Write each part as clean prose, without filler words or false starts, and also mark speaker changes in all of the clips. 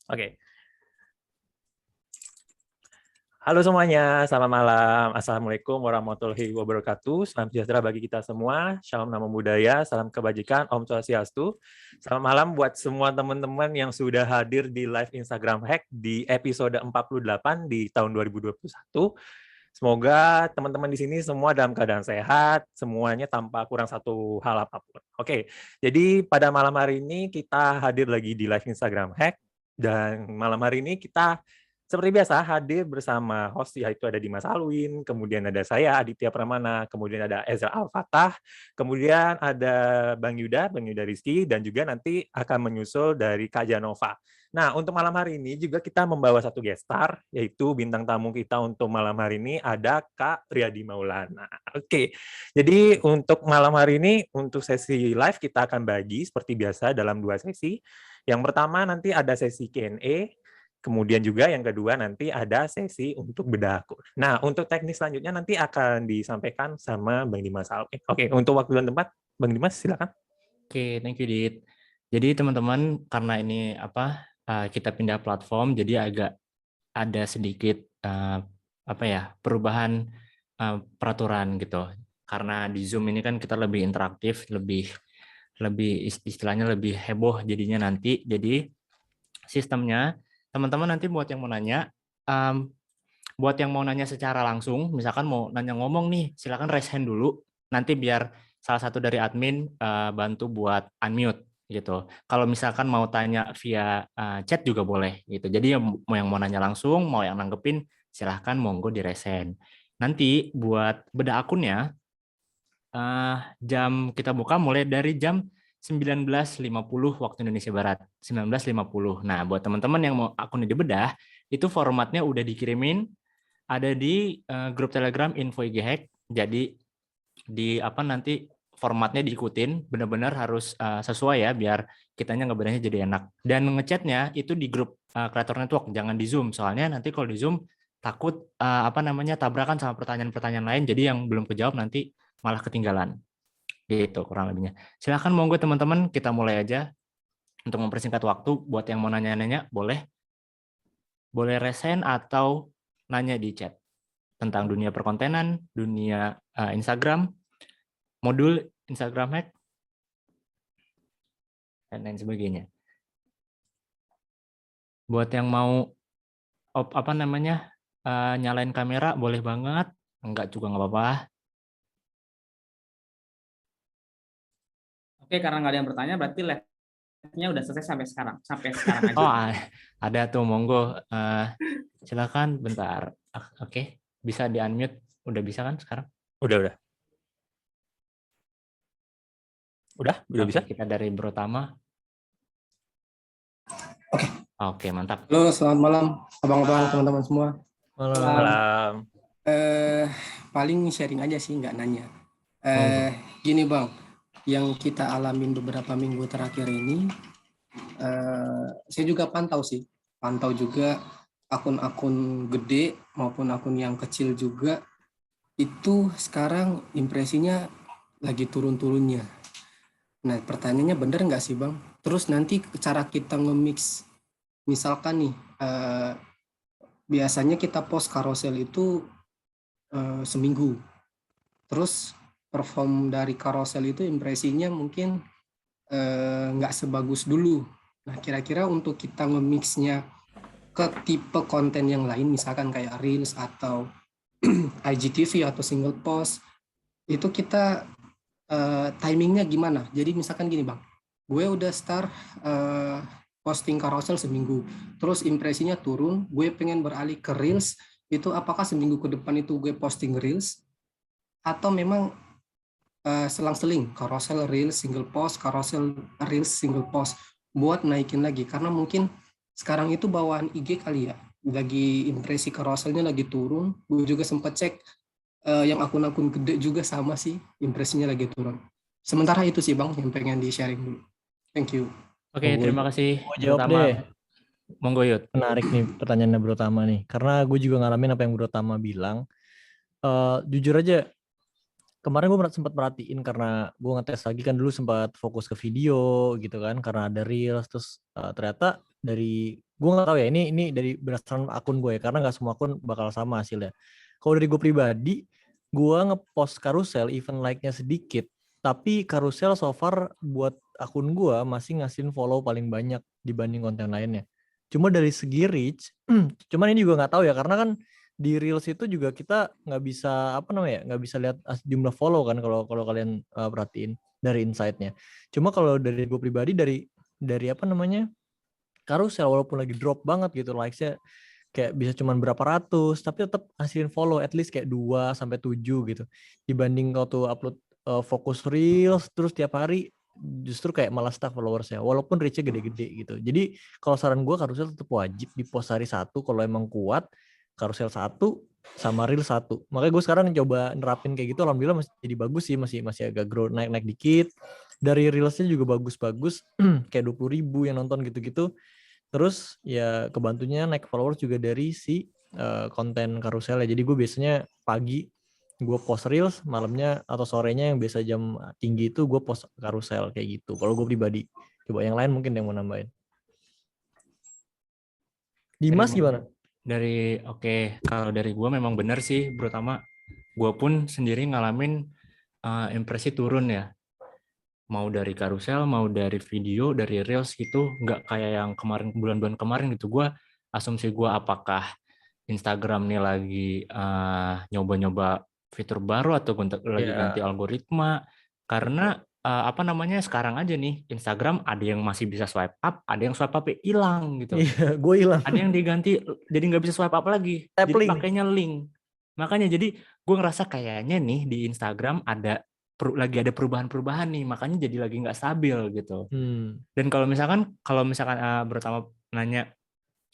Speaker 1: Oke. Halo semuanya, selamat malam. Assalamualaikum warahmatullahi wabarakatuh. Salam sejahtera bagi kita semua. Shalom Namo Buddhaya, salam kebajikan, Om Swastiastu. Selamat malam buat semua teman-teman yang sudah hadir di live Instagram Hack di episode 48 di tahun 2021. Semoga teman-teman di sini semua dalam keadaan sehat, semuanya tanpa kurang satu hal apapun. Oke, jadi pada malam hari ini kita hadir lagi di live Instagram Hack, dan malam hari ini kita seperti biasa hadir bersama host, yaitu ada Dimas Alwin, kemudian ada saya Aditya Pramana, kemudian ada Ezra Al-Fatah, kemudian ada Bang Yuda Rizky, dan juga nanti akan menyusul dari Kak Janova. Nah, untuk malam hari ini juga kita membawa satu guest star, yaitu bintang tamu kita untuk malam hari ini ada Kak Riyadi Maulana. Oke, jadi untuk malam hari ini, untuk sesi live kita akan bagi seperti biasa dalam 2 sesi. Yang pertama nanti ada sesi Q&A, kemudian juga yang kedua nanti ada sesi untuk bedah akun. Nah, untuk teknis selanjutnya nanti akan disampaikan sama Bang Dimas Alwin. Oke, untuk waktu dan tempat, Bang Dimas silakan.
Speaker 2: Oke, thank you Dit. Jadi teman-teman, karena ini kita pindah platform, jadi agak ada sedikit perubahan peraturan gitu. Karena di Zoom ini kan kita lebih interaktif, lebih istilahnya lebih heboh jadinya nanti. Jadi sistemnya teman-teman nanti buat yang mau nanya secara langsung, misalkan mau nanya ngomong nih, silakan raise hand dulu. Nanti biar salah satu dari admin bantu buat unmute gitu. Kalau misalkan mau tanya via chat juga boleh gitu. Jadi yang mau nanya langsung, mau yang nanggepin, silahkan monggo di raise hand. Nanti buat bedah akunnya, jam kita buka mulai dari jam 19.50 waktu Indonesia Barat. 19.50. Nah, buat teman-teman yang mau akunnya dibedah, itu formatnya udah dikirimin, ada di grup Telegram Info IG Hack. Jadi nanti formatnya diikutin, benar-benar harus sesuai ya, biar kitanya ngebedahnya jadi enak. Dan ngechatnya itu di grup Creator Network, jangan di Zoom. Soalnya nanti kalau di Zoom takut tabrakan sama pertanyaan-pertanyaan lain, jadi yang belum kejawab nanti malah ketinggalan. Gitu kurang lebihnya. Silakan monggo teman-teman, kita mulai aja. Untuk mempersingkat waktu, buat yang mau nanya-nanya boleh resen atau nanya di chat tentang dunia perkontenan, dunia Instagram, modul Instagram Hack, dan lain sebagainya. Buat yang mau nyalain kamera boleh banget, enggak juga nggak apa-apa.
Speaker 3: Oke, karena nggak ada yang bertanya, berarti live-nya udah selesai sampai sekarang aja.
Speaker 2: Oh, ada tuh, monggo. Silakan bentar. Oke, bisa di unmute. Udah bisa kan sekarang?
Speaker 1: Udah. Udah bisa?
Speaker 2: Kita dari Bro Tama. Oke, mantap.
Speaker 4: Halo, selamat malam abang-abang, teman-teman semua.
Speaker 1: Malam.
Speaker 4: Paling sharing aja sih, nggak nanya. Gini bang, yang kita alamin beberapa minggu terakhir ini, saya juga pantau juga akun-akun gede maupun akun yang kecil juga, itu sekarang impresinya lagi turun-turunnya. Nah, pertanyaannya bener nggak sih bang? Terus nanti cara kita nge-mix, misalkan nih, biasanya kita post carousel itu seminggu. Terus perform dari carousel itu impresinya mungkin nggak sebagus dulu. Nah, kira-kira untuk kita nge-mixnya ke tipe konten yang lain, misalkan kayak Reels atau IGTV atau single post, itu kita timingnya gimana? Jadi misalkan gini bang, gue udah start posting carousel seminggu, terus impresinya turun, gue pengen beralih ke Reels, itu apakah seminggu ke depan itu gue posting Reels, atau memang selang-seling carousel Reels single post, carousel Reels single post, buat naikin lagi, karena mungkin sekarang itu bawaan IG kali ya, lagi impresi carouselnya lagi turun. Gue juga sempat cek yang akun-akun gede juga sama sih, impresinya lagi turun. Sementara itu sih bang yang pengen di sharing dulu. Thank you.
Speaker 2: Oke, terima kasih.
Speaker 5: Mau jawab deh.
Speaker 2: Monggo Yud.
Speaker 5: Menarik nih pertanyaannya Bro Tama nih. Karena gue juga ngalamin apa yang Bro Tama bilang. Jujur aja, kemarin gue sempat perhatiin karena gue ngetes lagi kan, dulu sempat fokus ke video gitu kan karena ada reels, terus ternyata dari gue nggak tahu ya, ini dari berdasarkan akun gue ya, karena nggak semua akun bakal sama hasilnya. Kalau dari gue pribadi, gue ngepost karusel even like-nya sedikit, tapi karusel so far buat akun gue masih ngasihin follow paling banyak dibanding konten lainnya. Cuma dari segi reach, cuman ini juga nggak tahu ya, karena kan di reels itu juga kita nggak bisa nggak bisa lihat jumlah follow kan, kalau kalian perhatiin dari insight-nya. Cuma kalau dari gue pribadi, dari karusel, walaupun lagi drop banget gitu likes-nya, kayak bisa cuman berapa ratus, tapi tetap hasilin follow at least kayak 2-7 gitu. Dibanding kalau tuh upload fokus reels terus tiap hari, justru kayak malah stuck followersnya, walaupun reach-nya gede-gede gitu. Jadi kalau saran gue, karusel tetap wajib di post hari 1 kalau emang kuat, karusel 1 sama reel 1. Makanya gue sekarang coba nerapin kayak gitu, alhamdulillah masih jadi bagus sih, masih agak grow, naik dikit. Dari reelsnya juga bagus-bagus, kayak 20.000 yang nonton gitu-gitu. Terus ya kebantunya naik followers juga dari si konten karusel ya. Jadi gue biasanya pagi gue post reels, malamnya atau sorenya yang biasa jam tinggi itu gue post karusel kayak gitu. Kalau gue pribadi. Coba yang lain mungkin yang mau nambahin. Dimas gimana?
Speaker 2: Oke, kalau dari gue memang benar sih, terutama gue pun sendiri ngalamin impresi turun ya. Mau dari karusel, mau dari video, dari reels gitu, nggak kayak yang kemarin, bulan-bulan kemarin gitu. Gue asumsi gue apakah Instagram nih lagi nyoba-nyoba fitur baru atau lagi ganti algoritma, karena sekarang aja nih Instagram ada yang masih bisa swipe up, ada yang swipe up hilang gitu.
Speaker 5: Iya, gue hilang.
Speaker 2: Ada yang diganti jadi nggak bisa swipe up lagi,
Speaker 5: Tap
Speaker 2: jadi
Speaker 5: link.
Speaker 2: pakainya link. Makanya jadi gue ngerasa kayaknya nih di Instagram lagi ada perubahan-perubahan nih, makanya jadi lagi nggak stabil gitu. Dan kalau misalkan bertama nanya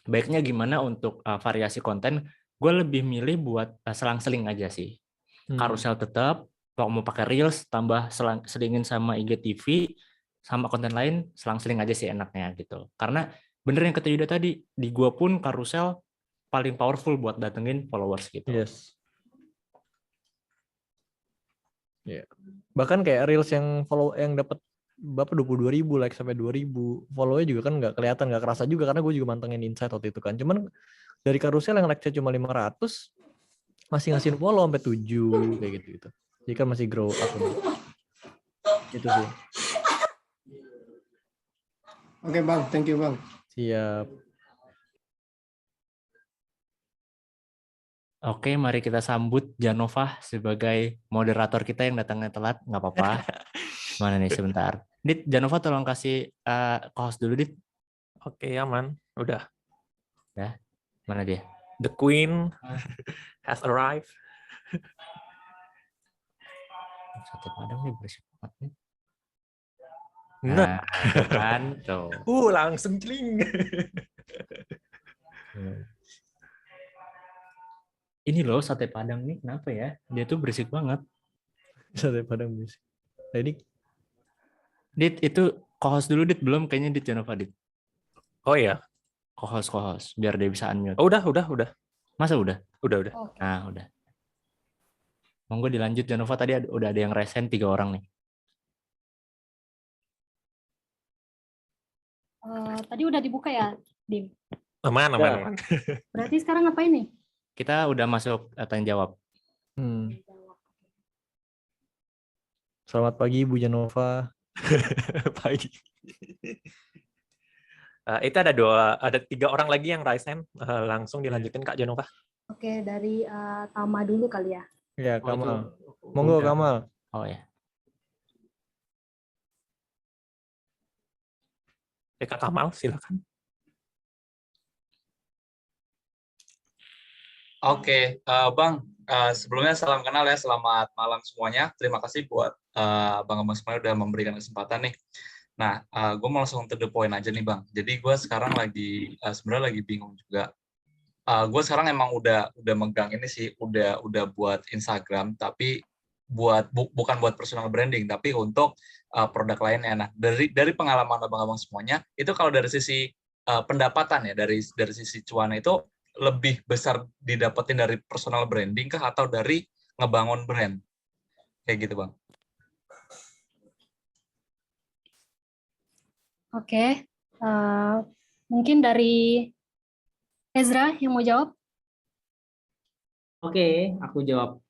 Speaker 2: baiknya gimana untuk variasi konten, gue lebih milih buat selang-seling aja sih. Karusel tetap, kalau mau pakai reels tambah selingin sama IGTV sama konten lain, selang-seling aja sih enaknya gitu. Karena bener yang kata Yuda tadi, di gue pun karusel paling powerful buat datengin followers gitu.
Speaker 5: Yes. Yeah. Bahkan kayak reels yang dapat 22.000 like sampai 2.000 follow-nya juga kan nggak kelihatan, nggak kerasa juga, karena gue juga mantengin insight waktu itu kan. Cuman dari karusel yang like-nya cuma 500 masih ngasihin follow sampai 7 kayak gitu. Jadi kan masih grow up. Itu sih.
Speaker 4: Oke Bang, thank you Bang.
Speaker 5: Siap.
Speaker 2: Oke, mari kita sambut Janova sebagai moderator kita yang datangnya telat, nggak apa-apa. Mana nih sebentar. Dit, Janova tolong kasih co-host dulu, Dit.
Speaker 1: Oke, aman. Udah.
Speaker 2: Ya, mana dia?
Speaker 1: The Queen has arrived.
Speaker 2: Sate Padang nih berisik banget nih.
Speaker 1: Nah,
Speaker 2: kan tuh.
Speaker 1: langsung celing.
Speaker 2: Ini loh sate Padang nih, kenapa ya? Dia tuh berisik banget.
Speaker 5: Sate Padang berisik. Jadi
Speaker 2: Dit, itu co-host dulu, Dit. Belum kayaknya Dit Janova, Dit.
Speaker 1: Oh ya.
Speaker 2: Co-host, biar dia bisa unmute.
Speaker 1: Oh, udah.
Speaker 2: Masa udah?
Speaker 1: Udah.
Speaker 2: Nah, udah. Monggo dilanjut, Janova. Tadi udah ada yang resen 3 orang nih.
Speaker 6: Tadi udah dibuka ya, Dim?
Speaker 1: Aman.
Speaker 6: Berarti sekarang ngapain nih?
Speaker 2: Kita udah masuk tanya jawab.
Speaker 5: Selamat pagi Bu Janova.
Speaker 1: Pagi. Itu ada 3 orang lagi yang raise hand. Langsung dilanjutin Kak Janova.
Speaker 6: Oke, dari Tama dulu kali ya.
Speaker 5: Ya, Kamal. Monggo Kamal.
Speaker 2: Oh ya.
Speaker 1: Kak Kamal, silakan.
Speaker 7: Oke, Bang, sebelumnya salam kenal ya, selamat malam semuanya. Terima kasih buat Bang-Abang semuanya udah memberikan kesempatan nih. Nah, gue mau langsung to the point aja nih Bang. Jadi gue sekarang sebenarnya lagi bingung juga. Gue sekarang emang udah megang ini sih, udah buat Instagram, tapi bukan buat personal branding, tapi untuk produk lainnya. Nah, dari pengalaman Abang-Abang semuanya, itu kalau dari sisi pendapatan ya, dari sisi cuan itu lebih besar didapetin dari personal branding kah atau dari ngebangun brand? Kayak gitu, Bang.
Speaker 6: Oke. Mungkin dari Ezra yang mau jawab.
Speaker 3: Oke, aku jawab.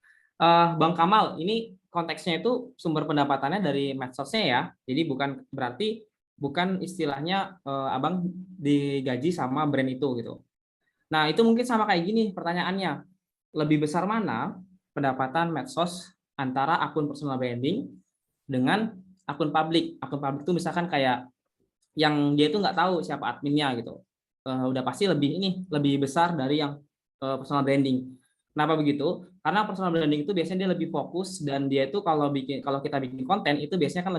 Speaker 3: Bang Kamal, ini konteksnya itu sumber pendapatannya dari medsosnya ya. Jadi bukan istilahnya abang digaji sama brand itu gitu. Nah, itu mungkin sama kayak gini pertanyaannya. Lebih besar mana pendapatan medsos antara akun personal branding dengan akun publik? Akun publik itu misalkan kayak yang dia itu nggak tahu siapa adminnya gitu. Udah pasti lebih besar dari yang personal branding. Kenapa begitu? Karena personal branding itu biasanya dia lebih fokus dan dia itu kalau kita bikin konten itu biasanya kan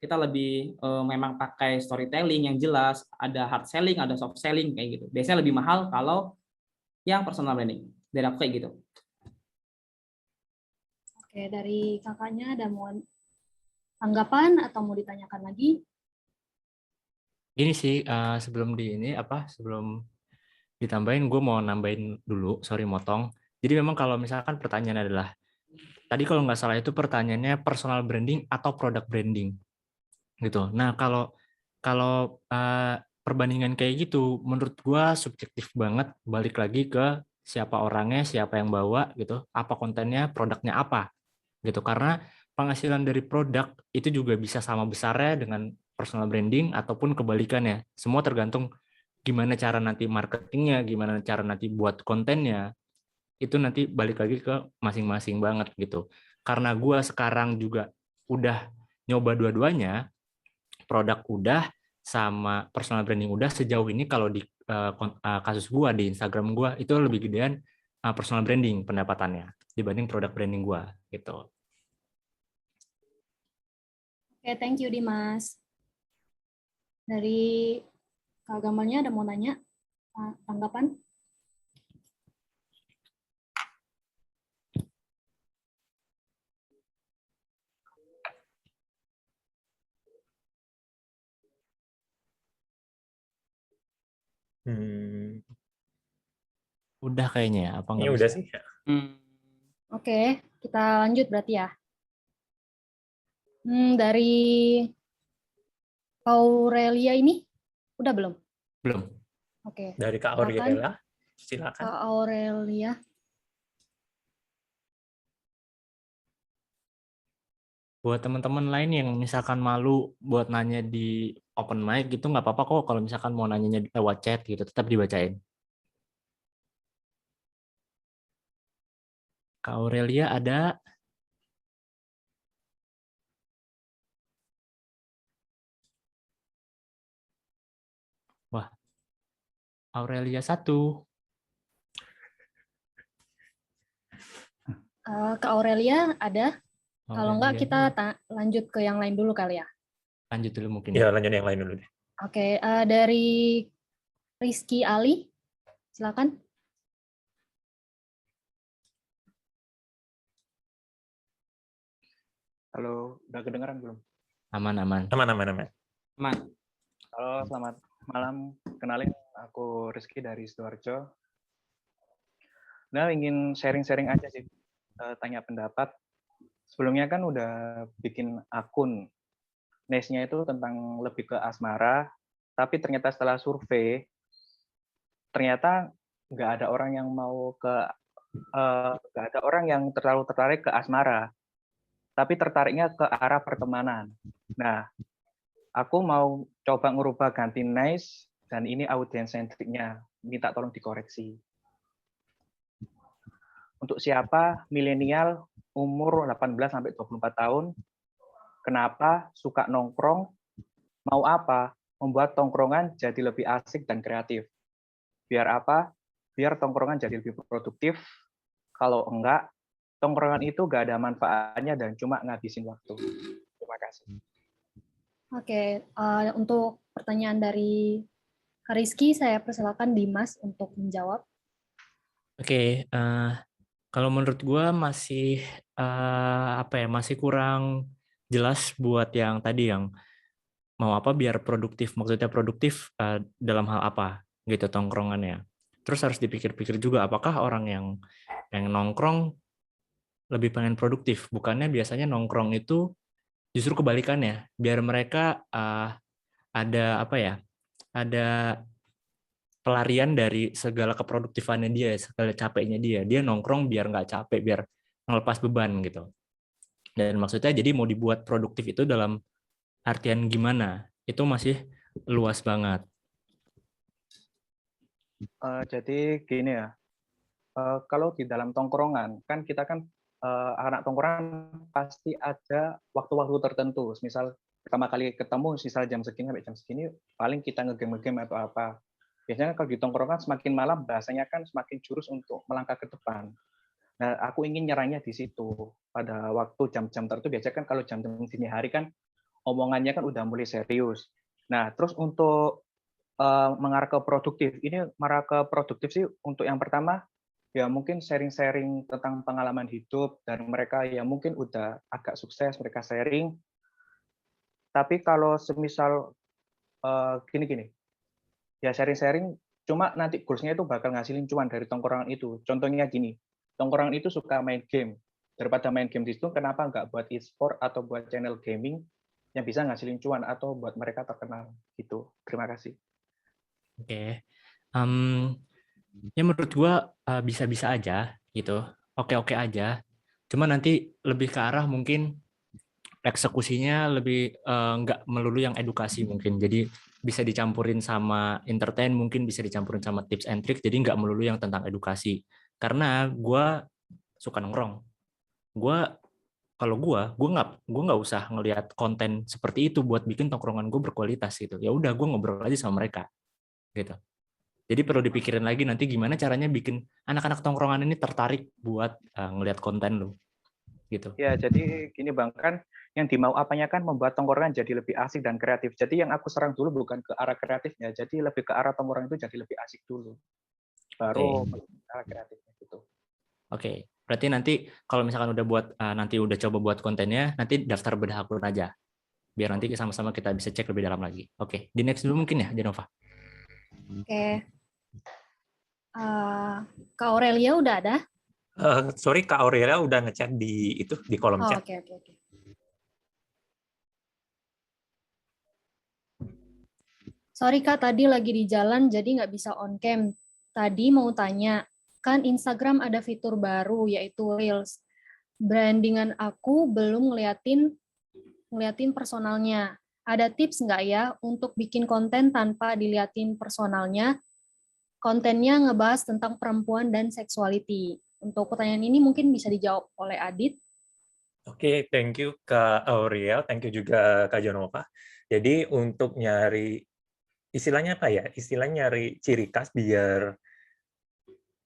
Speaker 3: kita lebih memang pakai storytelling yang jelas, ada hard selling, ada soft selling kayak gitu. Biasanya lebih mahal kalau yang personal branding. Dari aku kayak gitu.
Speaker 6: Oke, dari kakaknya ada mau tanggapan atau mau ditanyakan lagi?
Speaker 2: Gini sih, sebelum ditambahin, gue mau nambahin dulu, sorry motong. Jadi memang kalau misalkan pertanyaan adalah, tadi kalau nggak salah itu pertanyaannya personal branding atau product branding, gitu. Nah kalau perbandingan kayak gitu, menurut gue subjektif banget. Balik lagi ke siapa orangnya, siapa yang bawa, gitu. Apa kontennya, produknya apa, gitu. Karena penghasilan dari produk itu juga bisa sama besarnya dengan personal branding ataupun kebalikannya. Semua tergantung gimana cara nanti marketingnya, gimana cara nanti buat kontennya, itu nanti balik lagi ke masing-masing banget gitu. Karena gue sekarang juga udah nyoba dua-duanya, produk udah sama personal branding udah, sejauh ini kalau di kasus gue di Instagram gue itu lebih gedean personal branding pendapatannya dibanding produk branding gue gitu.
Speaker 6: Oke, thank you Dimas. Dari Kak Gamalnya ada mau nanya tanggapan?
Speaker 2: Udah kayaknya ya, apa nggak
Speaker 1: Ini
Speaker 2: bisa?
Speaker 1: udah sih.
Speaker 6: Oke, kita lanjut berarti ya. Dari Aurelia ini udah belum?
Speaker 2: Belum.
Speaker 6: Oke.
Speaker 1: Dari Kak
Speaker 6: Silakan.
Speaker 1: Auriela, silakan.
Speaker 6: Kak Aurelia.
Speaker 2: Buat teman-teman lain yang misalkan malu buat nanya di open mic gitu, nggak apa-apa kok kalau misalkan mau nanyanya lewat chat gitu, tetap dibacain. Kak Aurelia ada. Wah, Aurelia 1.
Speaker 6: Kak Aurelia ada? Kalau enggak
Speaker 2: Aurelia
Speaker 6: kita
Speaker 2: dua.
Speaker 6: lanjut ke yang lain dulu kali ya.
Speaker 2: Lanjut dulu mungkin.
Speaker 1: Ya, lanjut yang lain dulu deh.
Speaker 6: Oke, dari Rizky Ali, silakan.
Speaker 8: Halo, udah kedengaran belum?
Speaker 2: Aman.
Speaker 1: Aman.
Speaker 8: Halo, selamat malam. Kenalin, aku Rizky dari Sidoarjo. Nah, ingin sharing-sharing aja sih, tanya pendapat. Sebelumnya kan udah bikin akun. Niche-nya itu tentang lebih ke asmara, tapi ternyata setelah survei, ternyata nggak ada orang yang nggak ada orang yang terlalu tertarik ke asmara, tapi tertariknya ke arah pertemanan. Nah, aku mau coba ngerubah ganti niche, dan ini audience centric-nya. Minta tolong dikoreksi. Untuk siapa milenial umur 18-24 tahun, kenapa suka nongkrong, mau apa, membuat tongkrongan jadi lebih asik dan kreatif. Biar apa? Biar tongkrongan jadi lebih produktif. Kalau enggak, tongkrongan itu nggak ada manfaatnya dan cuma ngabisin waktu. Terima kasih.
Speaker 6: Oke, untuk pertanyaan dari Kak Rizky, saya persilakan Dimas untuk menjawab.
Speaker 2: Oke, kalau menurut gue masih masih kurang jelas buat yang tadi yang mau apa biar produktif, maksudnya produktif dalam hal apa gitu tongkrongannya. Terus harus dipikir-pikir juga apakah orang yang nongkrong lebih pengen produktif. Bukannya biasanya nongkrong itu justru kebalikannya, biar mereka ada apa ya, ada pelarian dari segala keproduktifannya dia, segala capeknya dia nongkrong biar nggak capek, biar ngelepas beban gitu. Dan maksudnya jadi mau dibuat produktif itu dalam artian gimana, itu masih luas banget.
Speaker 8: Jadi gini ya, kalau di dalam tongkrongan kan kita kan anak tongkrongan pasti ada waktu-waktu tertentu. Misal pertama kali ketemu, misal jam segini sampai jam segini, paling kita ngegame atau apa. Biasanya kalau di tongkrongan semakin malam bahasanya kan semakin jurus untuk melangkah ke depan. Nah, aku ingin nyerangnya di situ pada waktu jam-jam tertentu. Biasanya kan kalau jam-jam dini hari kan omongannya kan udah mulai serius. Nah, terus untuk mengarah ke produktif, ini mengarah ke produktif sih untuk yang pertama ya mungkin sharing-sharing tentang pengalaman hidup dan mereka yang mungkin udah agak sukses mereka sharing. Tapi kalau semisal gini-gini, ya sharing-sharing cuma nanti goals-nya itu bakal ngasilin cuan dari tongkrongan itu. Contohnya gini, tongkrongan itu suka main game. Daripada main game di situ, kenapa nggak buat e-sport atau buat channel gaming yang bisa ngasilin cuan atau buat mereka terkenal gitu. Terima kasih.
Speaker 2: Oke. Ya menurut gua bisa-bisa aja gitu. Oke-oke aja. Cuma nanti lebih ke arah mungkin eksekusinya lebih nggak melulu yang edukasi mungkin. Jadi bisa dicampurin sama entertain, mungkin bisa dicampurin sama tips and trick. Jadi nggak melulu yang tentang edukasi. Karena gua suka nongkrong. Kalau gue nggak usah ngelihat konten seperti itu buat bikin tongkrongan gue berkualitas gitu. Ya udah gue ngobrol aja sama mereka gitu. Jadi perlu dipikirin lagi nanti gimana caranya bikin anak-anak tongkrongan ini tertarik buat ngelihat konten lu gitu.
Speaker 8: Ya, jadi gini Bang, kan yang dimau apanya kan membuat tongkrongan jadi lebih asik dan kreatif. Jadi yang aku serang dulu bukan ke arah kreatifnya, jadi lebih ke arah tongkrongan itu jadi lebih asik dulu. Baru ke arah kreatifnya gitu.
Speaker 2: Oke. Berarti nanti kalau misalkan udah buat nanti udah coba buat kontennya, nanti daftar bedah akun aja. Biar nanti sama-sama kita bisa cek lebih dalam lagi. Oke, di next dulu mungkin ya, Jenova.
Speaker 6: Oke. Kak Aurelia udah ada?
Speaker 1: Sorry, Kak Aurelia udah ngechat di kolom
Speaker 6: Oh,
Speaker 1: chat.
Speaker 6: oke. Sorry Kak, tadi lagi di jalan jadi nggak bisa on cam. Tadi mau tanya, kan Instagram ada fitur baru yaitu Reels. Brandingan aku belum ngeliatin personalnya. Ada tips nggak ya untuk bikin konten tanpa diliatin personalnya? Kontennya ngebahas tentang perempuan dan sexuality. Untuk pertanyaan ini mungkin bisa dijawab oleh Adit.
Speaker 1: Oke, thank you Kak Aurel, thank you juga Kak Jenova. Jadi untuk nyari istilahnya apa ya? Istilahnya nyari ciri khas biar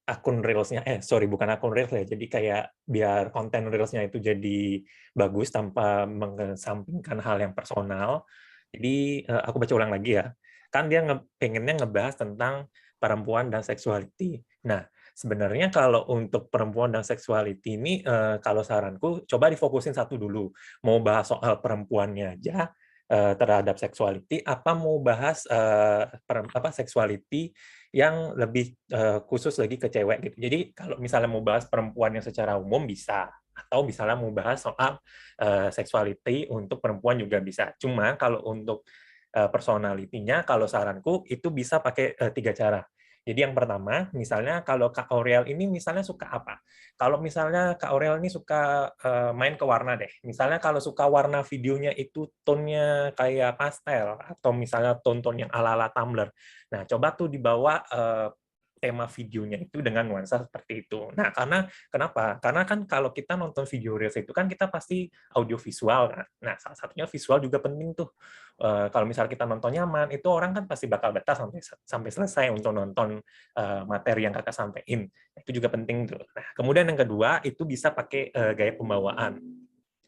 Speaker 1: akun Reels-nya, bukan akun Reels ya, jadi kayak biar konten Reels-nya itu jadi bagus tanpa mengesampingkan hal yang personal. Jadi aku baca ulang lagi ya. Kan dia pengennya ngebahas tentang perempuan dan sexuality. Nah, sebenarnya kalau untuk perempuan dan sexuality ini, kalau saranku coba difokusin satu dulu. Mau bahas soal perempuannya aja terhadap sexuality, apa mau bahas sexuality yang lebih khusus lagi ke cewek gitu. Jadi kalau misalnya mau bahas perempuan yang secara umum bisa, atau misalnya mau bahas soal sexuality untuk perempuan juga bisa. Cuma kalau untuk personality-nya, kalau saranku itu bisa pakai 3 cara. Jadi yang pertama, misalnya kalau Kak Aurel ini misalnya suka apa? Kalau misalnya Kak Aurel ini suka main ke warna deh. Misalnya kalau suka warna videonya itu tone-nya kayak pastel, atau misalnya tone-tone yang ala-ala Tumblr. Nah, coba tuh dibawa tema videonya itu dengan nuansa seperti itu. Nah, kenapa? Karena kan kalau kita nonton video Reels itu kan kita pasti audio visual kan. Nah, salah satunya visual juga penting tuh. Kalau misal kita nonton nyaman, itu orang kan pasti bakal betah sampai selesai untuk nonton materi yang kakak sampaikan. Itu juga penting tuh. Nah, kemudian yang kedua itu bisa pakai gaya pembawaan.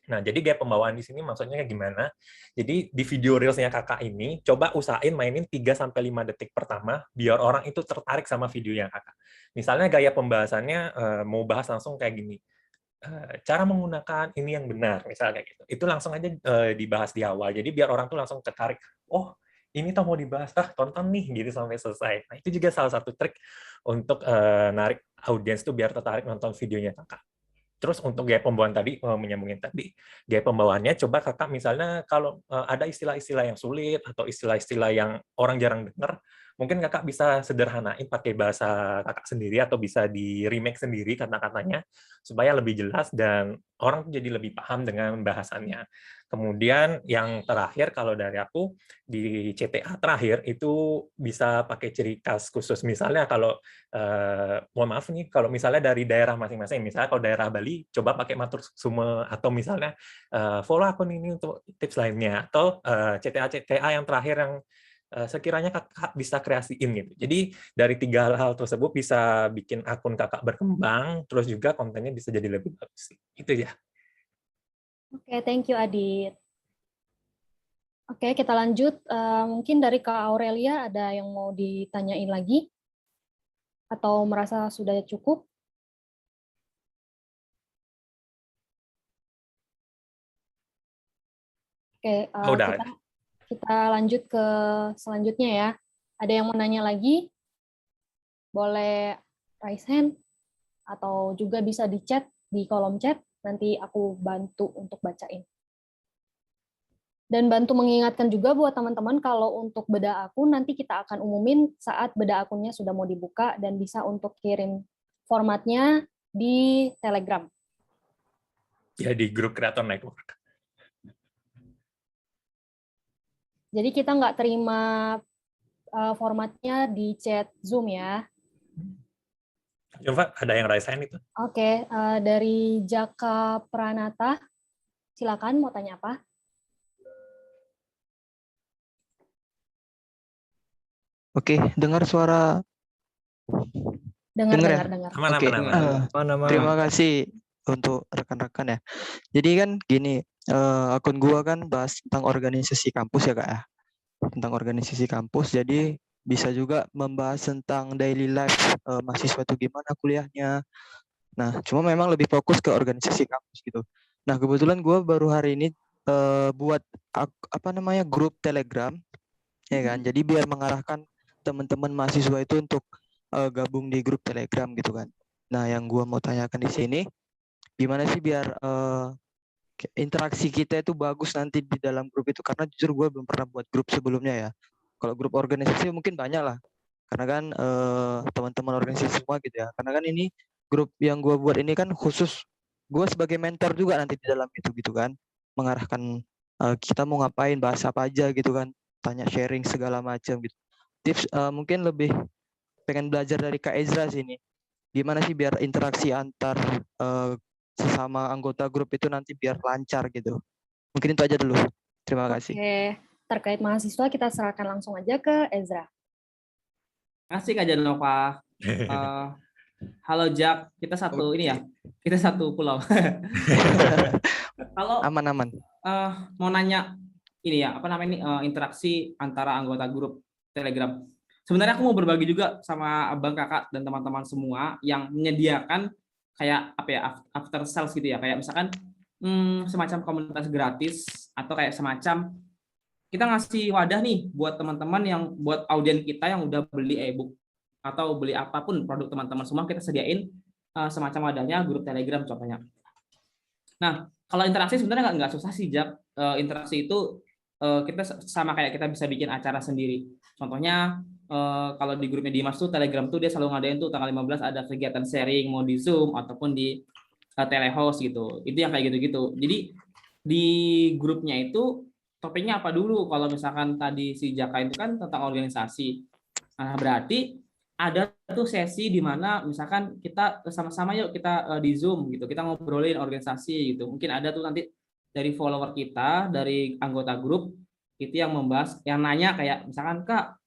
Speaker 1: Nah, jadi gaya pembawaan di sini maksudnya kayak gimana? Jadi di video Reels-nya kakak ini, coba usahain mainin 3-5 detik pertama, biar orang itu tertarik sama videonya kakak. Misalnya gaya pembahasannya mau bahas langsung kayak gini, cara menggunakan ini yang benar, misalnya kayak gitu. Itu langsung aja dibahas di awal, jadi biar orang tuh langsung tertarik, oh ini tuh mau dibahas, tonton nih, gitu sampai selesai. Nah, itu juga salah satu trik untuk narik audiens tuh biar tertarik nonton videonya kakak. Terus untuk gaya pembawaan tadi, menyambungin tadi, gaya pembawaannya coba kakak misalnya kalau ada istilah-istilah yang sulit atau istilah-istilah yang orang jarang dengar, mungkin kakak bisa sederhanain pakai bahasa kakak sendiri atau bisa di remake sendiri kata-katanya supaya lebih jelas dan orang jadi lebih paham dengan bahasannya. Kemudian yang terakhir kalau dari aku di CTA terakhir itu bisa pakai ciri khas khusus. Misalnya kalau mohon maaf nih kalau misalnya dari daerah masing-masing, misalnya kalau daerah Bali coba pakai matur sume atau misalnya follow akun ini untuk tips lainnya atau CTA yang terakhir yang sekiranya kakak bisa kreasiin gitu. Jadi dari 3 hal tersebut bisa bikin akun kakak berkembang, terus juga kontennya bisa jadi lebih bagus. Itu ya.
Speaker 6: Oke, thank you Adit. Oke, kita lanjut. Mungkin dari Kak Aurelia ada yang mau ditanyain lagi? Atau merasa sudah cukup? Oke,
Speaker 1: Udah.
Speaker 6: kita lanjut ke selanjutnya ya. Ada yang mau nanya lagi? Boleh raise hand atau juga bisa di chat di kolom chat. Nanti aku bantu untuk bacain. Dan bantu mengingatkan juga buat teman-teman kalau untuk beda akun nanti kita akan umumin saat beda akunnya sudah mau dibuka dan bisa untuk kirim formatnya di Telegram.
Speaker 1: Ya di grup Creator Network.
Speaker 6: Jadi kita nggak terima formatnya di chat Zoom ya.
Speaker 1: Coba ada yang raise hand itu.
Speaker 6: Oke, dari Jaka Pranata, silakan mau tanya apa?
Speaker 9: Oke, dengar suara.
Speaker 6: Dengar.
Speaker 1: Aman.
Speaker 9: Terima kasih untuk rekan-rekan ya. Jadi kan gini, akun gua kan bahas tentang organisasi kampus ya Kak ya. Tentang organisasi kampus, jadi bisa juga membahas tentang daily life mahasiswa itu gimana kuliahnya. Nah, cuma memang lebih fokus ke organisasi kampus gitu. Nah, kebetulan gua baru hari ini buat grup Telegram, ya kan. Jadi biar mengarahkan teman-teman mahasiswa itu untuk gabung di grup Telegram gitu kan. Nah, yang gua mau tanyakan di sini, gimana sih biar interaksi kita itu bagus nanti di dalam grup itu, karena jujur gue belum pernah buat grup sebelumnya ya. Kalau grup organisasi mungkin banyak lah, karena kan teman-teman organisasi semua gitu ya. Karena kan ini grup yang gue buat ini kan khusus gue sebagai mentor juga nanti di dalam itu gitu kan, mengarahkan kita mau ngapain, bahas apa aja gitu kan, tanya sharing segala macam gitu. Tips mungkin lebih pengen belajar dari Kak Ezra sini, gimana sih biar interaksi antar sesama anggota grup itu nanti biar lancar gitu. Mungkin itu aja dulu. Terima kasih.
Speaker 6: Oke, terkait mahasiswa kita serahkan langsung aja ke Ezra.
Speaker 3: Kasih Kak Janova. Halo Jack, kita satu ini ya, kita satu pulau. Kalau
Speaker 9: aman.
Speaker 3: Mau nanya ini ya, interaksi antara anggota grup Telegram. Sebenarnya aku mau berbagi juga sama abang kakak dan teman-teman semua yang menyediakan kayak after sales gitu ya, kayak misalkan semacam komunitas gratis atau kayak semacam kita ngasih wadah nih buat teman-teman yang buat audien kita yang udah beli ebook atau beli apapun produk teman-teman semua, kita sediain semacam wadahnya grup Telegram contohnya. Nah, kalau interaksi sebenarnya nggak susah sih, Jack. Interaksi itu kita sama kayak kita bisa bikin acara sendiri. Contohnya kalau di grupnya Dimas tuh Telegram tuh dia selalu ngadain tuh tanggal 15 ada kegiatan sharing, mau di Zoom ataupun di telehost gitu. Itu yang kayak gitu-gitu. Jadi di grupnya itu topiknya apa dulu? Kalau misalkan tadi si Jaka itu kan tentang organisasi. Nah, berarti ada tuh sesi di mana misalkan kita sama-sama yuk kita di Zoom gitu. Kita ngobrolin organisasi gitu. Mungkin ada tuh nanti dari follower kita, dari anggota grup itu yang membahas, yang nanya kayak misalkan Kak,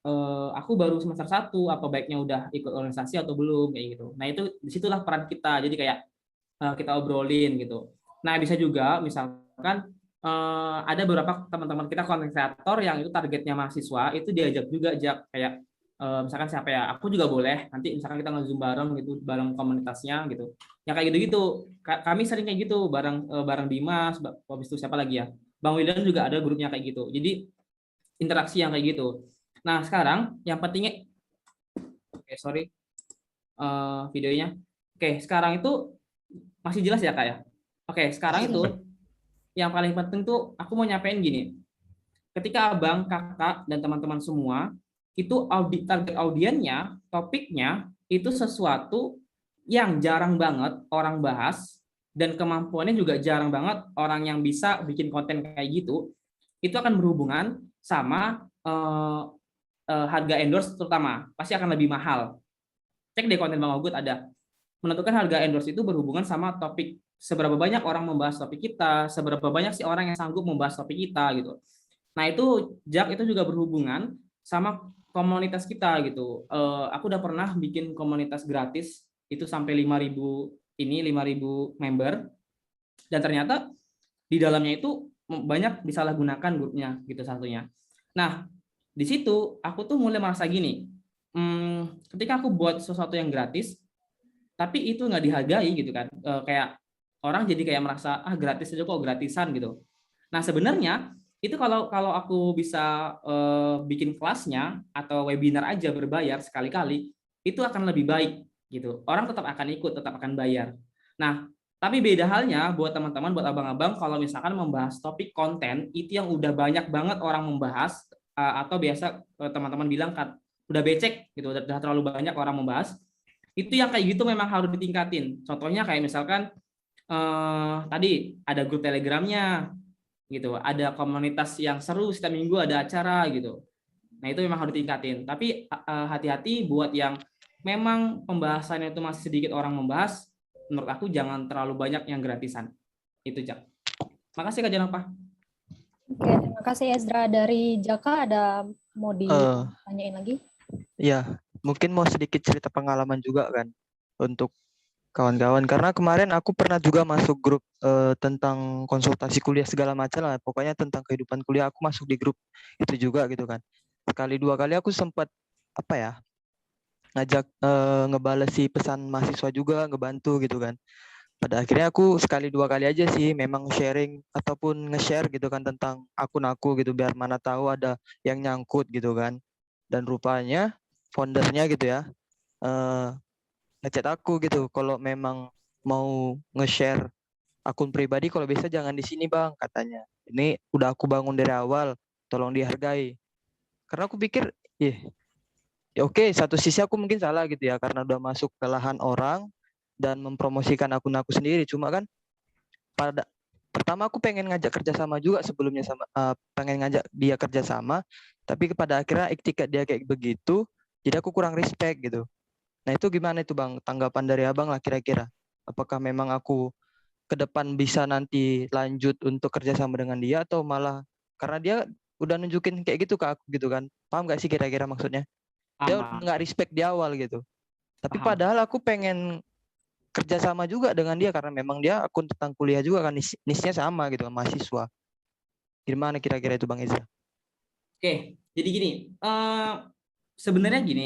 Speaker 3: aku baru semester 1, apa baiknya udah ikut organisasi atau belum kayak gitu. Nah, itu disitulah peran kita. Jadi kayak kita obrolin gitu. Nah, bisa juga misalkan ada beberapa teman-teman kita konten kreator yang itu targetnya mahasiswa, itu diajak juga kayak misalkan siapa ya, aku juga boleh nanti misalkan kita nge-zoom bareng gitu, bareng komunitasnya gitu. Yang kayak gitu-gitu. Kami sering kayak gitu bareng Dimas, habis itu siapa lagi ya? Bang Wildan juga ada grupnya kayak gitu. Jadi interaksi yang kayak gitu. Nah, sekarang yang pentingnya videonya. Oke, sekarang itu Masih jelas ya Kak ya? Oke, sekarang itu yang paling penting tuh aku mau nyampein gini. Ketika abang, kakak, dan teman-teman semua itu target audiennya, topiknya itu sesuatu yang jarang banget orang bahas dan kemampuannya juga jarang banget orang yang bisa bikin konten kayak gitu, itu akan berhubungan sama harga endorse terutama pasti akan lebih mahal. Cek deh konten Bang Ogut ada. Menentukan harga endorse itu berhubungan sama topik, seberapa banyak orang membahas topik kita, seberapa banyak sih orang yang sanggup membahas topik kita gitu. Nah itu Jak itu juga berhubungan sama komunitas kita gitu. Aku udah pernah bikin komunitas gratis itu sampai 5.000 member, dan ternyata di dalamnya itu banyak disalahgunakan grupnya gitu satunya. Nah di situ aku tuh mulai merasa gini, ketika aku buat sesuatu yang gratis tapi itu nggak dihargai gitu kan, kayak orang jadi kayak merasa gratis aja kok, gratisan gitu. Nah sebenarnya itu kalau kalau aku bisa bikin kelasnya atau webinar aja berbayar sekali-kali, itu akan lebih baik gitu. Orang tetap akan ikut, tetap akan bayar. Nah tapi beda halnya buat teman-teman, buat abang-abang kalau misalkan membahas topik konten itu yang udah banyak banget orang membahas, atau biasa teman-teman bilang kan udah becek gitu, udah terlalu banyak orang membahas, itu yang kayak gitu memang harus ditingkatin. Contohnya kayak misalkan tadi ada grup Telegramnya gitu, ada komunitas yang seru setiap minggu ada acara gitu. Nah itu memang harus ditingkatin. Tapi hati-hati buat yang memang pembahasannya itu masih sedikit orang membahas, menurut aku jangan terlalu banyak yang gratisan. Itu Jak. Makasih Kak Janapa.
Speaker 6: Oke, terima kasih Ezra. Dari Jaka ada mau ditanyain lagi?
Speaker 9: Ya, mungkin mau sedikit cerita pengalaman juga kan untuk kawan-kawan, karena kemarin aku pernah juga masuk grup tentang konsultasi kuliah segala macam lah, pokoknya tentang kehidupan kuliah aku masuk di grup itu juga gitu kan. Sekali dua kali aku sempat apa ya, ngajak ngebalesi pesan mahasiswa juga, ngebantu gitu kan. Pada akhirnya aku sekali dua kali aja sih memang sharing ataupun nge-share gitu kan tentang akun aku gitu, biar mana tahu ada yang nyangkut gitu kan. Dan rupanya foundernya gitu ya ngechat aku gitu, kalau memang mau nge-share akun pribadi kalau bisa jangan di sini Bang, katanya. Ini udah aku bangun dari awal, tolong dihargai. Karena aku pikir, ya oke, satu sisi aku mungkin salah gitu ya, karena udah masuk ke lahan orang dan mempromosikan akun aku sendiri. Cuma kan pada pertama aku pengen ngajak kerjasama juga sebelumnya, sama pengen ngajak dia kerjasama, tapi pada akhirnya ketika dia kayak begitu, jadi aku kurang respect gitu. Nah itu gimana itu Bang, tanggapan dari Abang lah kira-kira? Apakah memang aku ke depan bisa nanti lanjut untuk kerjasama dengan dia, atau malah karena dia udah nunjukin kayak gitu ke aku gitu kan? Paham gak sih kira-kira maksudnya? Dia nggak respect di awal gitu. Tapi padahal aku pengen kerjasama juga dengan dia karena memang dia akun tentang kuliah juga kan, niche-nya sama gitu kan, mahasiswa. Gimana kira-kira itu Bang Izra?
Speaker 3: Oke, jadi gini, sebenarnya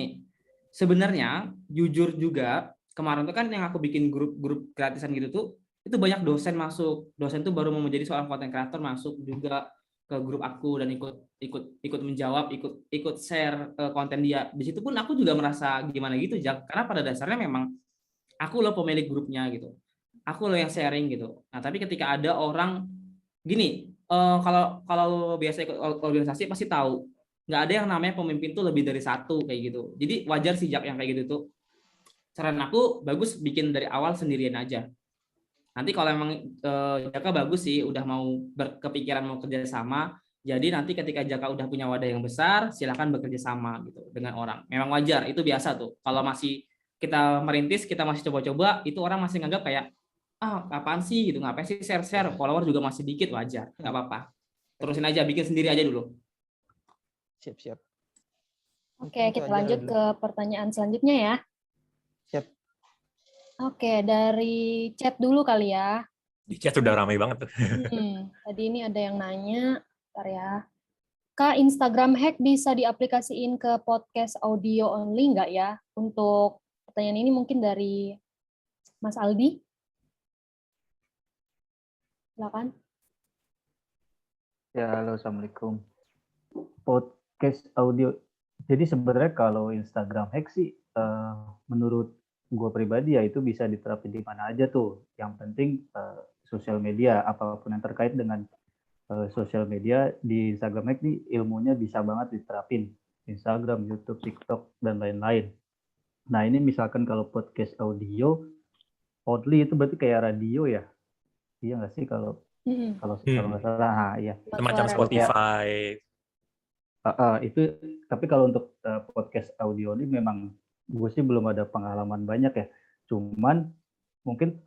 Speaker 3: jujur juga kemarin tuh kan yang aku bikin grup gratisan gitu tuh, itu banyak dosen masuk. Dosen tuh baru mau menjadi seorang content creator masuk juga ke grup aku dan ikut menjawab, ikut share konten dia. Di situ pun aku juga merasa gimana gitu, Jak, karena pada dasarnya memang aku loh pemilik grupnya gitu. Aku loh yang sharing gitu. Nah, tapi ketika ada orang gini, kalau biasa ikut organisasi pasti tahu nggak ada yang namanya pemimpin tuh lebih dari satu kayak gitu. Jadi wajar sih Jak yang kayak gitu tuh. Saran aku bagus bikin dari awal sendirian aja. Nanti kalau emang Jaka bagus sih udah mau berkepikiran mau kerja sama. Jadi nanti ketika Jaka udah punya wadah yang besar, silakan bekerja sama gitu dengan orang. Memang wajar, itu biasa tuh. Kalau masih kita merintis, kita masih coba-coba, itu orang masih nganggap kayak apaan sih gitu, ngapain sih share-share, follower juga masih dikit, wajar, nggak apa-apa. Terusin aja, bikin sendiri aja dulu.
Speaker 9: Siap.
Speaker 6: Oke, kita lanjut ke pertanyaan selanjutnya ya.
Speaker 9: Siap.
Speaker 6: Oke, dari chat dulu kali ya.
Speaker 1: Di chat udah ramai banget tuh.
Speaker 6: Tadi ini ada yang nanya, bentar ya. Kak, Instagram hack bisa diaplikasiin ke podcast audio only nggak ya? Untuk pertanyaan ini mungkin dari Mas Aldi. Silakan.
Speaker 10: Ya, halo, Assalamualaikum. Podcast audio. Jadi sebenarnya kalau Instagram hack sih, menurut gue pribadi ya itu bisa diterapin di mana aja tuh. Yang penting sosial media, apapun yang terkait dengan sosial media di Instagram ini ilmunya bisa banget diterapin. Instagram, YouTube, TikTok, dan lain-lain. Nah ini misalkan kalau podcast audio, Oddly itu berarti kayak radio ya? Iya nggak sih kalau nggak salah? Nah, iya.
Speaker 1: Semacam
Speaker 6: Suara.
Speaker 1: Spotify.
Speaker 10: Itu tapi kalau untuk podcast audio ini memang gue sih belum ada pengalaman banyak ya. Cuman mungkin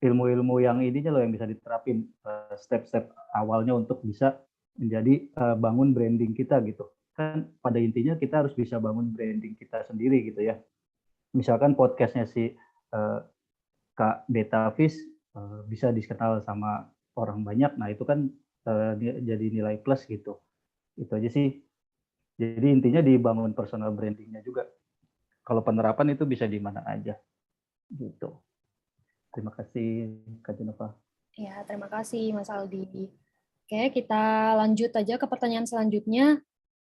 Speaker 10: ilmu-ilmu yang ininya loh yang bisa diterapin step-step awalnya untuk bisa menjadi bangun branding kita gitu. Kan pada intinya kita harus bisa bangun branding kita sendiri gitu ya. Misalkan podcastnya si Kak Betavis bisa dikenal sama orang banyak, nah itu kan jadi nilai plus gitu. Itu aja sih. Jadi intinya dibangun personal brandingnya juga. Kalau penerapan itu bisa di mana aja. Gitu. Terima kasih Kak Jenova.
Speaker 6: Ya, terima kasih Mas Aldi. Oke, kita lanjut aja ke pertanyaan selanjutnya.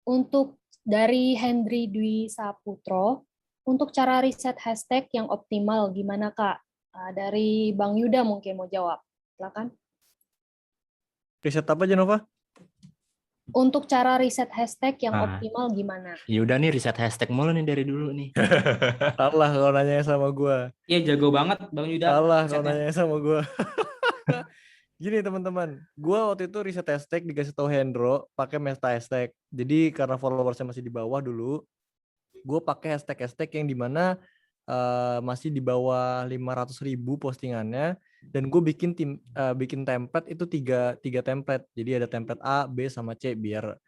Speaker 6: Untuk dari Hendri Dwi Saputro, untuk cara riset hashtag yang optimal gimana Kak? Dari Bang Yuda mungkin mau jawab. Silakan.
Speaker 5: Riset apa Jenova?
Speaker 6: Untuk cara riset hashtag yang optimal gimana?
Speaker 2: Yuda nih riset hashtag mulu nih dari dulu nih.
Speaker 5: Salah kalau nanya sama gue.
Speaker 3: Iya jago banget Bang Yuda.
Speaker 5: Salah kalau nanya sama gue. Gini teman-teman, gue waktu itu riset hashtag dikasih tahu Hendro pakai meta hashtag. Jadi karena followersnya masih di bawah dulu, gue pakai hashtag yang dimana masih di bawah 500.000 postingannya, dan gue bikin template itu tiga template. Jadi ada template A, B sama C, biar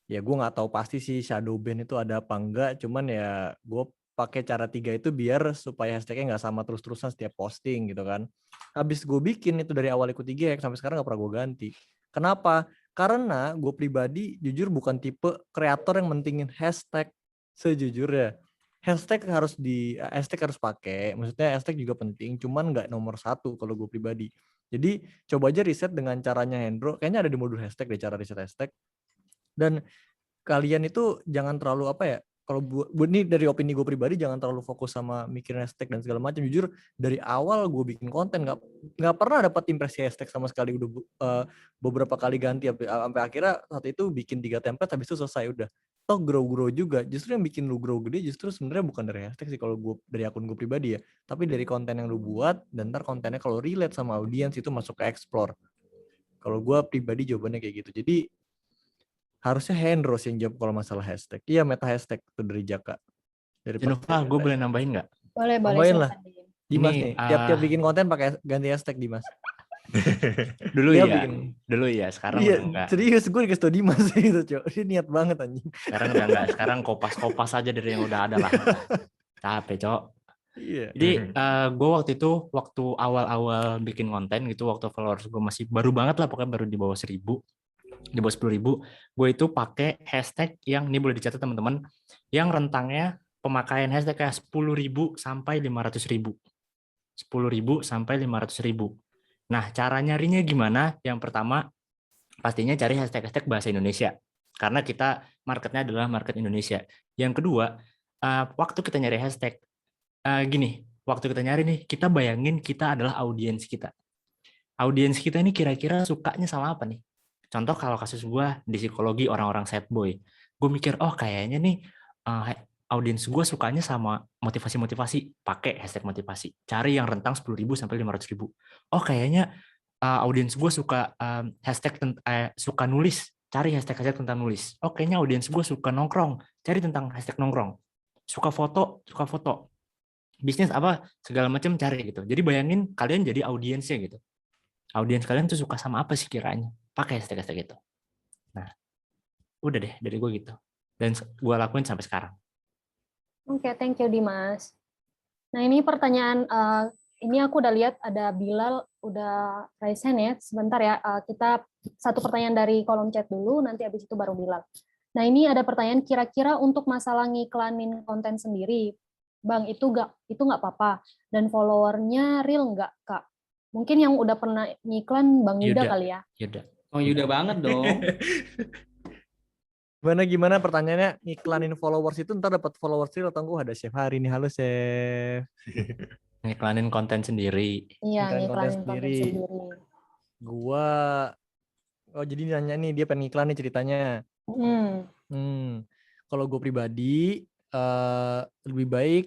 Speaker 5: ya gue nggak tahu pasti sih shadow ban itu ada apa enggak, cuman ya gue pakai cara 3 itu biar supaya hashtagnya nggak sama terus-terusan setiap posting gitu kan. Habis gue bikin itu dari awal ikut 3 sampai sekarang nggak pernah gue ganti. Kenapa? Karena gue pribadi jujur bukan tipe kreator yang mentingin hashtag sejujurnya. Hashtag harus pakai, maksudnya hashtag juga penting, cuman nggak nomor 1 kalau gue pribadi. Jadi coba aja riset dengan caranya Hendro, kayaknya ada di modul hashtag deh cara riset hashtag. Dan kalian itu jangan terlalu kalau ini dari opini gue pribadi, jangan terlalu fokus sama mikirin hashtag dan segala macam. Jujur dari awal gue bikin konten nggak pernah dapat impresi hashtag sama sekali. Udah beberapa kali ganti sampai akhirnya saat itu bikin 3 template, habis itu selesai udah. Toh grow juga. Justru yang bikin lu grow gede justru sebenarnya bukan dari hashtag sih kalau gue dari akun gue pribadi ya, tapi dari konten yang lu buat, dan ntar kontennya kalau relate sama audiens itu masuk ke explore. Kalau gue pribadi jawabannya kayak gitu. Jadi harusnya Hendro yang jawab kalau masalah hashtag. Iya, meta hashtag itu dari Jaka.
Speaker 2: Jenova, gue boleh nambahin nggak?
Speaker 6: Boleh.
Speaker 5: Nambahin lah. Dimas
Speaker 2: Ini,
Speaker 5: nih, tiap-tiap bikin konten pakai ganti hashtag Dimas.
Speaker 2: Dulu ya, sekarang
Speaker 5: iya,
Speaker 2: udah enggak.
Speaker 5: Serius, gue dikasih tau Dimas gitu, Cok. Dia niat banget anjing.
Speaker 2: Sekarang udah enggak, sekarang kopas aja dari yang udah ada lah. Capek, Cok.
Speaker 5: Iya.
Speaker 2: Jadi gue waktu awal-awal bikin konten gitu, waktu followers gue masih baru banget lah, pokoknya baru di bawah 1.000. Di bawah 10.000, gue itu pakai hashtag yang ini boleh dicatat teman-teman, yang rentangnya pemakaian hashtag kayak 10.000 sampai 500.000. 10.000 sampai 500.000. Nah, cara nyarinya gimana? Yang pertama, pastinya cari hashtag bahasa Indonesia, karena kita marketnya adalah market Indonesia. Yang kedua, waktu kita nyari hashtag, waktu kita nyari nih, kita bayangin kita adalah audiens kita. Audiens kita ini kira-kira sukanya sama apa nih? Contoh kalau kasus gue di psikologi orang-orang sad boy, gue mikir kayaknya nih audiens gue sukanya sama motivasi-motivasi, pakai hashtag motivasi. Cari yang rentang 10.000 sampai 500.000. Kayaknya audiens gue suka hashtag suka nulis, cari hashtag tentang nulis. Kayaknya audiens gue suka nongkrong, cari tentang hashtag nongkrong. Suka foto. Bisnis apa segala macam cari gitu. Jadi bayangin kalian jadi audiensnya gitu. Audiens kalian tuh suka sama apa sih kiranya? Pakai hashtag itu. Nah, udah deh dari gue gitu. Dan gue lakuin sampai sekarang.
Speaker 6: Oke, thank you Dimas. Nah ini pertanyaan, ini aku udah lihat ada Bilal udah raise hand ya. Sebentar ya, kita satu pertanyaan dari kolom chat dulu, nanti habis itu baru Bilal. Nah ini ada pertanyaan, kira-kira untuk masalah ngiklanin konten sendiri, Bang, itu nggak apa-apa. Dan followernya real nggak, Kak? Mungkin yang udah pernah ngiklan Bang Yuda kali ya?
Speaker 2: Yuda.
Speaker 3: Oh Yuda banget dong.
Speaker 5: Gimana pertanyaannya, iklanin followers itu ntar dapat followers real atau enggak? Ada Chef hari ini, halo Chef.
Speaker 2: Ngiklanin konten sendiri.
Speaker 6: Iya,
Speaker 5: Iklanin konten
Speaker 6: ngiklanin konten
Speaker 5: sendiri.
Speaker 6: sendiri.
Speaker 5: Gua, oh jadi nanya nih, dia pengen iklan nih ceritanya. Kalau gue pribadi, lebih baik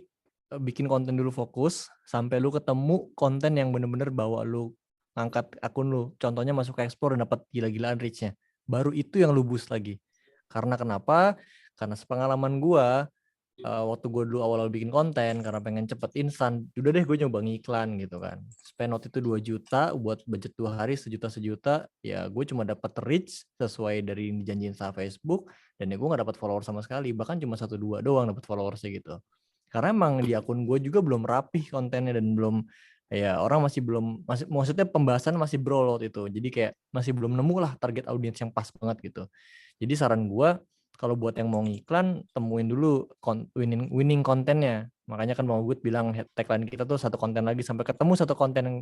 Speaker 5: bikin konten dulu fokus, sampai lu ketemu konten yang bener-bener bawa lu ngangkat akun lu. Contohnya masuk ke Explore dan dapat gila-gilaan reach-nya. Baru itu yang lu boost lagi. Karena kenapa? Karena sepengalaman gua, waktu gue dulu awal-awal bikin konten karena pengen cepet instan, udah deh gue nyoba ngiklan gitu kan. Spend waktu itu 2 juta buat budget 2 hari, sejuta, ya gue cuma dapat reach sesuai dari yang dijanjiin sama Facebook, dan ya gue gak dapat follower sama sekali, bahkan cuma 1-2 doang dapat followersnya gitu. Karena emang di akun gue juga belum rapih kontennya dan belum, ya orang masih belum, maksudnya pembahasan masih brawl waktu itu, jadi kayak masih belum nemu lah target audiens yang pas banget gitu. Jadi saran gue, kalau buat yang mau ngiklan, temuin dulu winning kontennya. Makanya kan Bang Ugut bilang tagline kita tuh satu konten lagi, sampai ketemu satu konten yang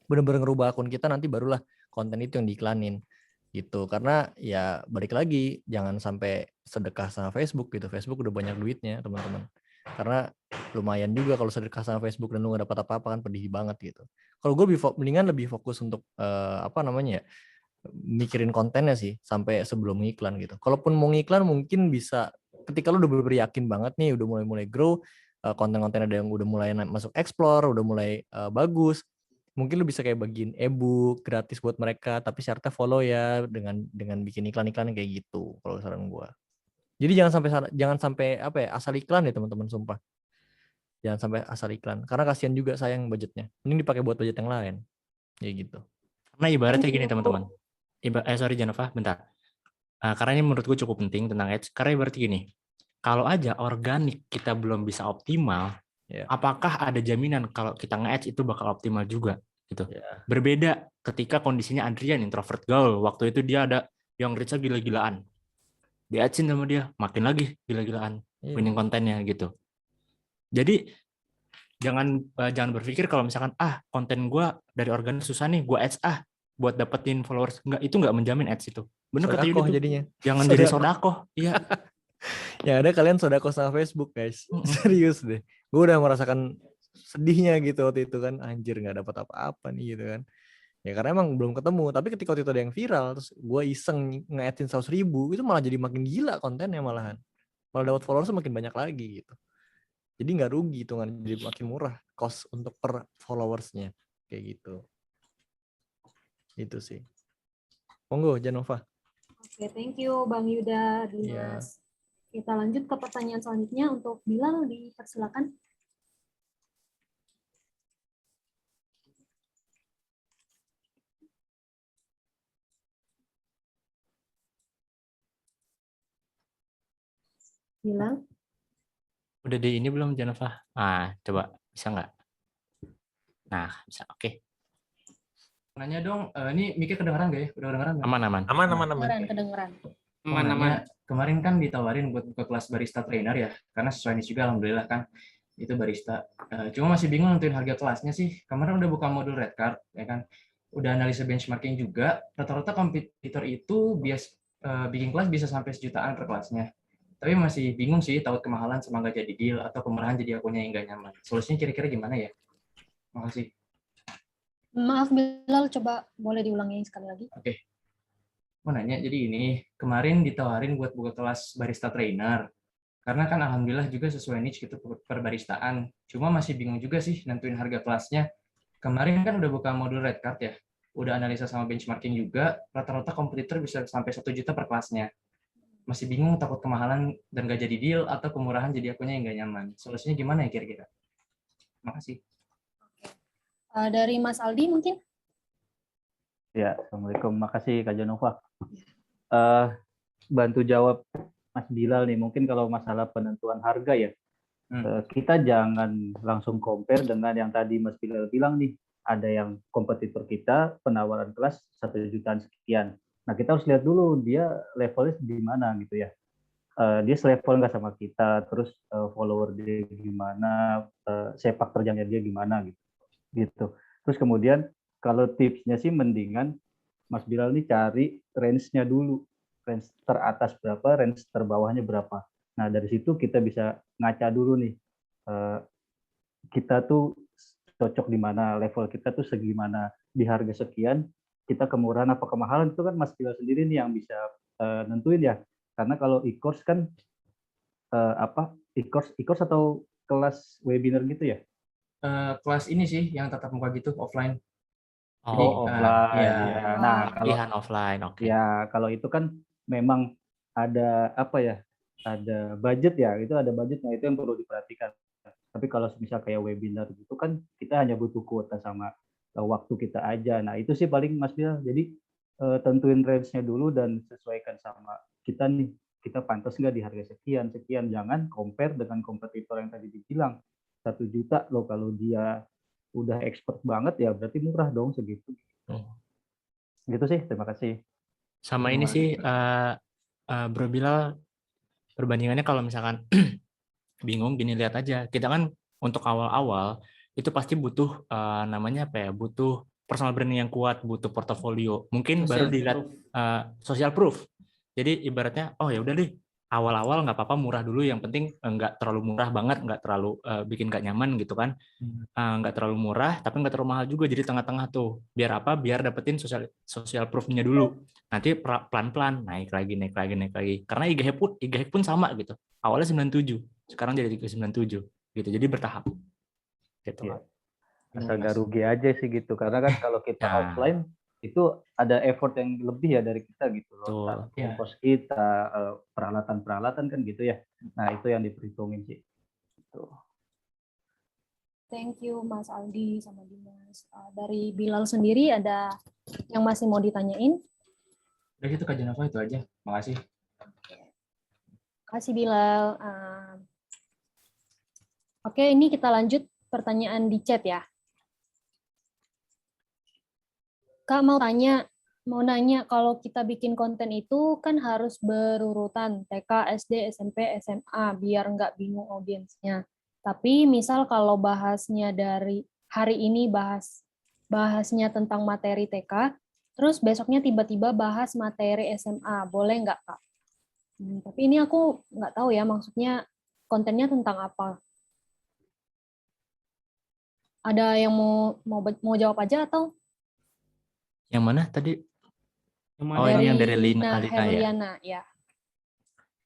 Speaker 5: benar-benar ngerubah akun kita, nanti barulah konten itu yang diiklanin gitu. Karena ya balik lagi, jangan sampai sedekah sama Facebook gitu. Facebook udah banyak duitnya teman-teman. Karena lumayan juga kalau sedekah sama Facebook dan lu gak dapat apa-apa, kan pedih banget gitu. Kalau gue mendingan lebih fokus untuk mikirin kontennya sih sampai sebelum ngiklan gitu. Kalaupun mau ngiklan mungkin bisa ketika lu udah bener-bener yakin banget nih, udah mulai grow, konten-konten ada yang udah mulai masuk explore, udah mulai bagus. Mungkin lu bisa kayak bagiin ebook gratis buat mereka, tapi syaratnya follow ya, dengan bikin iklan-iklan kayak gitu kalau saran gua. Jadi jangan sampai asal iklan ya teman-teman, sumpah. Jangan sampai asal iklan karena kasihan juga, sayang budgetnya. Mending dipakai buat budget yang lain. Kayak gitu.
Speaker 2: Karena ibaratnya gini teman-teman. Sorry Janova, bentar. Karena ini menurut gue cukup penting tentang ads. Karena ibaratnya gini, kalau aja organik kita belum bisa optimal, apakah ada jaminan kalau kita nge-ads itu bakal optimal juga? Gitu. Berbeda ketika kondisinya Adrian introvert gaul. Waktu itu dia ada yang reach-nya gila-gilaan. Di-adsin sama dia, makin lagi gila-gilaan winning kontennya gitu. Jadi jangan berpikir kalau misalkan konten gue dari organik susah nih, gue ads buat dapetin followers. Itu nggak menjamin ads itu. Bener kata Yudi tuh. Jadinya. Jangan jadi sodakoh. Iya.
Speaker 5: Yang ada kalian sodakoh sama Facebook guys. Serius deh. Gue udah merasakan sedihnya gitu waktu itu kan. Anjir nggak dapat apa-apa nih gitu kan. Ya karena emang belum ketemu. Tapi ketika waktu itu ada yang viral, terus gue iseng nge-adsin 100.000, itu malah jadi makin gila kontennya malahan. Malah dapat followers makin banyak lagi gitu. Jadi nggak rugi itu kan, jadi makin murah cost untuk per followersnya kayak gitu. Itu sih. Monggo Janova.
Speaker 6: Oke, thank you Bang Yuda, Dimas. Kita lanjut ke pertanyaan selanjutnya untuk Bilal, dipersilakan. Bilal.
Speaker 2: Udah di ini belum Janova? Coba bisa nggak? Nah, bisa. Oke. Nanya dong, ini mic-nya kedengeran nggak ya? Udah kedengeran nggak? Aman.
Speaker 6: Kedengeran.
Speaker 2: Aman. Kemarin kan ditawarin buat buka kelas barista trainer ya, karena sesuai ini juga alhamdulillah kan itu barista. Cuma masih bingung nentuin harga kelasnya sih. Kemarin udah buka modul red card ya kan, udah analisa benchmarking juga. Rata-rata kompetitor itu bikin kelas bisa sampai 1 jutaan per kelasnya. Tapi masih bingung sih, takut kemahalan sama nggak jadi deal atau kemurahan jadi akunnya yang nggak nyaman. Solusinya kira-kira gimana ya? Makasih.
Speaker 6: Maaf Bilal, coba boleh diulangi sekali lagi?
Speaker 2: Oke. Mau nanya, jadi ini kemarin ditawarin buat buka kelas barista trainer. Karena kan alhamdulillah juga sesuai niche gitu perbaristaan. Cuma masih bingung juga sih nentuin harga kelasnya. Kemarin kan udah buka modul red card ya. Udah analisa sama benchmarking juga, rata-rata kompetitor bisa sampai 1 juta per kelasnya. Masih bingung, takut kemahalan dan nggak jadi deal atau kemurahan jadi akunnya yang nggak nyaman. Solusinya gimana ya kira-kira? Makasih.
Speaker 6: Dari Mas Aldi mungkin?
Speaker 10: Ya, Assalamualaikum. Makasih Kak Janova. Bantu jawab Mas Bilal nih, mungkin kalau masalah penentuan harga ya, kita jangan langsung compare dengan yang tadi Mas Bilal bilang nih, ada yang kompetitor kita penawaran kelas 1 jutaan sekian. Nah, kita harus lihat dulu dia levelnya di mana gitu ya. Dia selevel nggak sama kita, terus follower dia gimana, sepak terjangnya dia gimana gitu. Terus kemudian kalau tipsnya sih mendingan Mas Bilal nih cari range-nya dulu. range teratas berapa, range terbawahnya berapa. Nah, dari situ kita bisa ngaca dulu nih, kita tuh cocok di mana, level kita tuh segimana, di harga sekian, kita kemurahan apa kemahalan, itu kan Mas Bila sendiri nih yang bisa nentuin ya. Karena kalau e-course kan, e-course atau kelas webinar gitu ya?
Speaker 2: Kelas ini sih yang tatap muka gitu, offline. Jadi,
Speaker 10: Offline.
Speaker 2: ya,
Speaker 10: Ya. Nah, kalau
Speaker 2: pilihan offline, oke.
Speaker 10: ya kalau itu kan memang ada ada budget ya, itu ada budgetnya, itu yang perlu diperhatikan. Tapi kalau misal kayak webinar gitu kan kita hanya butuh kuota sama waktu kita aja. Nah itu sih paling Mas Bil. Jadi tentuin range-nya dulu dan sesuaikan sama kita nih. Kita pantas nggak di harga sekian. Jangan compare dengan kompetitor yang tadi dibilang. 1 juta loh, kalau dia udah expert banget ya berarti murah dong segitu. Gitu sih, terima kasih.
Speaker 2: Sama ini sih, Bro Bilal, perbandingannya kalau misalkan bingung, gini, lihat aja. Kita kan untuk awal-awal itu pasti butuh namanya apa ya? Butuh personal branding yang kuat, butuh portofolio. Mungkin baru dilihat social proof. Jadi ibaratnya, oh ya udah deh, awal-awal nggak apa-apa murah dulu. Yang penting nggak terlalu murah banget, nggak terlalu bikin nggak nyaman gitu kan. Nggak terlalu murah, tapi nggak terlalu mahal juga. Jadi tengah-tengah tuh. Biar apa? Biar dapetin social proof-nya dulu. Nanti pelan-pelan naik lagi. Karena IGH pun sama gitu. Awalnya 97. Sekarang jadi 397 gitu, jadi bertahap gitu.
Speaker 10: Ya. Asal nggak rugi aja sih gitu, karena kan kalau kita offline itu ada effort yang lebih ya dari kita gitu loh, ongkos kita, peralatan kan gitu ya. Nah itu yang diperhitungin sih.
Speaker 6: Thank you Mas Aldi sama Dimas. Dari Bilal sendiri ada yang masih mau ditanyain?
Speaker 2: Udah gitu Kak Jenova, itu aja. Makasih.
Speaker 6: Makasih Bilal. Oke, ini kita lanjut pertanyaan di chat ya. Kak mau nanya kalau kita bikin konten itu kan harus berurutan TK, SD, SMP, SMA biar nggak bingung audiensnya. Tapi misal kalau bahasnya dari hari ini bahasnya tentang materi TK, terus besoknya tiba-tiba bahas materi SMA, boleh nggak Kak? Tapi ini aku nggak tahu ya maksudnya kontennya tentang apa. Ada yang mau jawab aja atau?
Speaker 2: Yang mana tadi?
Speaker 6: Ini yang dari
Speaker 2: Alina
Speaker 6: ya.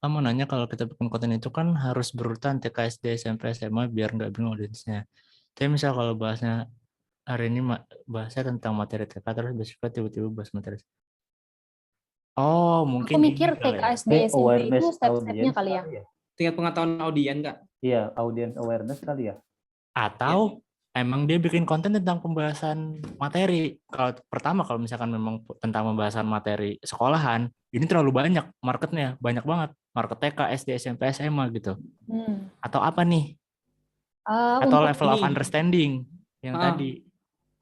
Speaker 2: Kamu nanya kalau kita bikin konten itu kan harus berurutan TK, SD, SMP, SMA biar nggak bingung audiensnya. Tapi misal kalau bahasnya hari ini bahasnya tentang materi TK terus besoknya tiba-tiba bahas materi. Oh, mungkin
Speaker 6: aku mikir TK, SD, SMP itu step-stepnya kali ya.
Speaker 3: Tingkat pengetahuan audiens nggak?
Speaker 10: Iya, audience awareness kali ya.
Speaker 2: Atau emang dia bikin konten tentang pembahasan materi. Kalau misalkan memang tentang pembahasan materi sekolahan, ini terlalu banyak marketnya, banyak banget. Market TK, SD, SMP, SMA gitu. Atau apa nih? Atau level of understanding yang tadi.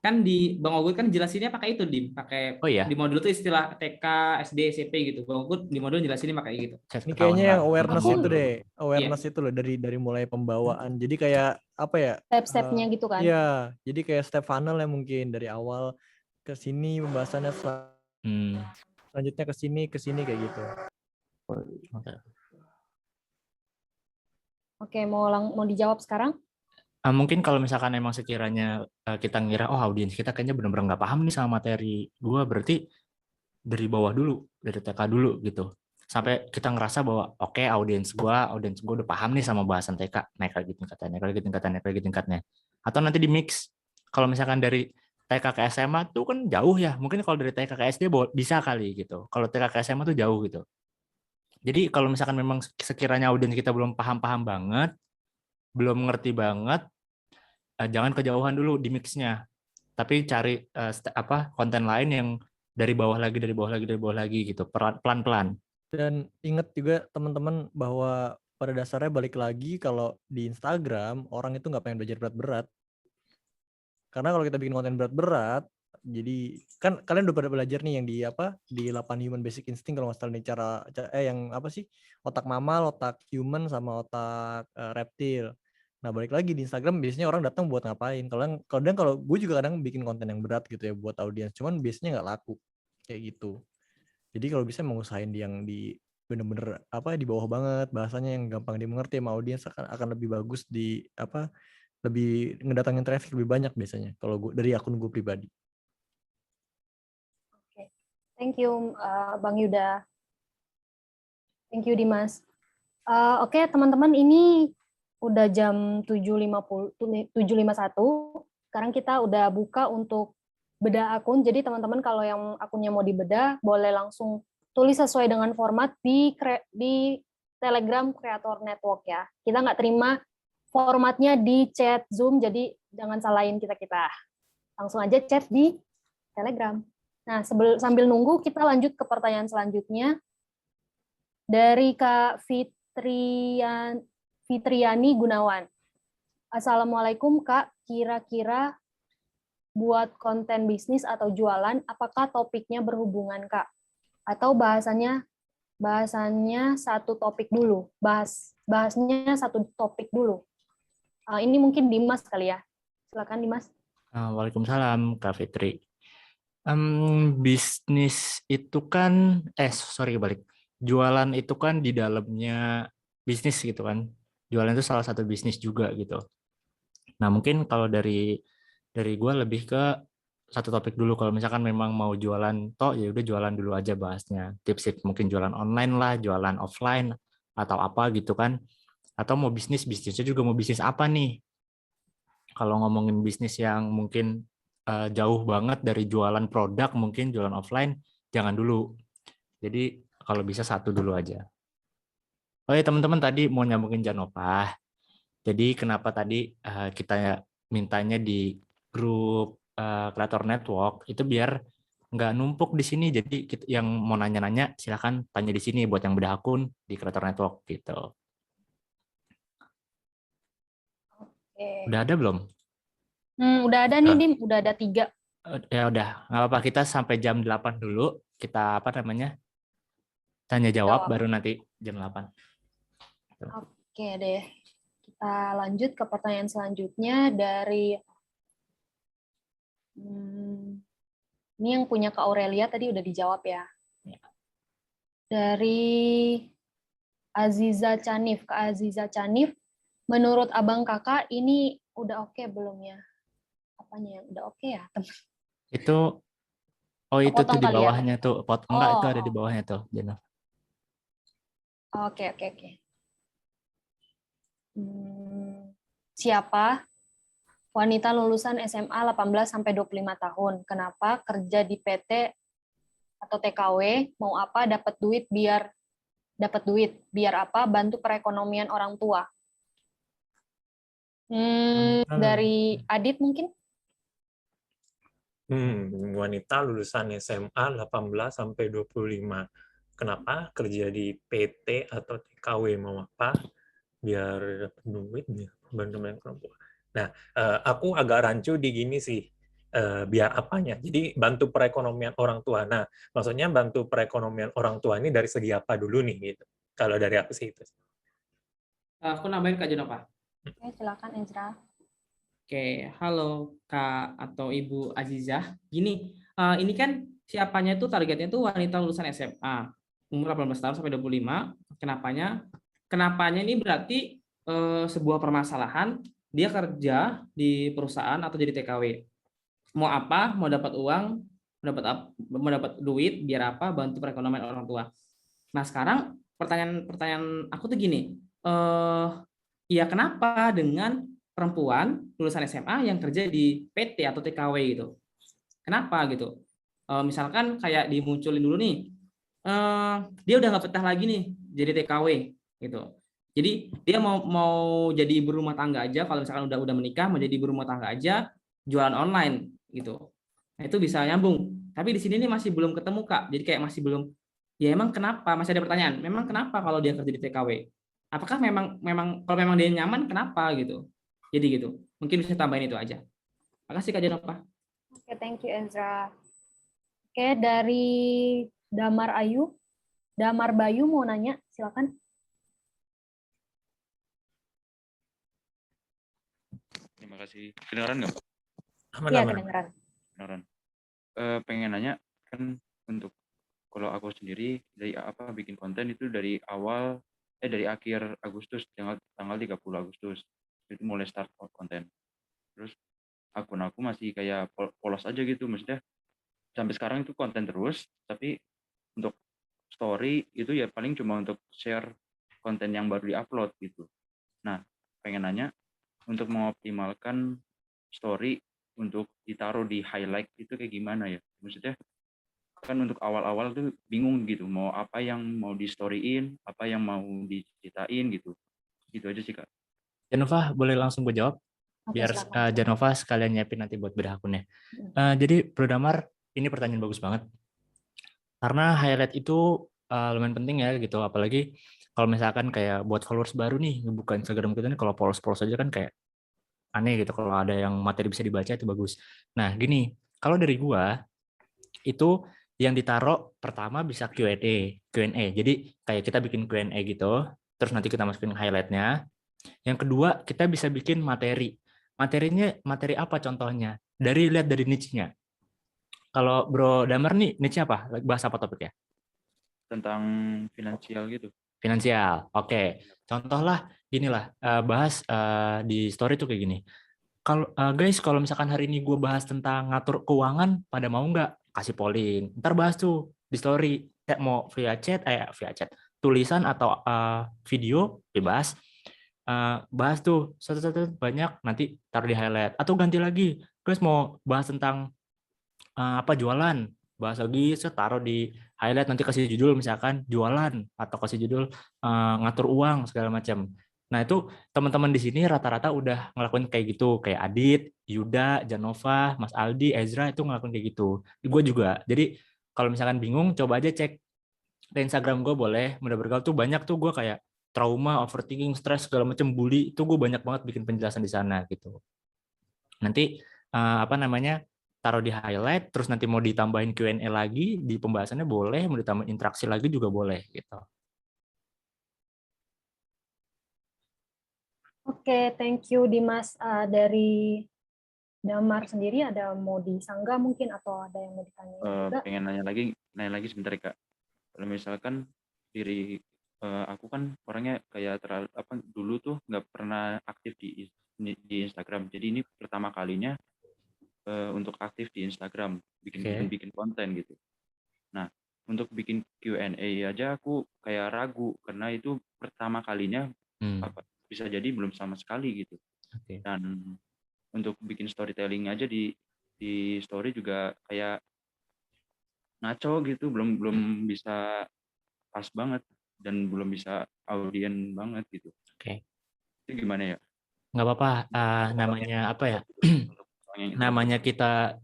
Speaker 3: Kan di Bang Ogut kan jelasinnya pakai itu, pakai di modul itu istilah TK, SD, SMP gitu. Bang Ogut di modul jelasinnya pakai gitu.
Speaker 5: Ini kayaknya yang awareness itu deh, awareness itu loh dari mulai pembawaan. Jadi kayak apa ya?
Speaker 6: Step-stepnya gitu kan?
Speaker 5: Iya, jadi kayak step funnel ya mungkin dari awal ke sini pembahasannya selanjutnya ke sini kayak gitu.
Speaker 6: Oke, mau dijawab sekarang?
Speaker 2: Mungkin kalau misalkan emang sekiranya kita ngira audiens kita kayaknya benar-benar nggak paham nih sama materi gua, berarti dari bawah dulu, dari TK dulu gitu, sampai kita ngerasa bahwa oke, audiens gua udah paham nih sama bahasan TK, naik lagi tingkatannya. Atau nanti di mix, kalau misalkan dari TK ke SMA tuh kan jauh ya, mungkin kalau dari TK ke SD bisa kali gitu, kalau TK ke SMA tuh jauh gitu. Jadi kalau misalkan memang sekiranya audiens kita belum paham banget, belum ngerti banget, jangan kejauhan dulu di mix-nya, tapi cari konten lain yang dari bawah lagi gitu, pelan-pelan.
Speaker 5: Dan ingat juga teman-teman bahwa pada dasarnya balik lagi kalau di Instagram orang itu nggak pengen belajar berat-berat. Karena kalau kita bikin konten berat-berat, jadi kan kalian udah pada belajar nih yang di 8 human basic instinct kalau nggak salah nih, cara yang apa sih, otak mamal, otak human sama otak reptil. Nah balik lagi di Instagram biasanya orang datang buat ngapain? Kalau gue juga kadang bikin konten yang berat gitu ya buat audiens, cuman biasanya nggak laku kayak gitu. Jadi kalau bisa mau usahain yang di bener-bener di bawah banget, bahasanya yang gampang dimengerti sama audiens akan lebih bagus di lebih ngedatangin traffic lebih banyak biasanya kalau dari akun gue pribadi.
Speaker 6: Oke. Thank you Bang Yuda. Thank you Dimas. Oke, teman-teman, ini udah jam 7.51. Sekarang kita udah buka untuk bedah akun. Jadi teman-teman kalau yang akunnya mau dibedah, boleh langsung tulis sesuai dengan format di Telegram Creator Network ya. Kita nggak terima formatnya di chat Zoom, jadi jangan salahin kita-kita. Langsung aja chat di Telegram. Nah, sambil nunggu, kita lanjut ke pertanyaan selanjutnya. Dari Kak Fitriani Gunawan. Assalamualaikum Kak, kira-kira buat konten bisnis atau jualan, apakah topiknya berhubungan Kak? Atau bahasanya satu topik dulu, bahasnya satu topik dulu. Ini mungkin Dimas kali ya. Silakan Dimas.
Speaker 2: Waalaikumsalam Kak Fitri. Bisnis itu kan, balik. Jualan itu kan di dalamnya bisnis gitu kan. Jualan itu salah satu bisnis juga gitu. Nah mungkin kalau dari gue lebih ke satu topik dulu. Kalau misalkan memang mau jualan ya udah jualan dulu aja bahasnya. Tips-tips mungkin jualan online lah, jualan offline atau apa gitu kan. Atau mau bisnisnya juga mau bisnis apa nih? Kalau ngomongin bisnis yang mungkin jauh banget dari jualan produk, mungkin jualan offline, jangan dulu. Jadi kalau bisa satu dulu aja. Oh ya teman-teman, tadi mau nyambungin Janopah. Jadi kenapa tadi kita mintanya di grup Creator Network itu biar nggak numpuk di sini. Jadi yang mau nanya-nanya silakan tanya di sini buat yang bedah akun di Creator Network gitu. Udah ada belum?
Speaker 6: Udah ada nih Dim, udah ada 3.
Speaker 2: Ya udah, nggak apa-apa, kita sampai jam 8 dulu. Kita tanya jawab baru nanti jam 8.
Speaker 6: Oke deh. Kita lanjut ke pertanyaan selanjutnya dari ini yang punya Kak Aurelia tadi udah dijawab ya. Dari Aziza Canif. Kak Aziza Canif, menurut Abang Kakak ini udah oke belum ya? Apanya yang udah oke ya, teman?
Speaker 2: Itu itu tuh di bawahnya tuh. Enggak, itu ada di bawahnya tuh, Jenov.
Speaker 6: Oke. Siapa wanita lulusan SMA 18-25 tahun? Kenapa kerja di PT atau TKW? Mau apa? Dapat duit biar apa? Bantu perekonomian orang tua. Dari Adit mungkin?
Speaker 1: Wanita lulusan SMA 18-25. Kenapa kerja di PT atau TKW? Mau apa? Biar dapat duit, biar bantu orang tua. Nah, aku agak rancu di gini sih. Biar apanya? Jadi bantu perekonomian orang tua. Nah, maksudnya bantu perekonomian orang tua ini dari segi apa dulu nih gitu. Kalau dari aku sih itu.
Speaker 3: Aku nambahin Kak Janopah.
Speaker 6: Oke, silakan Ezra.
Speaker 3: Oke, halo Kak atau Ibu Azizah. Gini, ini kan siapanya itu targetnya itu wanita lulusan SMA, umur 18 tahun sampai 25. Kenapanya ini berarti sebuah permasalahan, dia kerja di perusahaan atau jadi TKW. Mau apa? Mau dapat uang, mau dapat duit, biar apa? Bantu perekonomian orang tua. Nah, sekarang pertanyaan aku tuh gini, ya kenapa dengan perempuan lulusan SMA yang kerja di PT atau TKW gitu? Kenapa gitu? Misalkan kayak dimunculin dulu nih, dia udah nggak betah lagi nih jadi TKW gitu. Jadi dia mau jadi ibu rumah tangga aja, kalau misalkan udah menikah mau jadi ibu rumah tangga aja, jualan online gitu. Nah, itu bisa nyambung. Tapi di sini nih masih belum ketemu Kak. Jadi kayak masih belum. Ya emang kenapa? Masih ada pertanyaan. Memang kenapa kalau dia kerja di TKW? Apakah memang kalau memang dia nyaman kenapa gitu? Jadi gitu. Mungkin bisa tambahin itu aja. Makasih Kak Janopah.
Speaker 6: Oke, thank you Ezra. Oke, dari Damar Bayu mau nanya, silakan.
Speaker 11: Terima kasih. Kedengaran nggak?
Speaker 6: Iya, kedengaran.
Speaker 11: Pengen nanya kan untuk kalau aku sendiri dari bikin konten itu dari akhir Agustus, tanggal 30 Agustus itu mulai start konten. Terus akun aku masih kayak polos aja gitu, maksudnya sampai sekarang itu konten terus, tapi untuk story itu ya paling cuma untuk share konten yang baru diupload gitu. Nah, pengen nanya, untuk mengoptimalkan story untuk ditaruh di highlight itu kayak gimana ya? Maksudnya kan untuk awal-awal tuh bingung gitu, mau apa yang mau di-storyin, apa yang mau diceritain gitu. Gitu aja sih, Kak.
Speaker 2: Janova, boleh langsung gue jawab?
Speaker 6: Oke,
Speaker 2: Biar
Speaker 6: silakan.
Speaker 2: Janova sekalian nyiapin nanti buat bedah akunnya. Jadi Bro Damar, ini pertanyaan bagus banget. Karena highlight itu lumayan penting ya gitu, apalagi kalau misalkan kayak buat followers baru nih, ngebuka Instagram kita nih, kalau polos-polos aja kan kayak aneh gitu. Kalau ada yang materi bisa dibaca itu bagus. Nah gini, kalau dari gua itu yang ditaruh pertama bisa Q&A. Jadi kayak kita bikin Q&A gitu, terus nanti kita masukin highlightnya. Yang kedua kita bisa bikin materi. Materinya materi apa contohnya? Lihat dari niche-nya. Kalau Bro Damar nih niche-nya apa? Bahas apa topiknya?
Speaker 11: Tentang finansial gitu.
Speaker 2: Finansial. Oke. Contoh lah gini lah, bahas di story tuh kayak gini. Kalau guys, kalau misalkan hari ini gue bahas tentang ngatur keuangan, pada mau nggak? Kasih polling. Ntar bahas tuh di story. Mau via chat, tulisan atau video, bebas. Bahas tuh satu-satu banyak, nanti taruh di highlight. Atau ganti lagi, guys mau bahas tentang jualan, bahas lagi, taruh di highlight, nanti kasih judul misalkan jualan, atau kasih judul ngatur uang segala macam. Nah itu teman-teman di sini rata-rata udah ngelakuin kayak gitu, kayak Adit, Yuda, Janova, Mas Aldi, Ezra itu ngelakuin kayak gitu. Gue juga. Jadi kalau misalkan bingung, coba aja cek di Instagram gue, boleh Mudah Bergaul tuh banyak tuh, gue kayak trauma, overthinking, stres segala macam, bully itu gue banyak banget bikin penjelasan di sana gitu. Nanti taruh di highlight, terus nanti mau ditambahin Q&A lagi di pembahasannya boleh, mau ditambahin interaksi lagi juga boleh gitu.
Speaker 6: Oke, thank you Dimas. Dari Damar sendiri ada mau disanggah mungkin, atau ada yang mau ditanya juga?
Speaker 11: Pengen nanya lagi sebentar Kak. Kalau misalkan aku kan orangnya kayak dulu tuh nggak pernah aktif di Instagram. Jadi ini pertama kalinya untuk aktif di Instagram, bikin konten gitu. Nah, untuk bikin Q&A aja aku kayak ragu karena itu pertama kalinya, bisa jadi belum sama sekali gitu. Dan untuk bikin storytelling aja di story juga kayak ngaco gitu, belum bisa pas banget dan belum bisa audien banget gitu.
Speaker 2: Oke.
Speaker 11: Itu gimana ya?
Speaker 2: Nggak apa-apa, namanya apa ya? Namanya kita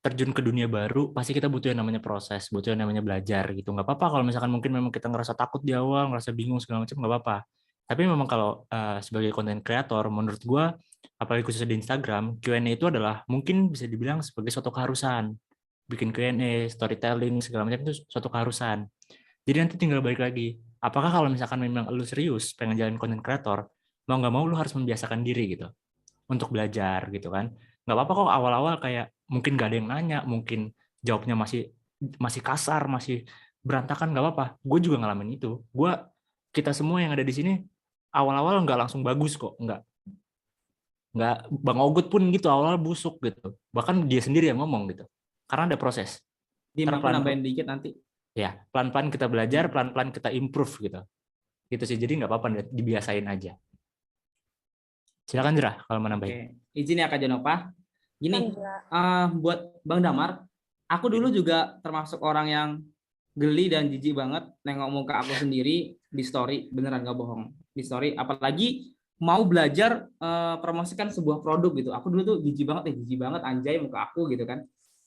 Speaker 2: terjun ke dunia baru, pasti kita butuh yang namanya proses, butuh yang namanya belajar gitu. Nggak apa-apa kalau misalkan mungkin memang kita ngerasa takut di awal, ngerasa bingung segala macam, nggak apa-apa. Tapi memang kalau sebagai content creator, menurut gua, apalagi khususnya di Instagram, Q&A itu adalah mungkin bisa dibilang sebagai suatu keharusan. Bikin Q&A, storytelling segala macam itu suatu keharusan. Jadi nanti tinggal balik lagi. Apakah kalau misalkan memang lu serius pengen jalan content creator, mau nggak mau lu harus membiasakan diri gitu untuk belajar gitu kan. Nggak apa-apa kok awal-awal kayak mungkin nggak ada yang nanya, mungkin jawabnya masih kasar, masih berantakan, nggak apa-apa. Gue juga ngalamin itu. Kita semua yang ada di sini awal-awal nggak langsung bagus kok, nggak Bang Ogut pun gitu awal-awal busuk gitu. Bahkan dia sendiri yang ngomong gitu. Karena ada proses.
Speaker 3: Aku nambahin dikit nanti.
Speaker 2: Ya, pelan-pelan kita belajar, pelan-pelan kita improve gitu. Gitu sih, jadi nggak apa-apa, dibiasain aja. Silakan Zra kalau mau nambahin.
Speaker 3: Oke. Izin ya Kak Janova. Gini, buat Bang Damar, aku dulu juga termasuk orang yang geli dan jijik banget nengok muka aku sendiri di story, beneran gak bohong. Di story, apalagi mau belajar promosikan sebuah produk gitu. Aku dulu tuh jijik banget anjay muka aku gitu kan.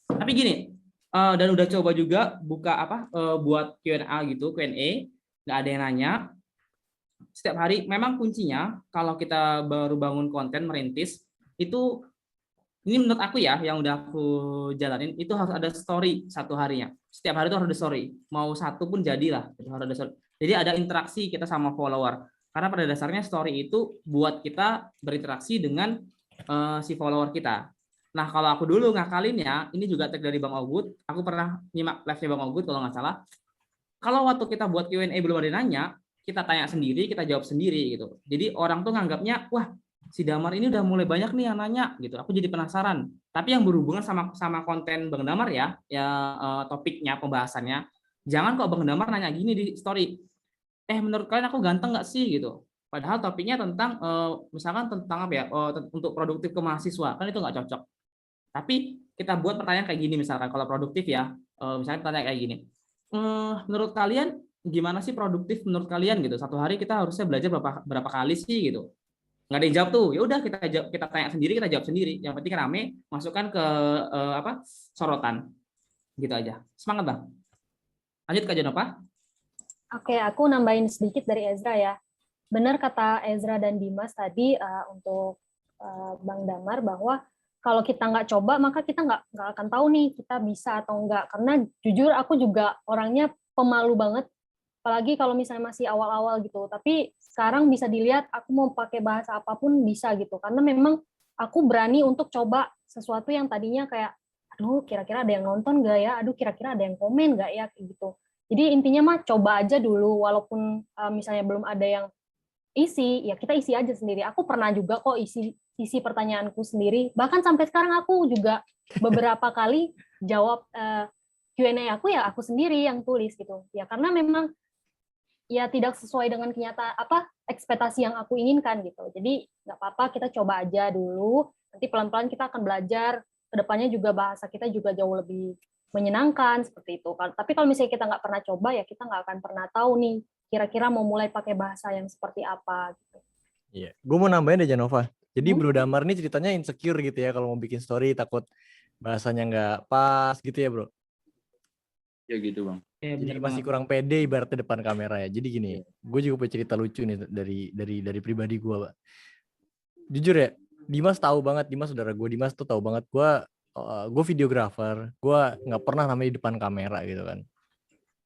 Speaker 3: Tapi gini, dan udah coba juga buka buat Q&A gitu, Q&A, nggak ada yang nanya. Setiap hari memang kuncinya kalau kita baru bangun konten merintis itu, ini menurut aku ya yang udah aku jalanin, itu harus ada story satu harinya. Setiap hari itu harus ada story, mau satu pun jadilah itu harus ada story. Jadi ada interaksi kita sama follower, karena pada dasarnya story itu buat kita berinteraksi dengan si follower kita. Nah, kalau aku dulu ngakalinnya, ini juga trik dari Bang Ogut. Aku pernah nyimak live-nya Bang Ogut kalau nggak salah. Kalau waktu kita buat Q&A belum ada yang nanya, kita tanya sendiri, kita jawab sendiri gitu. Jadi orang tuh nganggapnya, wah si Damar ini udah mulai banyak nih yang nanya gitu. Aku jadi penasaran. Tapi yang berhubungan sama konten Bang Damar ya topiknya, pembahasannya. Jangan kok Bang Damar nanya gini di story. Menurut kalian aku ganteng nggak sih gitu. Padahal topiknya tentang misalkan tentang apa ya untuk produktif ke mahasiswa, kan itu nggak cocok. Tapi kita buat pertanyaan kayak gini misalkan kalau produktif ya, misalnya tanya kayak gini. Menurut kalian gimana sih produktif menurut kalian gitu? Satu hari kita harusnya belajar berapa kali sih gitu? Nggak ada yang jawab tuh. Ya udah kita tanya sendiri, kita jawab sendiri. Yang penting rame, masukkan ke sorotan. Gitu aja. Semangat, Bang. Lanjut Kak Jonova.
Speaker 6: Oke, aku nambahin sedikit dari Ezra ya. Benar kata Ezra dan Dimas tadi untuk Bang Damar bahwa kalau kita nggak coba maka kita nggak akan tahu nih kita bisa atau enggak. Karena jujur aku juga orangnya pemalu banget, apalagi kalau misalnya masih awal-awal gitu. Tapi sekarang bisa dilihat aku mau pakai bahasa apapun bisa gitu. Karena memang aku berani untuk coba sesuatu yang tadinya kayak, aduh kira-kira ada yang nonton nggak ya? Aduh kira-kira ada yang komen nggak ya? Kayak gitu. Jadi intinya mah coba aja dulu, walaupun misalnya belum ada yang isi, ya kita isi aja sendiri. Aku pernah juga kok isi pertanyaanku sendiri. Bahkan sampai sekarang aku juga beberapa kali jawab Q&A aku ya aku sendiri yang tulis gitu. Ya karena memang ya tidak sesuai dengan ekspektasi yang aku inginkan gitu. Jadi nggak apa-apa kita coba aja dulu. Nanti pelan-pelan kita akan belajar. Kedepannya juga bahasa kita juga jauh lebih menyenangkan seperti itu. Tapi kalau misalnya kita nggak pernah coba ya kita nggak akan pernah tahu nih kira-kira mau mulai pakai bahasa yang seperti apa gitu.
Speaker 5: Iya, gue mau nambahin deh Janova. Jadi Bro Damar ini ceritanya insecure gitu ya kalau mau bikin story, takut bahasanya nggak pas gitu ya Bro.
Speaker 11: Ya gitu Bang.
Speaker 5: Jadi masih kurang pede ibaratnya depan kamera ya. Jadi gini, gue juga punya cerita lucu nih dari pribadi gue, Pak. Jujur ya, Dimas tahu banget, Dimas saudara gue, Dimas tuh tahu banget gue videografer, gue nggak pernah namanya di depan kamera gitu kan.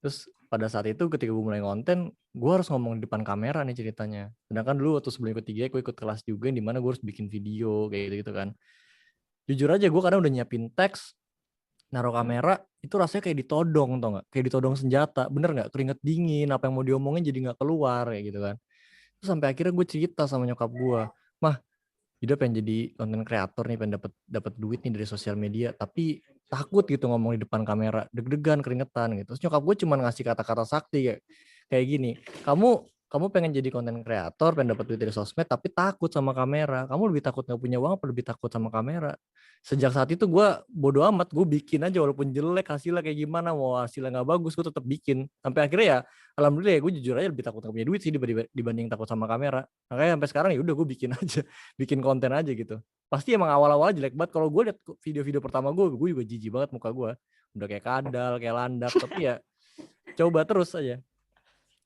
Speaker 5: Terus pada saat itu ketika gue mulai konten, gue harus ngomong di depan kamera nih ceritanya. Sedangkan dulu waktu sebelum ikut 3, gue ikut kelas juga yang dimana gue harus bikin video kayak gitu kan. Jujur aja gue kadang udah nyiapin teks, naruh kamera, itu rasanya kayak ditodong, tau gak? Kayak ditodong senjata, bener gak? Keringet dingin, apa yang mau diomongin jadi gak keluar kayak gitu kan. Terus sampai akhirnya gue cerita sama nyokap gue, mah, Yuda pengen jadi konten kreator nih, pengen dapat duit nih dari sosial media, tapi takut gitu ngomong di depan kamera, deg-degan, keringetan gitu. Terus nyokap gue cuma ngasih kata-kata sakti kayak gini, kamu pengen jadi konten kreator, pengen dapat duit dari sosmed, tapi takut sama kamera. Kamu lebih takut nggak punya uang, apa lebih takut sama kamera? Sejak saat itu gue bodo amat, gue bikin aja walaupun jelek hasilnya kayak gimana, mau hasilnya nggak bagus, gue tetap bikin. Sampai akhirnya ya, alhamdulillah ya gue jujur aja lebih takut nggak punya duit sih dibanding takut sama kamera. Makanya sampai sekarang ya udah gue bikin aja, bikin konten aja gitu. Pasti emang awal-awal jelek banget. Kalau gue liat video-video pertama gue juga jijik banget muka gue, udah kayak kadal, kayak landak. Tapi ya coba terus aja.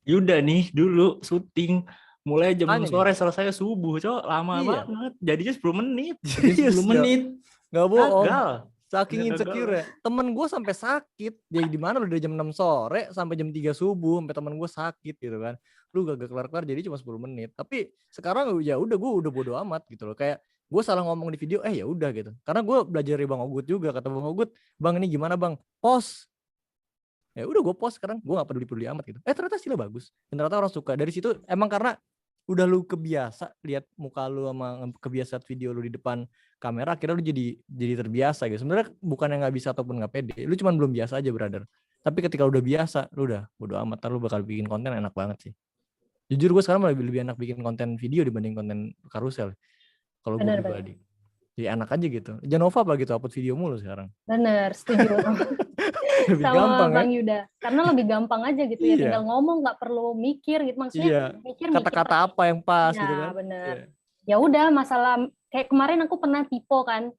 Speaker 2: Yuda nih dulu syuting mulai jam 6
Speaker 5: Aneh
Speaker 2: sore selesai subuh, cok lama banget. Jadinya 10 menit.
Speaker 5: Serius,
Speaker 2: 10 menit.
Speaker 5: Nggak bohong.
Speaker 2: Gagal.
Speaker 5: Saking insecure ya. Temen gue sampai sakit. Jadi di mana lu dari jam 6 sore sampai jam 3 subuh sampai temen gue sakit gitu kan. Lu gak kelar-kelar jadi cuma 10 menit. Tapi sekarang ya udah gue udah bodo amat gitu loh. Kayak gue salah ngomong di video ya udah gitu. Karena gue belajar dari Bang Ogut juga, kata Bang Ogut, "Bang ini gimana Bang? Post." Ya udah gue post sekarang, gue gak peduli amat gitu. Ternyata hasilnya bagus. Dan ternyata orang suka. Dari situ emang karena udah lu kebiasa lihat muka lu sama kebiasaan video lu di depan kamera, akhirnya lu jadi terbiasa gitu. Sebenarnya bukan yang nggak bisa ataupun nggak pede, lu cuman belum biasa aja brother. Tapi ketika udah biasa, lu udah bodo amat, lu bakal bikin konten enak banget sih. Jujur gue sekarang lebih enak bikin konten video dibanding konten karusel. Kalau gue pribadi, jadi enak aja gitu. Janova apa gitu upload video mulu sekarang.
Speaker 6: Bener, setuju.
Speaker 5: Lebih
Speaker 6: sama
Speaker 5: gampang,
Speaker 6: Bang Yuda, karena lebih gampang aja gitu ya, tinggal ngomong nggak perlu mikir gitu, maksudnya mikir
Speaker 5: kata-kata apa yang pas gitu kan.
Speaker 6: Bener. Ya udah, masalah kayak kemarin aku pernah tipe kan,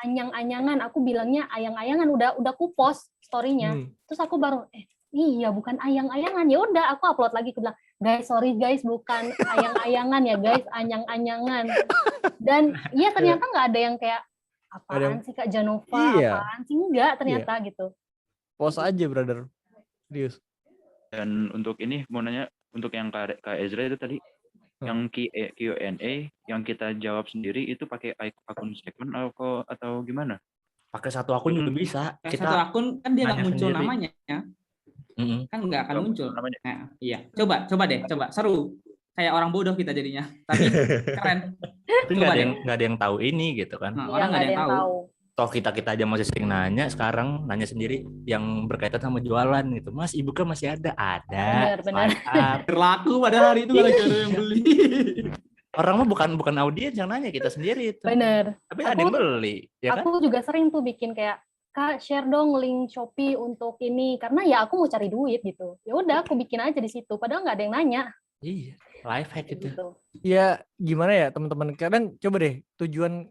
Speaker 6: anyang-anyangan, aku bilangnya ayang-ayangan, udah aku post story-nya, terus aku baru iya bukan ayang-ayangan, ya udah aku upload lagi, aku bilang guys sorry guys bukan ayang-ayangan ya guys, anyang-anyangan. Dan iya ternyata nggak ada yang kayak apaan sih Kak Janova, apaan sih, enggak ternyata gitu.
Speaker 5: Post aja brother, serius.
Speaker 11: Dan untuk ini mau nanya, untuk yang Kak Ezra itu tadi, Yang Q&A yang kita jawab sendiri itu pakai akun second atau gimana?
Speaker 2: Pakai satu akun juga bisa.
Speaker 3: Kita satu akun kan dia nggak muncul
Speaker 2: sendiri.
Speaker 3: namanya ya. Kan nggak akan muncul. Nah, iya. Coba seru. Kayak orang bodoh kita jadinya. Tapi keren.
Speaker 2: Tapi nggak ada yang tahu ini gitu kan.
Speaker 3: Nah, orang nggak ada yang tahu.
Speaker 2: Toh kita aja masih sering nanya, sekarang nanya sendiri yang berkaitan sama jualan gitu. Mas, ibu kan masih ada? Ada.
Speaker 6: Benar.
Speaker 3: Berlaku pada hari itu kalau ada yang beli.
Speaker 2: Orang mah bukan audiens yang nanya, kita sendiri itu.
Speaker 6: Bener.
Speaker 2: Tapi ada yang beli, ya kan?
Speaker 6: Aku juga sering tuh bikin kayak, Kak, share dong link Shopee untuk ini, karena ya aku mau cari duit gitu. Ya udah, aku bikin aja di situ. Padahal nggak ada yang nanya.
Speaker 2: Iya, life hack itu.
Speaker 5: Ya gimana ya teman-teman, kadang coba deh,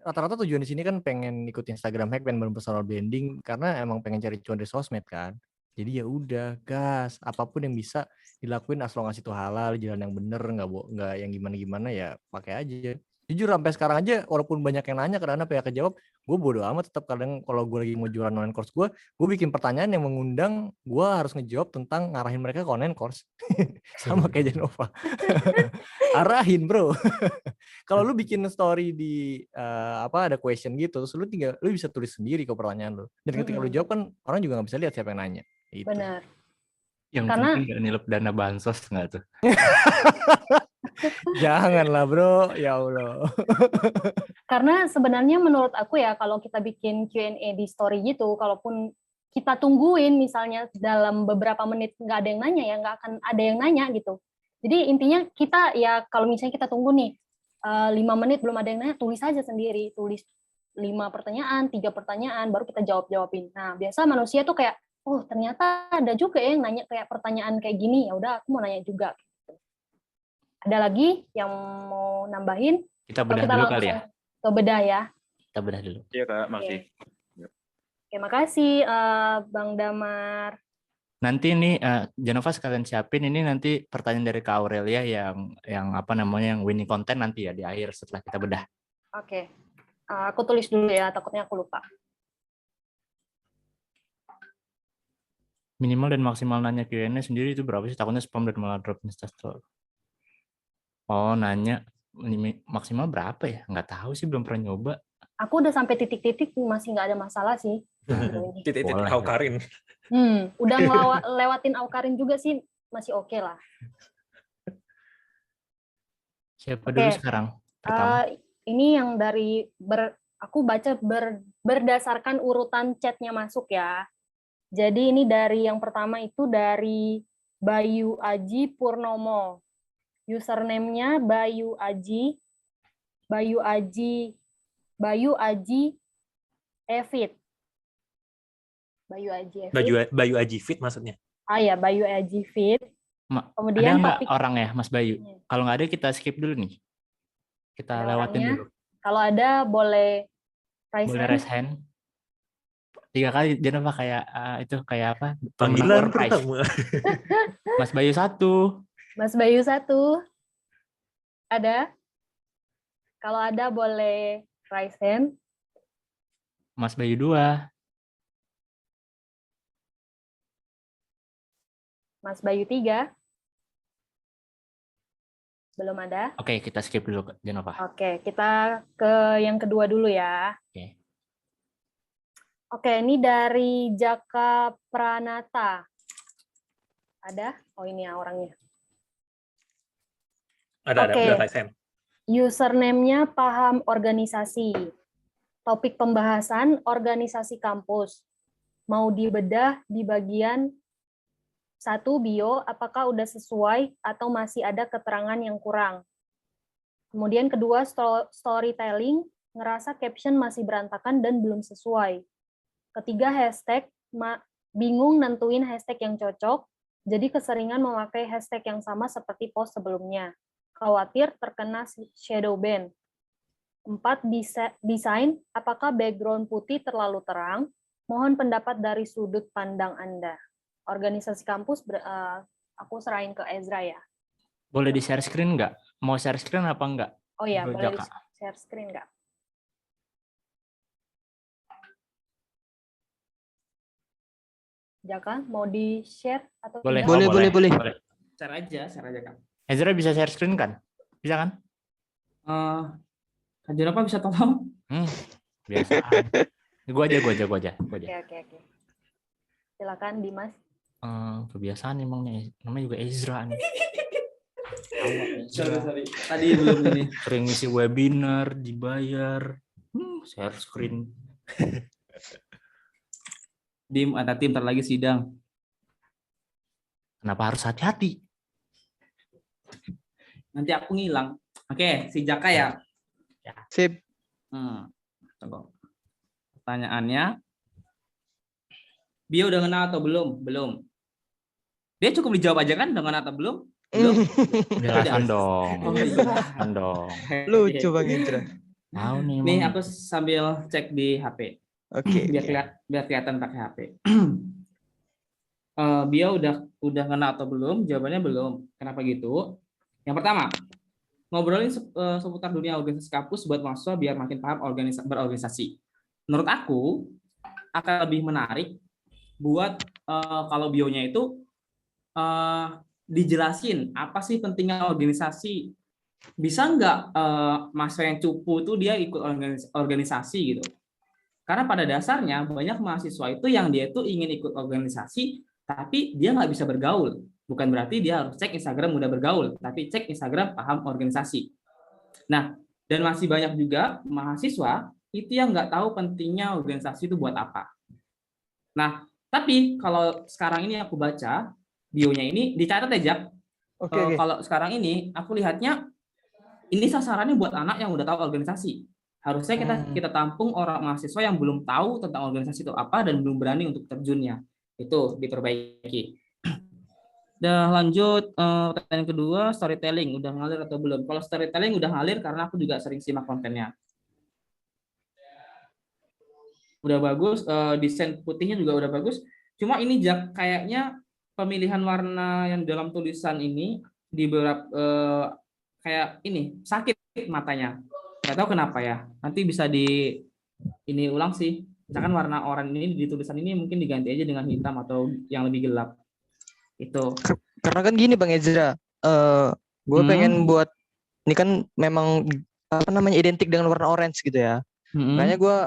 Speaker 5: rata-rata tujuan di sini kan pengen ikut Instagram hack, pengen personal branding karena emang pengen cari cuan dari sosmed kan. Jadi ya udah gas, apapun yang bisa dilakuin asal ngasih itu halal, jalan yang bener, nggak yang gimana-gimana ya pakai aja. Jujur sampai sekarang aja walaupun banyak yang nanya kadang-kadang apa ya kejawab, gue bodo amat tetap. Kadang kalau gue lagi mau jualan online course gue bikin pertanyaan yang mengundang gue harus ngejawab tentang ngarahin mereka ke online course. Sama kayak Jenova. Arahin bro. Kalau lu bikin story di ada question gitu, terus lu bisa tulis sendiri ke pertanyaan lu. Dan ketika lu jawab kan orang juga nggak bisa lihat siapa yang nanya. Gitu.
Speaker 6: Benar.
Speaker 2: Yang
Speaker 6: Karena
Speaker 2: penting nggak nilep dana bansos nggak tuh?
Speaker 5: Janganlah bro, ya Allah.
Speaker 6: Karena sebenarnya menurut aku ya, kalau kita bikin Q&A di story gitu, kalaupun kita tungguin misalnya dalam beberapa menit nggak ada yang nanya ya, nggak akan ada yang nanya gitu. Jadi intinya kita ya kalau misalnya kita tunggu nih 5 menit belum ada yang nanya, tulis aja sendiri, tulis 5 pertanyaan, 3 pertanyaan, baru kita jawabin. Nah biasa manusia tuh kayak, oh ternyata ada juga ya yang nanya kayak pertanyaan kayak gini, ya udah aku mau nanya juga. Ada lagi yang mau nambahin?
Speaker 2: Kita bedah dulu kali ya.
Speaker 6: Ke bedah ya.
Speaker 2: Kita bedah dulu.
Speaker 11: Iya Kak, makasih.
Speaker 6: Oke, makasih Bang Damar.
Speaker 2: Nanti nih Jenova sekalian siapin ini nanti pertanyaan dari Kak Aurelia yang yang winning content nanti ya di akhir setelah kita bedah.
Speaker 6: Oke. Aku tulis dulu ya, takutnya aku lupa.
Speaker 2: Minimal dan maksimal nanya Q&A sendiri itu berapa sih? Takutnya spam dan malah drop instastory. Oh, nanya maksimal berapa ya? Nggak tahu sih, belum pernah nyoba.
Speaker 6: Aku udah sampai titik-titik masih nggak ada masalah sih.
Speaker 1: Titik-titik Aukarin.
Speaker 6: Udah lewatin Aukarin juga sih, masih oke lah.
Speaker 2: Siapa dulu sekarang? Pertama.
Speaker 6: Ini yang dari aku baca berdasarkan urutan chatnya masuk ya. Jadi ini dari yang pertama itu dari Bayu Aji Purnomo. Username-nya Bayu Aji Evit.
Speaker 1: Bayu Aji Fit maksudnya.
Speaker 6: Ya, Bayu Aji Fit. Kemudian
Speaker 2: ada nggak orang ya, Mas Bayu? Kalau nggak ada kita skip dulu nih. Kita lewatin dulu.
Speaker 6: Kalau ada boleh
Speaker 2: raise hand. 3 kali Jenova kayak itu kayak apa?
Speaker 1: Panggilan pertama.
Speaker 2: Mas Bayu 1.
Speaker 6: Mas Bayu 1. Ada? Kalau ada boleh raise hand.
Speaker 2: Mas Bayu 2.
Speaker 6: Mas Bayu 3. Belum ada?
Speaker 2: Oke, kita skip dulu Jenova.
Speaker 6: Oke, kita ke yang kedua dulu ya. Oke, ini dari Jaka Pranata. Ada? Oh, ini ya orangnya.
Speaker 1: Ada, udah raise hand.
Speaker 6: Username-nya paham organisasi. Topik pembahasan organisasi kampus. Mau dibedah di bagian 1 bio, apakah udah sesuai atau masih ada keterangan yang kurang. Kemudian kedua, storytelling, ngerasa caption masih berantakan dan belum sesuai. Ketiga, hashtag, bingung nentuin hashtag yang cocok, jadi keseringan memakai hashtag yang sama seperti post sebelumnya. Khawatir terkena shadow ban. 4, desain, apakah background putih terlalu terang? Mohon pendapat dari sudut pandang Anda. Organisasi kampus, aku serahin ke Ezra ya.
Speaker 2: Boleh di-share screen nggak? Mau share screen apa nggak?
Speaker 6: Oh iya, boleh di-share screen nggak? Jaka, mau di-share atau
Speaker 2: boleh?
Speaker 6: tidak?
Speaker 9: Boleh.
Speaker 3: Share aja Kak.
Speaker 2: Ezra bisa share screen kan? Bisa kan?
Speaker 3: Kak Jenapa bisa tolong?
Speaker 2: Biasaan. Gua aja.
Speaker 6: Oke. Silakan Dimas.
Speaker 2: Kebiasaan emangnya, namanya juga Ezra nih.
Speaker 3: Sorry. Tadi belum ini.
Speaker 2: Sering ngisi webinar, dibayar, share screen.
Speaker 3: Ada tim ntar lagi sidang.
Speaker 2: Kenapa harus hati-hati?
Speaker 3: Nanti aku ngilang. Oke, si Jaka ya.
Speaker 9: Sip.
Speaker 3: Tunggu. Pertanyaannya, dia udah kenal atau belum? Belum. Dia cukup dijawab aja kan, udah kenal atau belum? Belum.
Speaker 2: Jelasan dong. Jelasan dong.
Speaker 9: Lucu Bang Indra.
Speaker 2: Tahu nih.
Speaker 3: Nih aku sambil cek di HP.
Speaker 9: Oke.
Speaker 3: Biar kelihatan pakai HP. Dia udah kenal atau belum? Jawabannya belum. Kenapa gitu? Yang pertama, ngobrolin seputar dunia organisasi kampus buat mahasiswa biar makin paham berorganisasi. Menurut aku akan lebih menarik buat kalau bionya itu dijelasin apa sih pentingnya organisasi. Bisa nggak mahasiswa yang cupu itu dia ikut organisasi gitu? Karena pada dasarnya banyak mahasiswa itu yang dia itu ingin ikut organisasi tapi dia nggak bisa bergaul. Bukan berarti dia harus cek Instagram mudah bergaul, tapi cek Instagram paham organisasi. Nah, dan masih banyak juga mahasiswa itu yang nggak tahu pentingnya organisasi itu buat apa. Nah, tapi kalau sekarang ini aku baca bionya ini dicatat ya, Jak.
Speaker 9: Oke.
Speaker 3: Kalau sekarang ini aku lihatnya ini sasarannya buat anak yang udah tahu organisasi. Harusnya kita tampung orang mahasiswa yang belum tahu tentang organisasi itu apa dan belum berani untuk terjunnya. Itu diperbaiki. Udah lanjut, pertanyaan kedua, storytelling udah ngalir atau belum? Kalau storytelling udah ngalir karena aku juga sering simak kontennya. Udah bagus, desain putihnya juga udah bagus. Cuma ini kayaknya pemilihan warna yang dalam tulisan ini di beberapa kayak ini sakit matanya. Nggak tahu kenapa ya. Nanti bisa ini ulang sih. Misalkan warna oranye ini di tulisan ini mungkin diganti aja dengan hitam atau yang lebih gelap. Itu
Speaker 9: Karena kan gini Bang Ezra, gue pengen buat ini kan memang identik dengan warna orange gitu ya. Makanya gue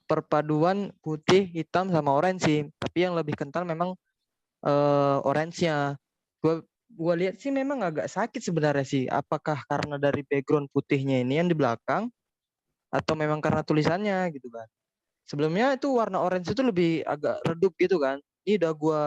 Speaker 9: perpaduan putih, hitam sama orange sih. Tapi yang lebih kental memang orange-nya. Gue lihat sih memang agak sakit sebenarnya sih. Apakah karena dari background putihnya ini yang di belakang atau memang karena tulisannya gitu kan. Sebelumnya itu warna orange itu lebih agak redup gitu kan. Ini udah gue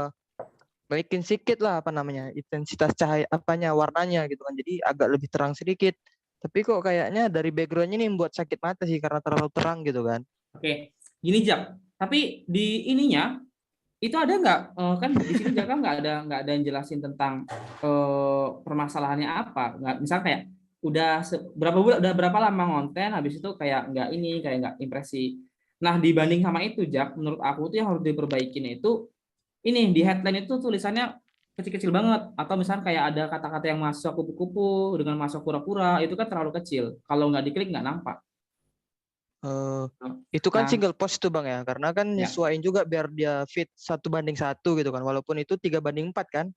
Speaker 9: baikin sedikit lah intensitas cahaya warnanya gitu kan, jadi agak lebih terang sedikit. Tapi kok kayaknya dari backgroundnya ini membuat sakit mata sih karena terlalu terang gitu kan.
Speaker 3: Oke, gini Jak, tapi di ininya itu ada nggak kan di sini Jaka nggak ada yang jelasin tentang permasalahannya apa? Nggak, misal kayak udah berapa lama ngonten, habis itu kayak nggak impresi. Nah dibanding sama itu Jak, menurut aku tuh yang harus diperbaikin itu ini di headline itu tulisannya kecil-kecil banget, atau misalnya kayak ada kata-kata yang masuk kupu-kupu dengan masuk kura-kura, itu kan terlalu kecil. Kalau nggak diklik nggak nampak.
Speaker 9: Itu kan single post tuh Bang ya, karena kan nyesuaiin juga biar dia fit 1:1 gitu kan, walaupun itu 3:4 kan,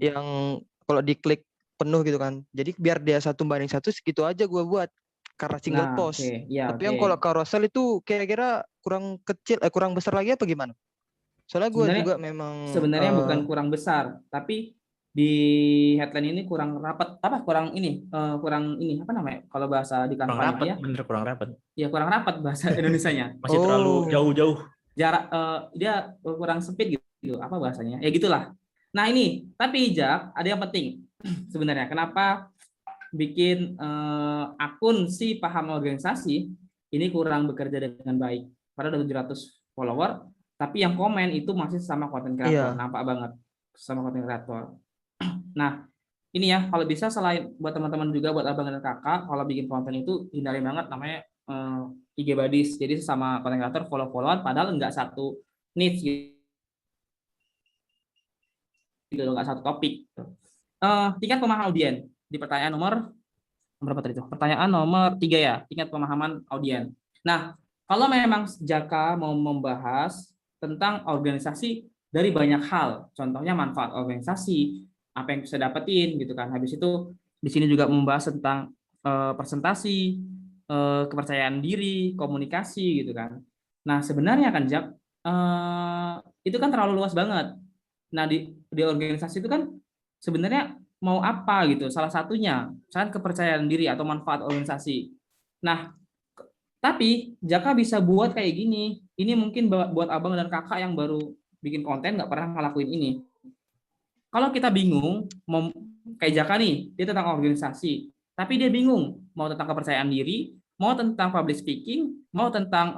Speaker 9: yang kalau diklik penuh gitu kan. Jadi biar dia 1:1 segitu aja gue buat karena single post. Tapi yang kalau carousel itu kira-kira kurang kecil, kurang besar lagi apa gimana? Soalnya gue juga memang
Speaker 3: sebenarnya bukan kurang besar, tapi di headline ini kurang rapat, kurang ini apa namanya kalau bahasa di kantor dia
Speaker 2: kurang rapat.
Speaker 3: Ya kurang rapat bahasa Indonesianya.
Speaker 2: Masih terlalu jauh-jauh.
Speaker 3: Jarak dia kurang sempit gitu, apa bahasanya? Ya gitulah. Nah ini, tapi Jak, ada yang penting sebenarnya. Kenapa bikin akun si paham organisasi ini kurang bekerja dengan baik? Padahal udah 700 follower. Tapi yang komen itu masih sama konten kreator, nampak banget sama konten kreator. Nah, ini ya, kalau bisa selain buat teman-teman juga, buat abang dan kakak, kalau bikin konten itu hindari banget namanya IG buddies. Jadi sama konten kreator follow-followan, padahal nggak satu niche gitu, nggak satu topik. Tingkat pemahaman audiens di pertanyaan nomor berapa tadi itu? Pertanyaan nomor 3 ya, tingkat pemahaman audiens. Nah, kalau memang Jaka mau membahas tentang organisasi dari banyak hal, contohnya manfaat organisasi, apa yang bisa dapetin gitu kan. Habis itu Di sini juga membahas tentang presentasi, kepercayaan diri, komunikasi gitu kan. Nah, sebenarnya kan Jak, itu kan terlalu luas banget. Nah, di organisasi itu kan sebenarnya mau apa gitu. Salah satunya misalkan kepercayaan diri atau manfaat organisasi. Nah, tapi Jaka bisa buat kayak gini. Ini mungkin buat abang dan kakak yang baru bikin konten nggak pernah ngelakuin ini. Kalau kita bingung, mau kayak Jaka nih, dia tentang organisasi, tapi dia bingung mau tentang kepercayaan diri, mau tentang public speaking, mau tentang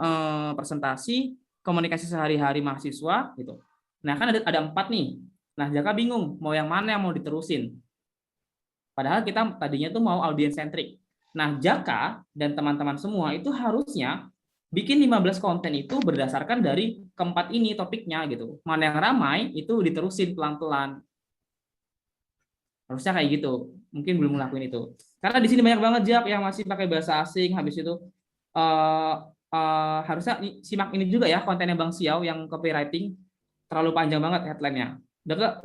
Speaker 3: presentasi, komunikasi sehari-hari mahasiswa gitu. Nah kan ada 4 nih. Nah Jaka bingung mau yang mana yang mau diterusin. Padahal kita tadinya tuh mau audience centric. Nah Jaka dan teman-teman semua itu harusnya bikin 15 konten itu berdasarkan dari keempat ini topiknya gitu. Mana yang ramai itu diterusin pelan-pelan. Harusnya kayak gitu. Mungkin belum ngelakuin itu. Karena di sini banyak banget Jak yang masih pakai bahasa asing. Habis itu harusnya simak ini juga ya kontennya Bang Xiao yang copywriting. Terlalu panjang banget headline-nya.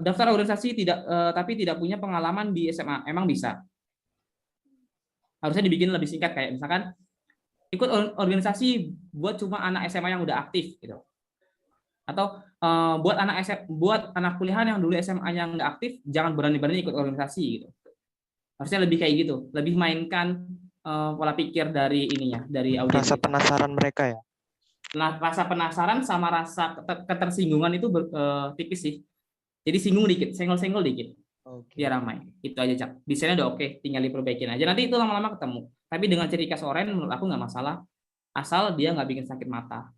Speaker 3: Daftar organisasi tapi tidak punya pengalaman di SMA. Emang bisa. Harusnya dibikin lebih singkat kayak misalkan ikut organisasi buat cuma anak SMA yang udah aktif gitu. Atau buat anak kuliahan yang dulu SMA yang nggak aktif, jangan berani-berani ikut organisasi gitu. Harusnya lebih kayak gitu, lebih mainkan pola pikir dari ininya, dari audiens.
Speaker 9: Rasa penasaran mereka ya.
Speaker 3: Nah, rasa penasaran sama rasa ketersinggungan itu tipis sih. Jadi singgung dikit, senggol-senggol dikit. Biar ramai. Itu aja Cak. Desainnya udah oke, tinggal diperbaikin aja. Nanti itu lama-lama ketemu. Tapi dengan ciri khas oren menurut aku nggak masalah, asal dia nggak bikin sakit mata.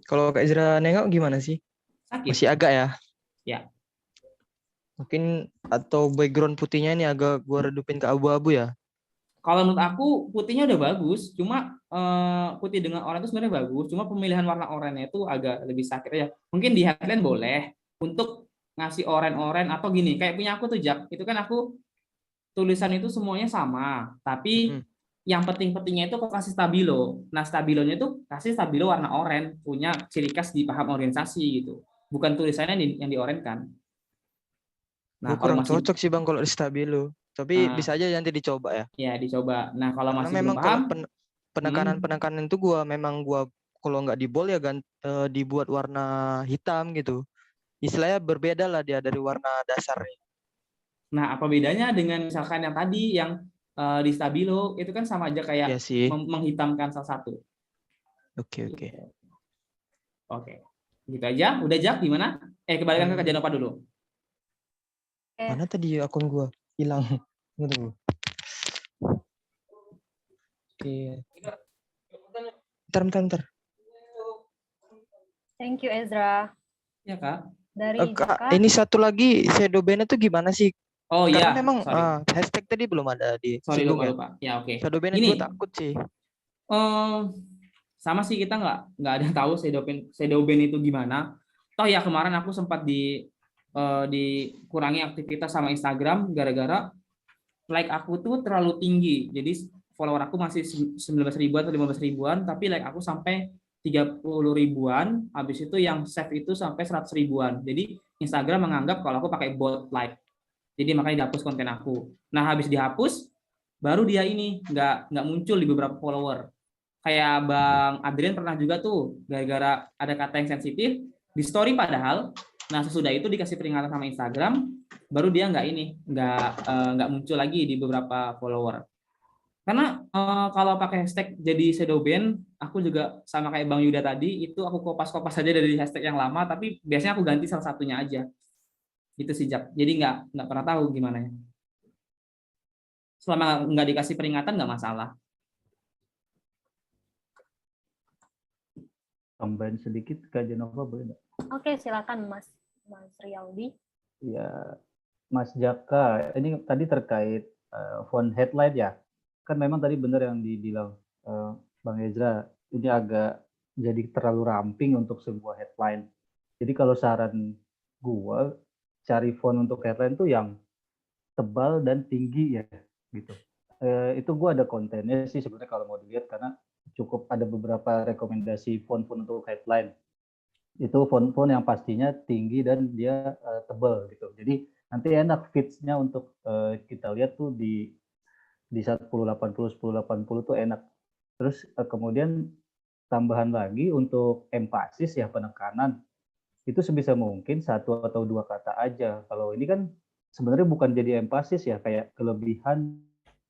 Speaker 9: Kalau Kak Ezra nengok gimana sih?
Speaker 3: Sakit.
Speaker 9: Masih agak ya?
Speaker 3: Ya.
Speaker 9: Mungkin atau background putihnya ini agak gua redupin ke abu-abu ya?
Speaker 3: Kalau menurut aku putihnya udah bagus, cuma putih dengan oranye itu sebenarnya bagus, cuma pemilihan warna oranye itu agak lebih sakit aja. Mungkin di headline boleh untuk ngasih oranye atau gini, kayak punya aku tuh Jak, itu kan aku tulisan itu semuanya sama, tapi yang penting-pentingnya itu kok kasih stabilo. Nah, stabilonya itu kasih stabilo warna oranye, punya ciri khas di paham organisasi gitu. Bukan tulisannya yang diorenkan.
Speaker 9: Nah, kurang cocok sih Bang kalau di stabilo. Tapi bisa aja nanti dicoba ya.
Speaker 3: Ya, dicoba. Nah, kalau
Speaker 9: karena
Speaker 3: masih
Speaker 9: memang
Speaker 3: belum paham,
Speaker 9: penekanan itu gua kalau nggak di bold ya dibuat warna hitam gitu. Istilahnya berbeda lah dia dari warna dasarnya.
Speaker 3: Nah, apa bedanya dengan misalkan yang tadi yang di stabilo itu kan sama aja kayak menghitamkan salah satu.
Speaker 9: Oke.
Speaker 3: Oke. Gitu aja. Udah Jak gimana? Kembalikan ke Janova dulu.
Speaker 9: Mana tadi akun gua hilang. Tunggu. Oke. Bentar.
Speaker 6: Thank you Ezra.
Speaker 3: Ya Kak.
Speaker 6: Dari
Speaker 9: Kak, ini satu lagi shadow ban itu gimana sih?
Speaker 3: Oh iya.
Speaker 9: Karena memang hashtag tadi belum ada di singgung ya.
Speaker 3: Lupa. Ya oke.
Speaker 9: Shadow ban itu takut sih.
Speaker 3: Sama sih kita nggak ada tahu shadow ban itu gimana. Toh ya kemarin aku sempat dikurangi aktivitas sama Instagram gara-gara like aku tuh terlalu tinggi. Jadi follower aku masih 19 ribuan atau 15 ribuan, tapi like aku sampai 30 ribuan, habis itu yang save itu sampai 100 ribuan. Jadi Instagram menganggap kalau aku pakai bot like. Jadi makanya dihapus konten aku. Nah, habis dihapus, baru dia ini nggak muncul di beberapa follower. Kayak Bang Adrian pernah juga tuh, gara-gara ada kata yang sensitif, di story padahal. Nah, sesudah itu dikasih peringatan sama Instagram, baru dia nggak muncul lagi di beberapa follower. Karena kalau pakai hashtag jadi shadow ban, aku juga sama kayak Bang Yuda tadi, itu aku kopas-kopas aja dari hashtag yang lama, tapi biasanya aku ganti salah satunya aja. Gitu sih Jak. Jadi nggak pernah tahu gimana ya. Selama nggak dikasih peringatan nggak masalah.
Speaker 10: Tambahin sedikit Kak Janova boleh nggak?
Speaker 6: Oke, silakan Mas Riyaldi.
Speaker 10: Ya, Mas Jaka, ini tadi terkait font headline ya. Kan memang tadi benar yang dibilang Bang Ezra, ini agak jadi terlalu ramping untuk sebuah headline. Jadi kalau saran gua, cari font untuk headline tuh yang tebal dan tinggi ya, gitu. Itu gua ada kontennya sih sebenarnya kalau mau dilihat, karena cukup ada beberapa rekomendasi font-font untuk headline. Itu font-font yang pastinya tinggi dan dia tebal gitu. Jadi nanti enak feeds-nya untuk kita lihat tuh di 1080 tuh enak. Terus kemudian tambahan lagi untuk empasis ya, penekanan itu sebisa mungkin 1 atau 2 kata aja. Kalau ini kan sebenarnya bukan jadi empasis ya, kayak kelebihan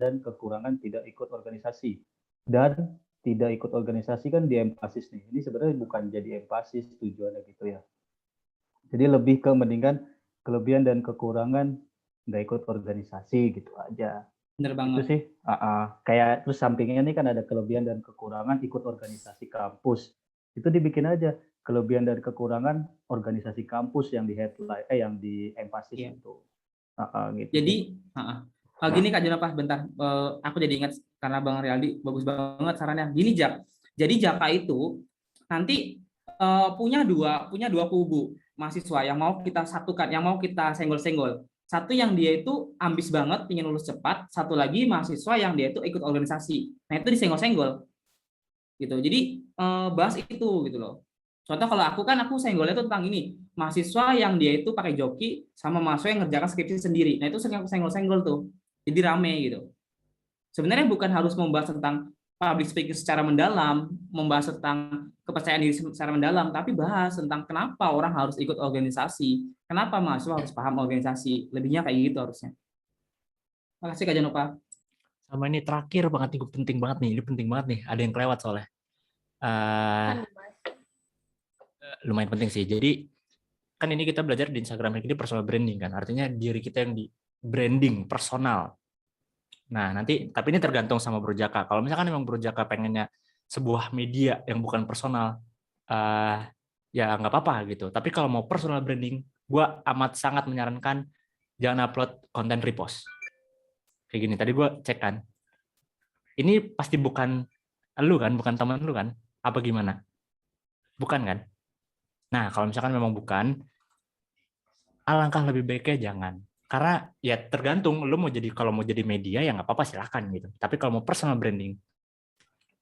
Speaker 10: dan kekurangan tidak ikut organisasi. Dan tidak ikut organisasi kan di empasis nih. Ini sebenarnya bukan jadi empasis tujuannya gitu ya. Jadi lebih ke mendingan kelebihan dan kekurangan nggak ikut organisasi gitu aja.
Speaker 3: Bener
Speaker 10: Itu
Speaker 3: banget.
Speaker 10: sih. Kayak terus sampingnya nih kan ada kelebihan dan kekurangan ikut organisasi kampus. Itu dibikin aja kelebihan dan kekurangan organisasi kampus yang di headline yang di empasis itu. Gitu.
Speaker 3: Jadi gini Kak Jonapah, bentar. Aku jadi ingat karena Bang Rialdi bagus banget sarannya. Gini Jak. Jadi Jaka itu nanti punya dua kubu mahasiswa yang mau kita satukan, yang mau kita senggol-senggol. Satu yang dia itu ambis banget, ingin lulus cepat. Satu lagi mahasiswa yang dia itu ikut organisasi. Nah itu disenggol-senggol. Gitu. Jadi bahas itu gitu loh. Contoh kalau aku senggolnya itu tentang ini, mahasiswa yang dia itu pakai joki sama mahasiswa yang ngerjakan skripsi sendiri. Nah itu sering aku senggol-senggol tuh. Jadi rame gitu. Sebenarnya bukan harus membahas tentang public speaking secara mendalam, membahas tentang kepercayaan diri secara mendalam, tapi bahas tentang kenapa orang harus ikut organisasi, kenapa mahasiswa harus paham organisasi. Lebihnya kayak gitu harusnya. Makasih Kak Janova.
Speaker 2: Sama ini terakhir banget nih, penting banget nih. Ini penting banget nih. Ada yang kelewat soalnya. Lumayan penting sih. Jadi kan ini kita belajar di Instagram ini personal branding kan. Artinya diri kita yang di branding personal. Nah, nanti tapi ini tergantung sama Bro Jaka. Kalau misalkan memang Bro Jaka pengennya sebuah media yang bukan personal, ya nggak apa-apa gitu. Tapi kalau mau personal branding, gue amat sangat menyarankan jangan upload konten repost. Kayak gini, tadi gue cek kan. Ini pasti bukan lu kan, bukan teman lu kan? Apa gimana? Bukan kan? Nah, kalau misalkan memang bukan, alangkah lebih baiknya jangan. Karena ya tergantung, lu mau jadi, kalau mau jadi media ya nggak apa-apa silakan gitu. Tapi kalau mau personal branding,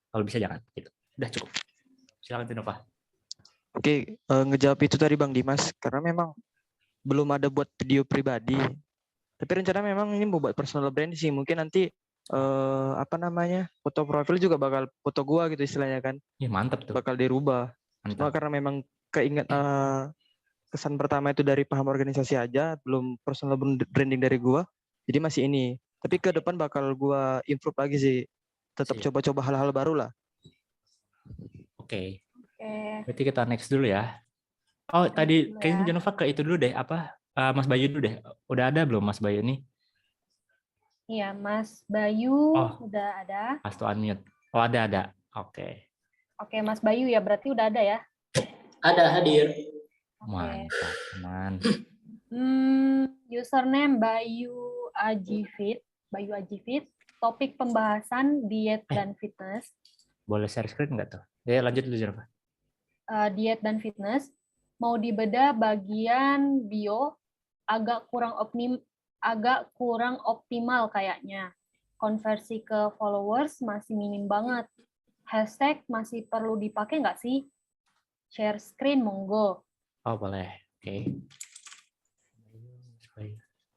Speaker 2: kalau bisa jangan gitu. Udah cukup. Silakan Tinova.
Speaker 9: Oke, ngejawab itu tadi Bang Dimas, karena memang belum ada buat video pribadi. Tapi rencana memang ini mau buat personal branding sih. Mungkin nanti foto profil juga bakal foto gua gitu istilahnya kan.
Speaker 2: Ya, mantap tuh.
Speaker 9: Bakal dirubah. Cuma karena memang keinget kesan pertama itu dari paham organisasi aja, belum personal branding dari gua. Jadi masih ini. Tapi ke depan bakal gua improve lagi sih. Tetap coba-coba hal-hal baru lah.
Speaker 2: Oke. Berarti kita next dulu ya. Oh, tadi kayaknya Janova ke itu dulu deh, Mas Bayu dulu deh. Udah ada belum Mas Bayu nih?
Speaker 6: Iya, Mas Bayu udah ada.
Speaker 2: Pas to unmute. Oh, ada. Oke.
Speaker 6: Oke, Mas Bayu ya, berarti udah ada ya?
Speaker 12: Ada, hadir.
Speaker 2: Mantap, teman.
Speaker 6: Username Bayu Ajifit. Topik pembahasan diet dan fitness.
Speaker 2: Boleh share screen nggak tuh? Ya, lanjut dulu Janova.
Speaker 6: Diet dan fitness. Mau dibedah bagian bio agak kurang optimal kayaknya. Konversi ke followers masih minim banget. Hashtag masih perlu dipakai nggak sih? Share screen monggo.
Speaker 2: Oh boleh, oke.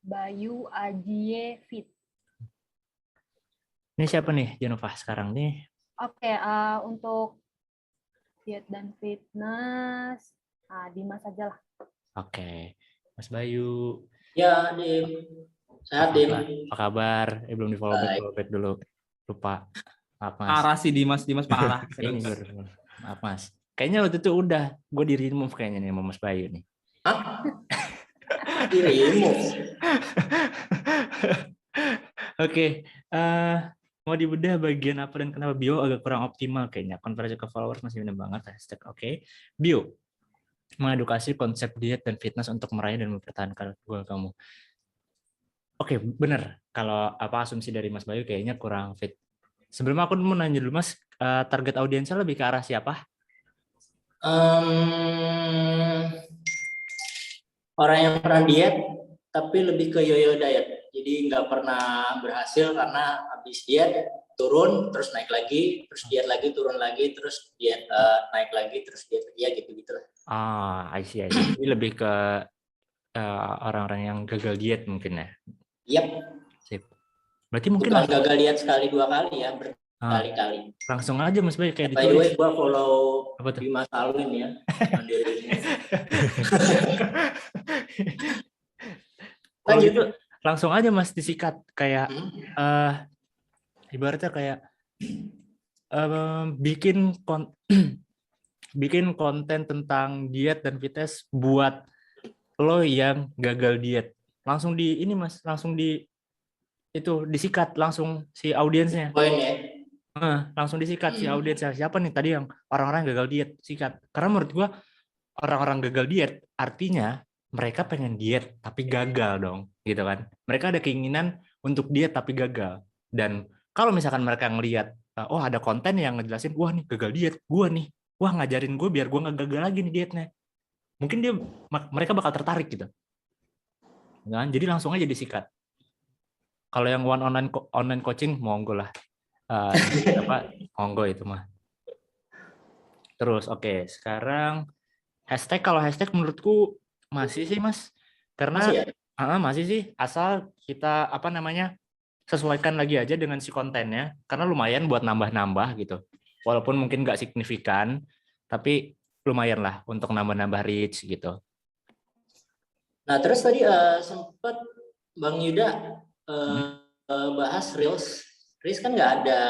Speaker 6: Bayu Ajie Fit.
Speaker 2: Ini siapa nih Janova sekarang nih?
Speaker 6: Oke, untuk diet dan fitness, Dimas aja lah.
Speaker 2: Oke, Mas Bayu.
Speaker 12: Ya, Dim. Sehat, Dim.
Speaker 2: Apa kabar? Belum di follow back dulu. Lupa. Maaf, Mas.
Speaker 3: Parah sih Dimas parah.
Speaker 2: Ini maaf, Mas. Kayaknya waktu itu udah gue di remove kayaknya nih sama Mas Bayu nih.
Speaker 12: Hah? Di remove?
Speaker 2: Oke. Mau dibedah bagian apa dan kenapa bio agak kurang optimal kayaknya. Konversi ke followers masih minim banget. Hashtag oke. Bio. Mengedukasi konsep diet dan fitness untuk meraih dan mempertahankan goal kamu. Oke, benar. Kalau asumsi dari Mas Bayu kayaknya kurang fit. Sebelum aku mau nanya dulu Mas, target audiensnya lebih ke arah siapa?
Speaker 12: Orang yang pernah diet tapi lebih ke yo-yo diet. Jadi nggak pernah berhasil karena habis diet turun terus naik lagi, terus diet lagi turun lagi, terus diet naik lagi, terus diet ya gitu-gitu lah.
Speaker 2: I see. Ini lebih ke orang-orang yang gagal diet mungkin ya.
Speaker 12: Yap.
Speaker 2: Sip. Berarti mungkin
Speaker 12: Bukan gagal lihat sekali 2 kali ya, berkali-kali.
Speaker 2: Langsung aja Mas Bayu kayak
Speaker 12: By the way,
Speaker 2: ditulis.
Speaker 12: gua follow
Speaker 2: Apa tuh?
Speaker 12: Bima Salwin ya.
Speaker 2: Kalau gitu langsung aja Mas disikat kayak ibaratnya kayak bikin konten tentang diet dan fitness buat lo yang gagal diet. Langsung di ini Mas, langsung disikat langsung si audiensnya.
Speaker 12: Poin ya.
Speaker 2: Langsung disikat si audiensnya. Siapa nih tadi yang orang-orang yang gagal diet, sikat. Karena menurut gua orang-orang gagal diet artinya mereka pengen diet tapi gagal dong, gitu kan. Mereka ada keinginan untuk diet tapi gagal. Dan kalau misalkan mereka ngelihat oh ada konten yang ngejelasin, wah nih gagal diet, gua nih. Wah ngajarin gue biar gue nggak gagal lagi nih dietnya. Mungkin mereka bakal tertarik gitu. Nah, jadi langsung aja disikat. Kalau yang online coaching monggo lah. Monggo itu mah. Terus oke, sekarang hashtag, kalau hashtag menurutku masih sih Mas. Karena masih sih, asal kita sesuaikan lagi aja dengan si kontennya, karena lumayan buat nambah-nambah gitu. Walaupun mungkin nggak signifikan, tapi lumayan lah untuk nambah-nambah reach gitu.
Speaker 12: Nah, terus tadi sempat Bang Yuda bahas Reels. Reels kan nggak ada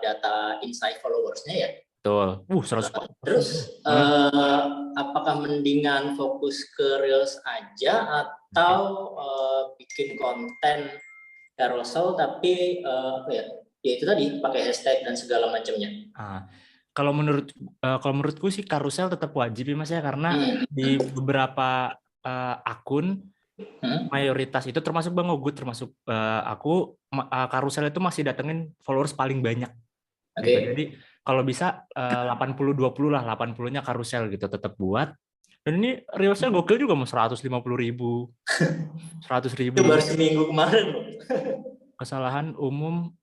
Speaker 12: data insight followers-nya ya?
Speaker 2: Betul. 100%.
Speaker 12: Terus apakah mendingan fokus ke Reels aja atau bikin konten carousel tapi ya itu tadi pakai hashtag dan segala macamnya.
Speaker 2: Kalau menurutku sih karusel tetap wajib ya Mas ya, karena di beberapa akun mayoritas itu termasuk Bang Ogut, termasuk aku, karusel itu masih datengin followers paling banyak. Gitu. Jadi kalau bisa 80-20 lah, 80-nya karusel gitu tetap buat. Dan ini reelsnya gokil juga mau 150.000, 100.000.
Speaker 12: Itu baru seminggu kemarin.
Speaker 2: Kesalahan umum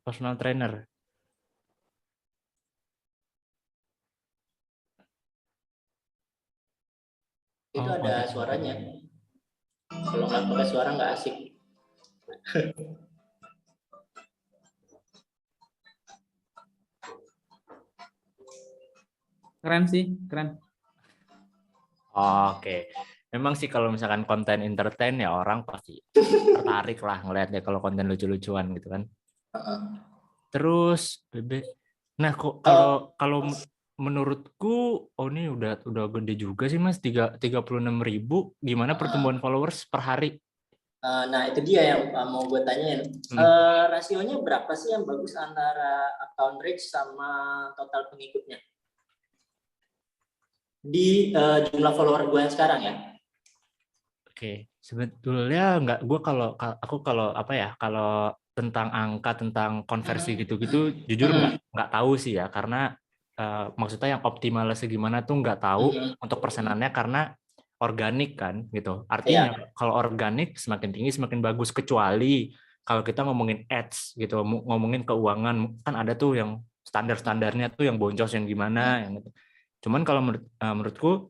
Speaker 2: personal trainer.
Speaker 12: Itu ada suaranya. Kalau nggak pakai suara nggak asik.
Speaker 3: Keren sih, keren.
Speaker 2: Oke. Memang sih kalau misalkan konten entertain ya orang pasti tertarik lah ngeliatnya kalau konten lucu-lucuan gitu kan. Terus nah kok kalau menurutku ini udah gede juga sih Mas, 36.000. Gimana pertumbuhan followers per hari?
Speaker 12: Nah itu dia yang mau gue tanyain. Rasionya berapa sih yang bagus antara account reach sama total pengikutnya di jumlah follower gue yang sekarang ya?
Speaker 2: Oke, sebetulnya kalau tentang angka, tentang konversi gitu-gitu jujur nggak tahu sih ya, karena maksudnya yang optimalnya segimana tuh nggak tahu untuk persenannya, karena organik kan gitu. Artinya kalau organik semakin tinggi semakin bagus, kecuali kalau kita ngomongin ads gitu, ngomongin keuangan kan ada tuh yang standar-standarnya tuh yang boncos yang gimana yang gitu. Cuman kalau menurutku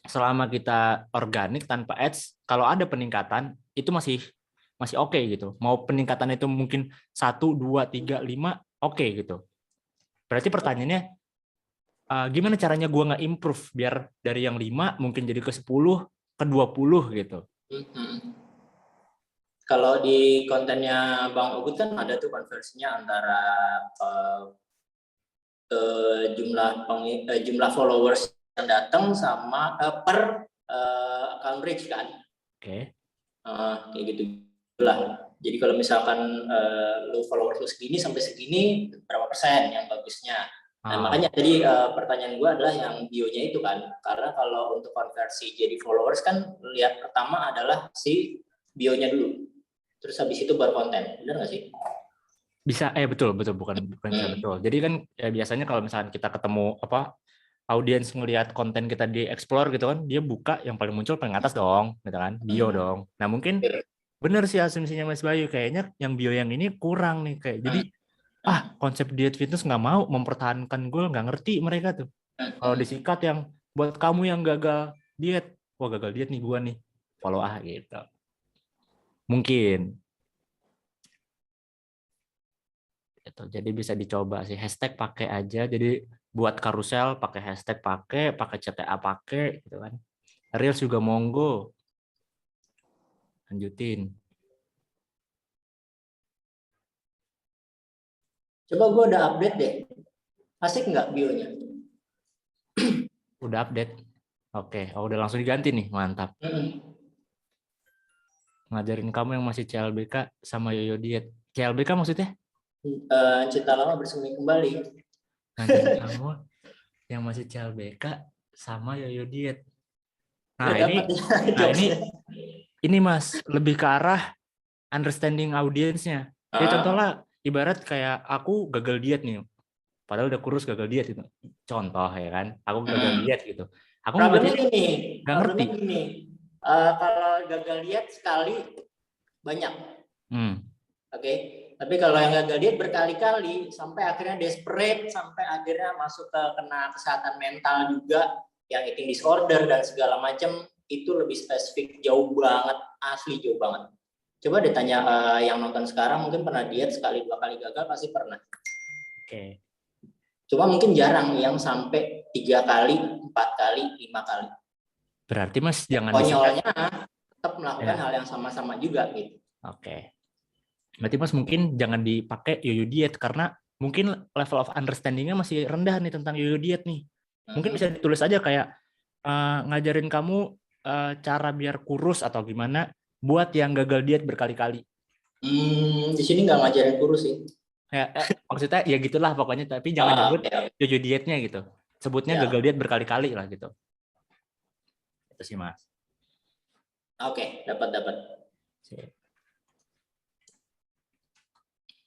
Speaker 2: selama kita organik tanpa ads, kalau ada peningkatan itu masih oke gitu. Mau peningkatan itu mungkin 1, 2, 3, 5 oke gitu. Berarti pertanyaannya gimana caranya gue nge-improve biar dari yang 5 mungkin jadi ke 10, ke 20 gitu.
Speaker 12: Kalau di kontennya Bang Ogut kan ada tuh konversinya antara jumlah followers yang datang sama per account reach kan.
Speaker 2: Oke.
Speaker 12: Kayak gitu lah. Jadi kalau misalkan lu followers lu segini sampai segini, berapa persen yang bagusnya? Nah, makanya tadi pertanyaan gue adalah yang bio-nya itu kan. Karena kalau untuk konversi jadi followers kan lihat pertama adalah si bio-nya dulu. Terus habis itu baru konten. Benar nggak sih?
Speaker 2: Bisa, betul bukan bisa betul. Jadi kan ya biasanya kalau misalnya kita ketemu audiens ngelihat konten kita di explore gitu kan, dia buka yang paling muncul paling atas dong, gitu kan, bio dong. Nah mungkin benar sih asumsinya Mas Bayu, kayaknya yang bio yang ini kurang nih kayak. Jadi konsep diet fitness nggak mau mempertahankan goal, nggak ngerti mereka tuh. Kalau disikat yang buat kamu yang gagal diet wah gagal diet nih gua nih, follow gitu. Mungkin. Gitu. Jadi bisa dicoba sih, hashtag pakai aja. Jadi buat karusel pakai hashtag pakai CTA pakai gitu kan. Reels juga monggo. Lanjutin.
Speaker 12: Coba gue udah update deh. Asik nggak bionya?
Speaker 2: Udah update. Oke, udah langsung diganti nih, mantap. Ngajarin kamu yang masih CLBK sama Yoyo Diet. CLBK maksudnya?
Speaker 12: Cinta lama bersemi kembali.
Speaker 2: Ngajarin kamu yang masih CLBK sama Yoyo Diet. Nah, ini Mas, lebih ke arah understanding audiensnya. Ya contohnya ibarat kayak aku gagal diet nih. Padahal udah kurus gagal diet itu. Contoh ya kan. Aku gagal diet gitu. Aku nggak ngerti.
Speaker 12: Kalau gagal diet sekali banyak. Oke. Tapi kalau yang gagal diet berkali-kali sampai akhirnya desperate, sampai akhirnya masuk ke kena kesehatan mental juga, yang eating disorder dan segala macam, itu lebih spesifik, jauh banget, asli jauh banget. Coba deh tanya yang nonton sekarang, mungkin pernah diet sekali 2 kali gagal, pasti pernah.
Speaker 2: Oke.
Speaker 12: Cuma mungkin jarang yang sampai 3 kali, 4 kali, 5 kali.
Speaker 2: Berarti Mas jangan
Speaker 12: konyolnya tetap melakukan hal yang sama-sama juga gitu.
Speaker 2: Oke. Berarti Mas mungkin jangan dipakai Yoyo Diet karena mungkin level of understanding-nya masih rendah nih tentang Yoyo Diet nih. Mungkin bisa ditulis aja kayak ngajarin kamu cara biar kurus atau gimana buat yang gagal diet berkali-kali.
Speaker 12: Di sini nggak ngajarin kurus sih.
Speaker 2: Ya, maksudnya ya gitulah pokoknya, tapi jangan nyebut Yoyo Dietnya gitu. Sebutnya gagal diet berkali-kali lah gitu. Itu sih Mas.
Speaker 12: Oke, dapat.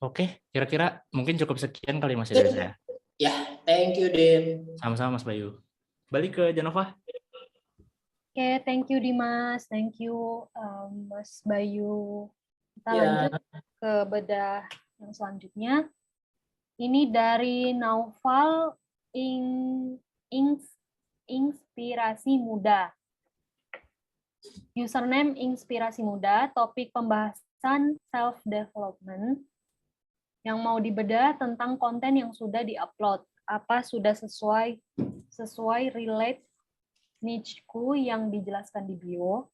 Speaker 2: Oke, kira-kira mungkin cukup sekian kali Mas dari saya.
Speaker 12: Ya, thank you Dim.
Speaker 2: Sama-sama Mas Bayu. Balik ke Janova.
Speaker 6: Oke, thank you Dimas, thank you Mas Bayu. Kita lanjut ke bedah yang selanjutnya. Ini dari Naufal Inspirasi Muda. Username Inspirasi Muda, topik pembahasan self-development yang mau dibedah tentang konten yang sudah di-upload. Apa sudah sesuai relate niche-ku yang dijelaskan di bio.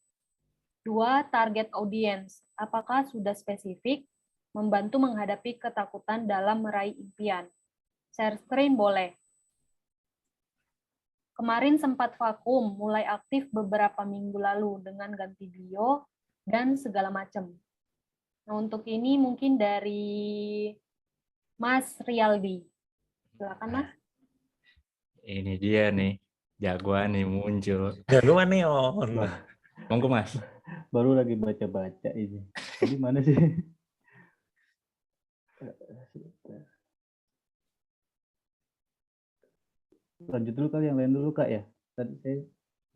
Speaker 6: 2. Target audience. Apakah sudah spesifik, membantu menghadapi ketakutan dalam meraih impian. Share screen boleh. Kemarin sempat vakum, mulai aktif beberapa minggu lalu dengan ganti bio dan segala macam. Nah, untuk ini mungkin dari Mas Rialdi. Silakan Mas.
Speaker 2: Ini dia nih, jagoan nih muncul.
Speaker 1: Jagoan nih on.
Speaker 2: Monggo Mas.
Speaker 10: Baru lagi baca-baca ini. Jadi mana sih? Lanjut dulu kali, yang lain dulu Kak ya. Tadi saya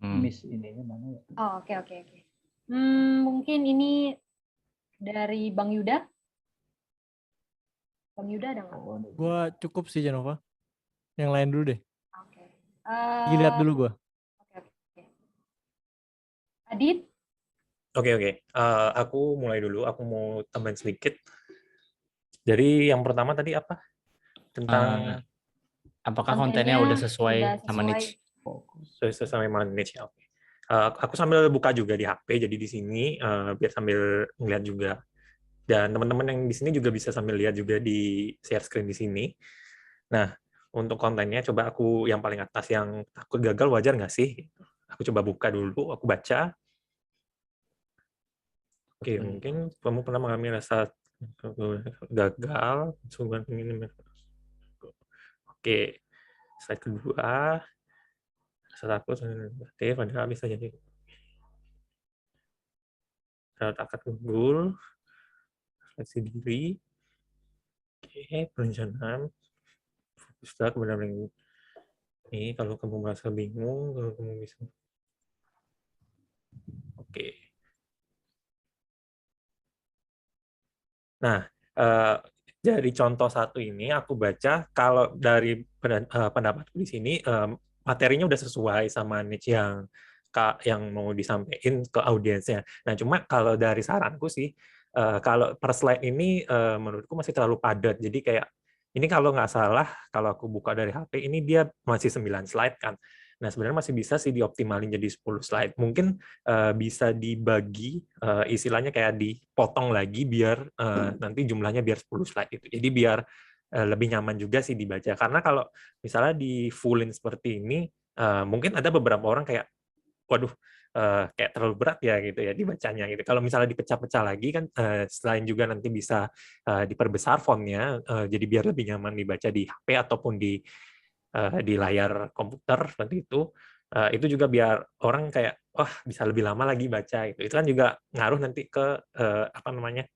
Speaker 10: miss ininya mana ya?
Speaker 6: Oh, oke. Mungkin ini dari Bang Yuda. Bang Yuda ada nggak?
Speaker 5: Gua cukup sih Janova. Yang lain dulu deh.
Speaker 6: Oke.
Speaker 5: Lihat dulu gua.
Speaker 6: Oke. Adit?
Speaker 1: Oke. Aku mulai dulu. Aku mau tambahin sedikit. Jadi yang pertama tadi apa? Tentang
Speaker 2: apakah kontennya udah sesuai sama niche?
Speaker 1: Sesuai sama niche. Oke. Aku sambil buka juga di HP. Jadi di sini biar sambil ngeliat juga. Dan teman-teman yang di sini juga bisa sambil lihat juga di share screen di sini. Nah, untuk kontennya coba aku yang paling atas yang takut gagal wajar nggak sih? Aku coba buka dulu, aku baca. Oke, mungkin kamu pernah mengalami rasa gagal. Oke, slide kedua. Rasa takut negatif, padahal bisa jadi takut unggul. Refleksi diri. Oke, perencanaan. Fokuslah kepada ini. Kalau kamu merasa bingung, kalau kamu bisa. Oke. Nah, dari contoh satu ini aku baca kalau dari pendapatku di sini materinya udah sesuai sama niche yang yang mau disampaikan ke audiensnya. Nah, cuma kalau dari saranku sih, kalau per slide ini menurutku masih terlalu padat. Jadi kayak ini kalau nggak salah, kalau aku buka dari HP, ini dia masih 9 slide kan. Nah, sebenarnya masih bisa sih dioptimalin jadi 10 slide. Mungkin bisa dibagi, istilahnya kayak dipotong lagi biar nanti jumlahnya biar 10 slide itu. Jadi biar lebih nyaman juga sih dibaca. Karena kalau misalnya di fullin seperti ini, mungkin ada beberapa orang kayak, waduh, kayak terlalu berat ya gitu ya dibacanya gitu. Kalau misalnya dipecah-pecah lagi kan, selain juga nanti bisa diperbesar fontnya, jadi biar lebih nyaman dibaca di HP ataupun di layar komputer seperti itu juga biar orang kayak wah bisa lebih lama lagi baca itu kan juga ngaruh nanti ke apa namanya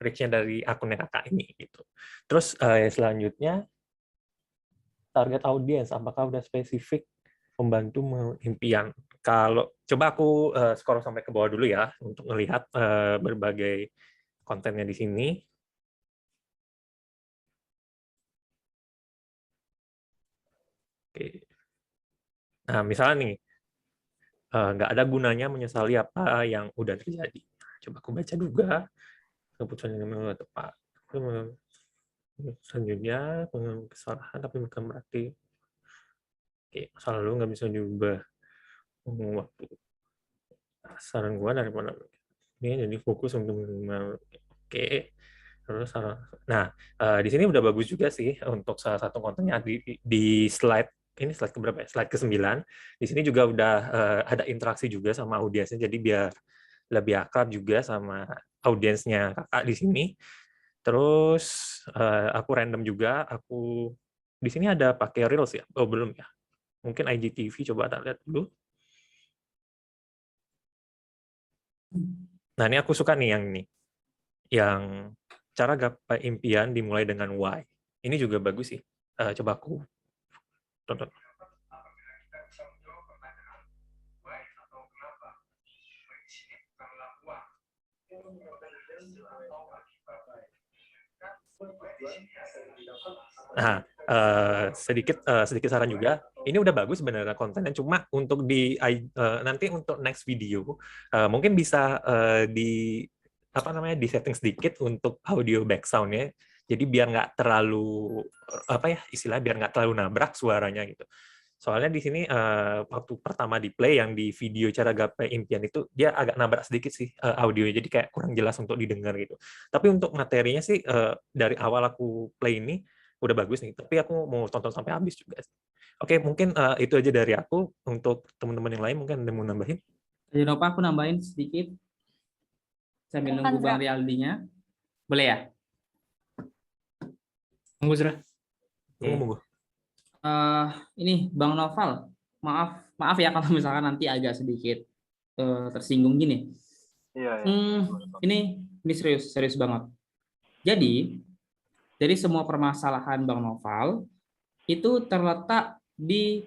Speaker 1: reach-nya dari akunnya kakak ini gitu. Terus selanjutnya target audiens, apakah udah spesifik membantu impian? Kalau coba aku scroll sampai ke bawah dulu ya untuk melihat berbagai kontennya di sini. Oke. Nah, misalnya nih, nggak ada gunanya menyesali apa yang udah terjadi. Coba aku baca juga keputusan yang tepat. Selanjutnya, kesalahan tapi bukan berarti oke, masa lalu nggak bisa diubah. Waktu saran gua daripada ini jadi fokus untuk oke. Terus nah di sini udah bagus juga sih untuk salah satu kontennya di slide ini slide keberapa ya? Slide ke-9. Di sini juga udah ada interaksi juga sama audiensnya jadi biar lebih akrab juga sama audiensnya kakak di sini. Terus aku random juga, aku di sini ada pakai Reels ya? Oh belum ya? Mungkin IGTV coba kita lihat dulu. Nah ini aku suka nih yang ini, yang cara gapai impian dimulai dengan why. Ini juga bagus sih. Coba aku tonton. Nah, sedikit saran juga. Ini udah bagus sebenarnya kontennya, cuma untuk nanti untuk next video mungkin bisa di setting sedikit untuk audio background-nya. Jadi biar nggak terlalu biar nggak terlalu nabrak suaranya gitu. Soalnya di sini waktu pertama di play yang di video cara gapai impian itu dia agak nabrak sedikit sih audionya, jadi kayak kurang jelas untuk didengar gitu. Tapi untuk materinya sih dari awal aku play ini udah bagus nih, tapi aku mau tonton sampai habis juga. Oke, mungkin itu aja dari aku. Untuk teman-teman yang lain mungkin ada mau nambahin?
Speaker 3: Jadi Nova aku nambahin sedikit sambil nunggu Bang Rialdinya. Boleh ya?
Speaker 2: Tunggu, Zra.
Speaker 1: Tunggu.
Speaker 3: Ini Bang Noval, maaf ya kalau misalkan nanti agak sedikit tersinggung gini.
Speaker 13: Iya.
Speaker 3: Ini serius banget. Jadi dari semua permasalahan Bang Noval itu terletak di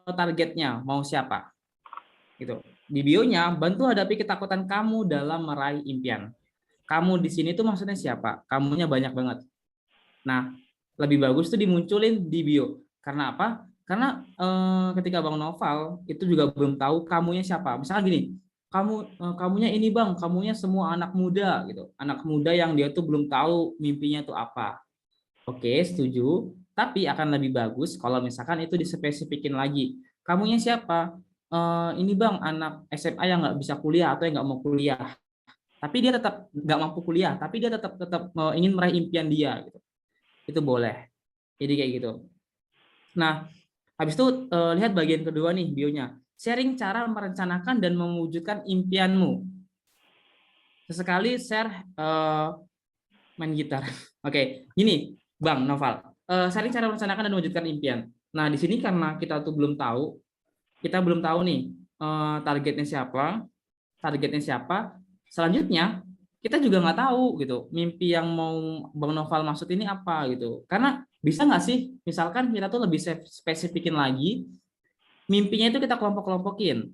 Speaker 3: targetnya mau siapa, gitu. Di bionya bantu hadapi ketakutan kamu dalam meraih impian. Kamu di sini tuh maksudnya siapa? Kamunya banyak banget. Nah, lebih bagus tuh dimunculin di bio. Karena apa? Karena ketika Bang Noval itu juga belum tahu kamunya siapa. Misalnya gini, kamunya ini Bang, kamunya semua anak muda gitu. Anak muda yang dia tuh belum tahu mimpinya tuh apa. Oke, setuju. Tapi akan lebih bagus kalau misalkan itu dispesifikin lagi. Kamunya siapa? Ini Bang, anak SMA yang nggak bisa kuliah atau yang nggak mau kuliah. Tapi dia tetap nggak mampu kuliah, tapi dia tetap ingin meraih impian dia gitu. Itu boleh. Jadi kayak gitu. Nah, habis itu lihat bagian kedua nih bionya. Sharing cara merencanakan dan mewujudkan impianmu. Sesekali share main gitar. Oke, gini Bang Noval. Sharing cara merencanakan dan mewujudkan impian. Nah, di sini karena kita tuh belum tahu nih targetnya siapa. Selanjutnya kita juga nggak tahu gitu mimpi yang mau Bang Noval maksud ini apa gitu. Karena bisa nggak sih misalkan kita tuh lebih spesifikin lagi mimpinya itu kita kelompok-kelompokin.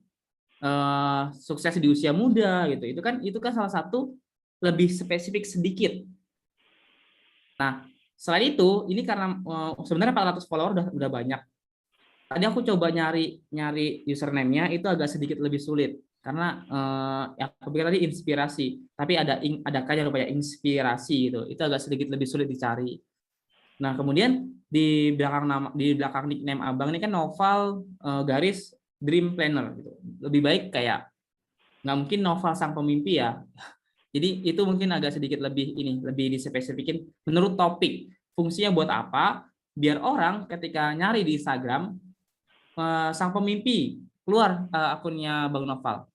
Speaker 3: Sukses di usia muda gitu. Itu kan salah satu lebih spesifik sedikit. Nah, selain itu ini karena sebenarnya 400 follower udah banyak. tadi aku coba nyari username-nya itu agak sedikit lebih sulit karena ya aku pikir tadi inspirasi, tapi ada kayaknya lupa ya, inspirasi gitu. Itu agak sedikit lebih sulit dicari. Nah, kemudian di belakang nickname Abang ini kan Noval garis Dream Planner gitu. Lebih baik kayak nggak mungkin Noval Sang Pemimpi ya. Jadi itu mungkin agak sedikit lebih dispesifikin menurut topik. Fungsinya buat apa? Biar orang ketika nyari di Instagram Sang Pemimpi keluar akunnya Bang Noval.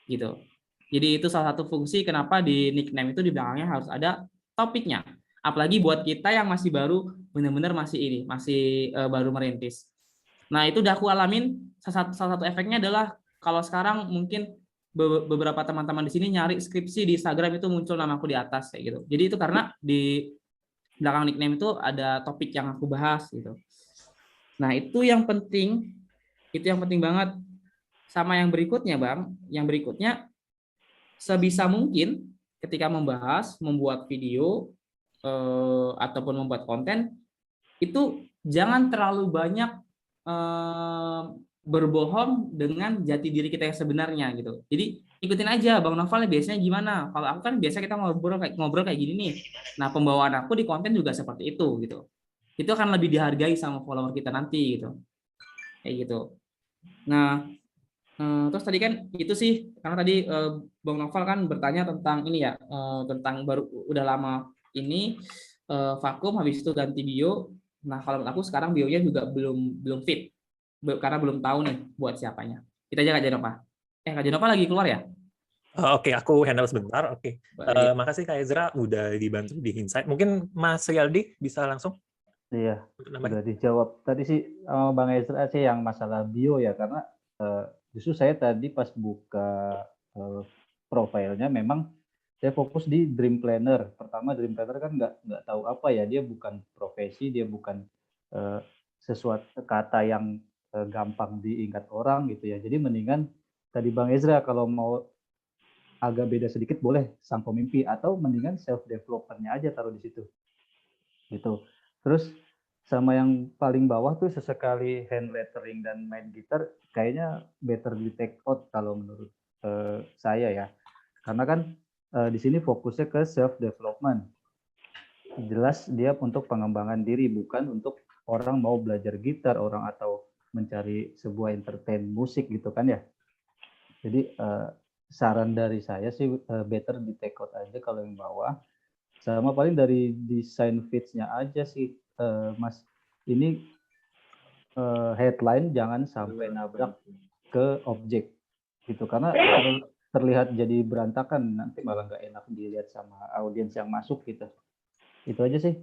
Speaker 3: Gitu. Jadi itu salah satu fungsi kenapa di nickname itu di belakangnya harus ada topiknya. Apalagi buat kita yang masih baru, benar-benar masih baru merintis. Nah, itu udah aku alamin. Salah satu efeknya adalah kalau sekarang mungkin beberapa teman-teman di sini nyari skripsi di Instagram itu muncul namaku di atas kayak gitu. Jadi itu karena di belakang nickname itu ada topik yang aku bahas gitu. Nah, itu yang penting banget. Sama yang berikutnya, Bang. Yang berikutnya sebisa mungkin ketika membuat video ataupun membuat konten itu jangan terlalu banyak berbohong dengan jati diri kita yang sebenarnya gitu. Jadi ikutin aja Bang Noval biasanya gimana. Kalau aku kan biasa kita ngobrol kayak gini nih. Nah, pembawaan aku di konten juga seperti itu gitu. Itu akan lebih dihargai sama follower kita nanti gitu. Kayak gitu. Nah, terus tadi kan itu sih karena tadi Bang Noval kan bertanya tentang ini ya, tentang baru udah lama ini vakum habis itu ganti bio. Nah, kalau menurut aku sekarang bionya juga belum fit karena belum tahu nih buat siapanya. Kita aja Kak Jenova. Kak Jenova lagi keluar ya?
Speaker 1: Oke, aku handle sebentar. Oke. Makasih Kak Ezra udah dibantu di Insight. Mungkin Mas Riyaldi bisa langsung.
Speaker 10: Iya, sudah dijawab. Tadi sih Bang Ezra sih yang masalah bio ya, karena justru saya tadi pas buka profilnya memang saya fokus di Dream Planner. Pertama Dream Planner kan nggak tahu apa ya, dia bukan profesi, dia bukan sesuatu kata yang gampang diingat orang gitu ya. Jadi mendingan tadi Bang Ezra kalau mau agak beda sedikit boleh Sang Pemimpi, atau mendingan self development-nya aja taruh di situ. Gitu. Terus sama yang paling bawah tuh sesekali hand lettering dan main gitar kayaknya better di take out kalau menurut saya ya. Karena kan di sini fokusnya ke self development. Jelas dia untuk pengembangan diri, bukan untuk orang mau belajar gitar, orang atau mencari sebuah entertain musik gitu kan ya. Jadi saran dari saya sih better di take out aja kalau yang bawah. Sama paling dari desain feeds-nya aja sih Mas. Ini headline jangan sampai nabrak ke objek gitu, karena terlihat jadi berantakan, nanti malah nggak enak dilihat sama audiens yang masuk gitu. Itu aja sih.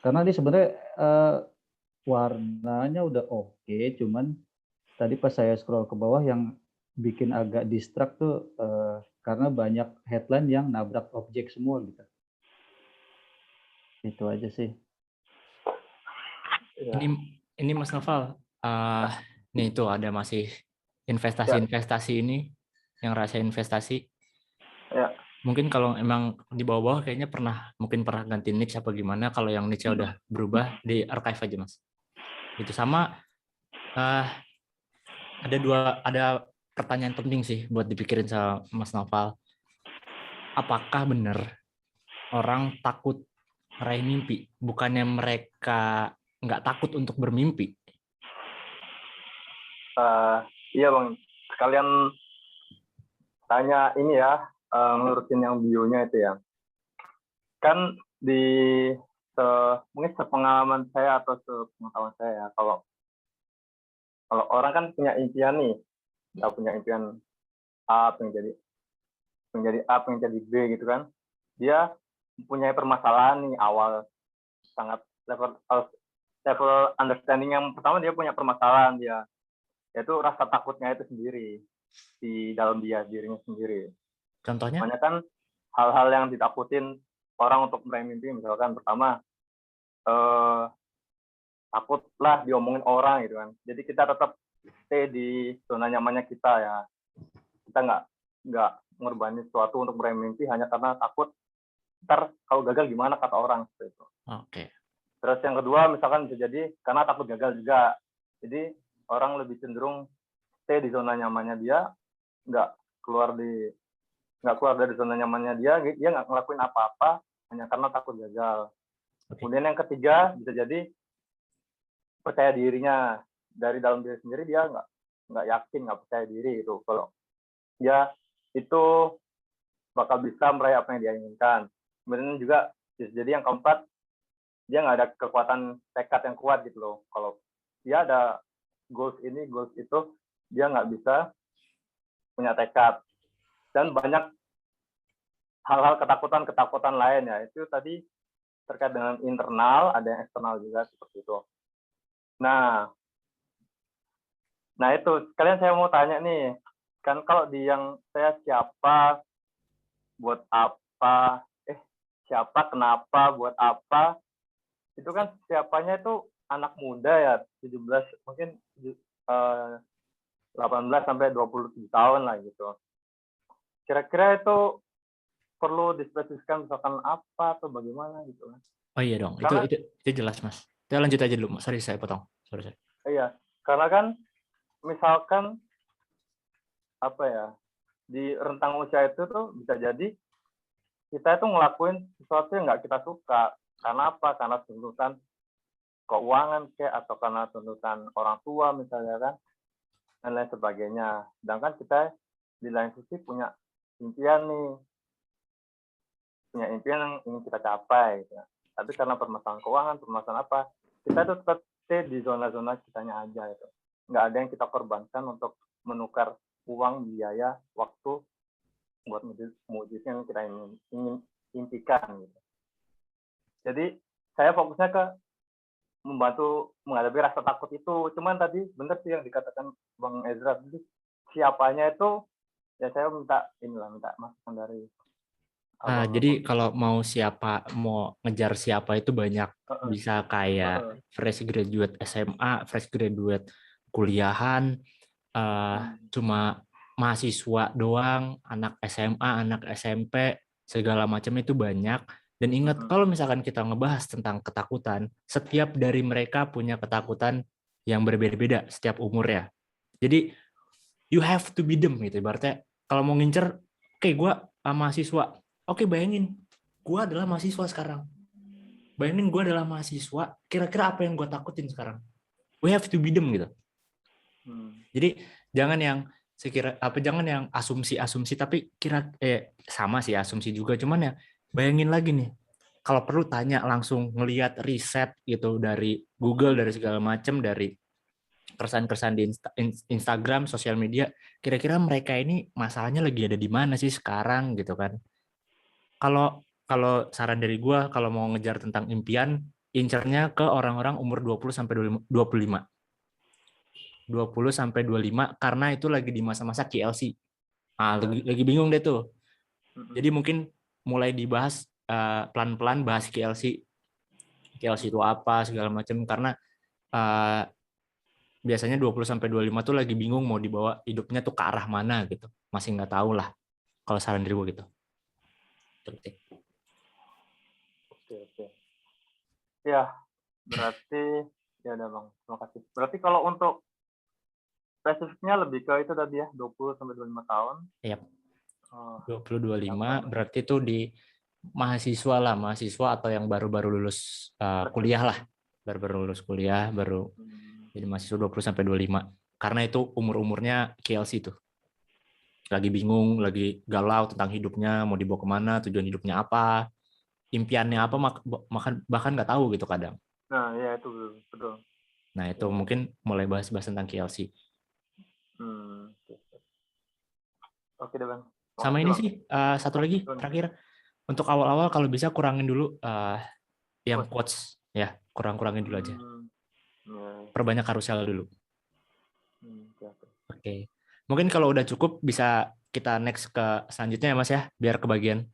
Speaker 10: Karena ini sebenarnya warnanya udah oke, cuman tadi pas saya scroll ke bawah yang bikin agak distract tuh karena banyak headline yang nabrak objek semua gitu. Itu aja sih.
Speaker 2: Ini Mas Noval, nih itu ada masih investasi ini yang rahasia investasi.
Speaker 13: Ya.
Speaker 2: Mungkin kalau emang di bawah-bawah kayaknya mungkin pernah ganti niche apa gimana. Kalau yang niche udah berubah di archive aja Mas. Itu sama ada pertanyaan penting sih buat dipikirin sama Mas Noval. Apakah benar orang takut meraih mimpi? Bukannya mereka nggak takut untuk bermimpi?
Speaker 13: Iya Bang, sekalian tanya ini ya, ngurusin yang bionya itu ya. Kan mungkin sepengalaman saya atau sepengetahuan saya, kalau orang kan punya impian nih, kita punya impian A, pengen jadi A, pengen jadi B gitu kan. Dia mempunyai permasalahan nih awal, sangat level understanding yang pertama, dia punya permasalahan, dia yaitu rasa takutnya itu sendiri di dalam dirinya sendiri.
Speaker 2: Contohnya?
Speaker 13: Makanya kan hal-hal yang ditakutin orang untuk meraih mimpi, misalkan pertama takutlah diomongin orang gitu kan. Jadi kita tetap stay di zona nyamannya kita ya. Kita nggak ngorbanin sesuatu untuk meraih mimpi hanya karena takut ntar kalau gagal gimana kata orang seperti itu.
Speaker 2: Oke.
Speaker 13: Terus yang kedua misalkan bisa jadi karena takut gagal juga. Jadi orang lebih cenderung stay di zona nyamannya dia, nggak keluar dari zona nyamannya dia nggak ngelakuin apa-apa hanya karena takut gagal. Kemudian yang ketiga bisa jadi percaya dirinya, dari dalam diri sendiri dia nggak yakin, nggak percaya diri itu kalau dia itu bakal bisa meraih apa yang dia inginkan. Kemudian juga bisa jadi yang keempat, dia nggak ada kekuatan tekad yang kuat gitu loh. Kalau dia ada goals ini, goals itu, dia nggak bisa punya tekad. Dan banyak hal-hal ketakutan lain ya. Itu tadi terkait dengan internal, ada yang eksternal juga seperti itu. Nah itu kalian saya mau tanya nih, kan kalau di yang saya siapa, buat apa, siapa, kenapa, buat apa, itu kan siapanya itu anak muda ya, 17 mungkin 18 sampai 27 tahun lah gitu. Kira-kira itu perlu dispesifikasikan misalkan apa atau bagaimana gitu kan?
Speaker 2: Oh iya dong,
Speaker 13: Karena,
Speaker 2: itu jelas Mas. Kita lanjut aja dulu, sorry saya potong. Sorry.
Speaker 13: Iya, karena kan misalkan apa ya, di rentang usia itu tuh bisa jadi kita itu ngelakuin sesuatu yang nggak kita suka. Karena apa? Karena tuntutan keuangan kayak, atau karena tuntutan orang tua misalnya kan, dan lain sebagainya. Sedangkan kita di lain sisi punya impian yang ingin kita capai gitu. Tapi karena permasalahan keuangan, permasalahan apa, kita tuh tetap stay di zona-zona kitanya aja itu. Nggak ada yang kita korbankan untuk menukar uang, biaya, waktu buat mewujudkan yang kita ingin impikan gitu. Jadi saya fokusnya ke membantu menghadapi rasa takut itu. Cuman tadi benar sih yang dikatakan Bang Ezra, jadi siapanya itu ya saya minta masukan dari
Speaker 2: jadi kalau mau ngejar siapa itu banyak, bisa kayak fresh graduate SMA, fresh graduate kuliahan, cuma mahasiswa doang, anak SMA, anak SMP, segala macam itu banyak. Dan ingat, kalau misalkan kita ngebahas tentang ketakutan, setiap dari mereka punya ketakutan yang berbeda-beda setiap umurnya. Jadi you have to be them gitu. Ibaratnya kalau mau ngincer, oke, gue mahasiswa. Oke, bayangin, gue adalah mahasiswa sekarang. Bayangin gue adalah mahasiswa, kira-kira apa yang gue takutin sekarang? We have to be them gitu. Jadi jangan yang asumsi-asumsi, tapi sama sih asumsi juga, cuman ya bayangin lagi nih, kalau perlu tanya langsung, ngelihat riset gitu dari Google, dari segala macam, dari keresahan-keresahan di Instagram, sosial media, kira-kira mereka ini masalahnya lagi ada di mana sih sekarang gitu kan. Kalau saran dari gue, kalau mau ngejar tentang impian, incernya ke orang-orang umur 20 sampai 25. 20 sampai 25 karena itu lagi di masa-masa KLC. Lagi bingung deh tuh. Jadi mungkin mulai dibahas pelan-pelan, bahas KLC. KLC itu apa segala macam, karena biasanya 20 sampai 25 tuh lagi bingung mau dibawa hidupnya tuh ke arah mana gitu. Masih nggak tahu lah. Kalau saran dari gue gitu.
Speaker 13: Oke. Ya, berarti ya udah Bang, terima kasih. Berarti kalau untuk spesifiknya lebih ke itu tadi ya, 20 sampai 25 tahun.
Speaker 2: Iya. 20-25 berarti itu di mahasiswa atau yang baru-baru lulus kuliah lah. Baru-baru lulus kuliah, baru jadi mahasiswa 20 sampai 25. Karena itu umur-umurnya KLC tuh. Lagi bingung, lagi galau tentang hidupnya, mau dibawa kemana, tujuan hidupnya apa, impiannya apa, bahkan nggak tahu gitu kadang.
Speaker 13: Nah, ya itu betul.
Speaker 2: Nah, itu mungkin mulai bahas-bahas tentang KLC.
Speaker 13: Oke deh Bang.
Speaker 2: Sama ini sih, satu lagi terakhir. Untuk awal-awal kalau bisa kurangin dulu yang quotes. Ya, kurangin dulu aja. Perbanyak karusel dulu. Oke. Mungkin kalau udah cukup bisa kita next ke selanjutnya ya Mas ya, biar kebagian.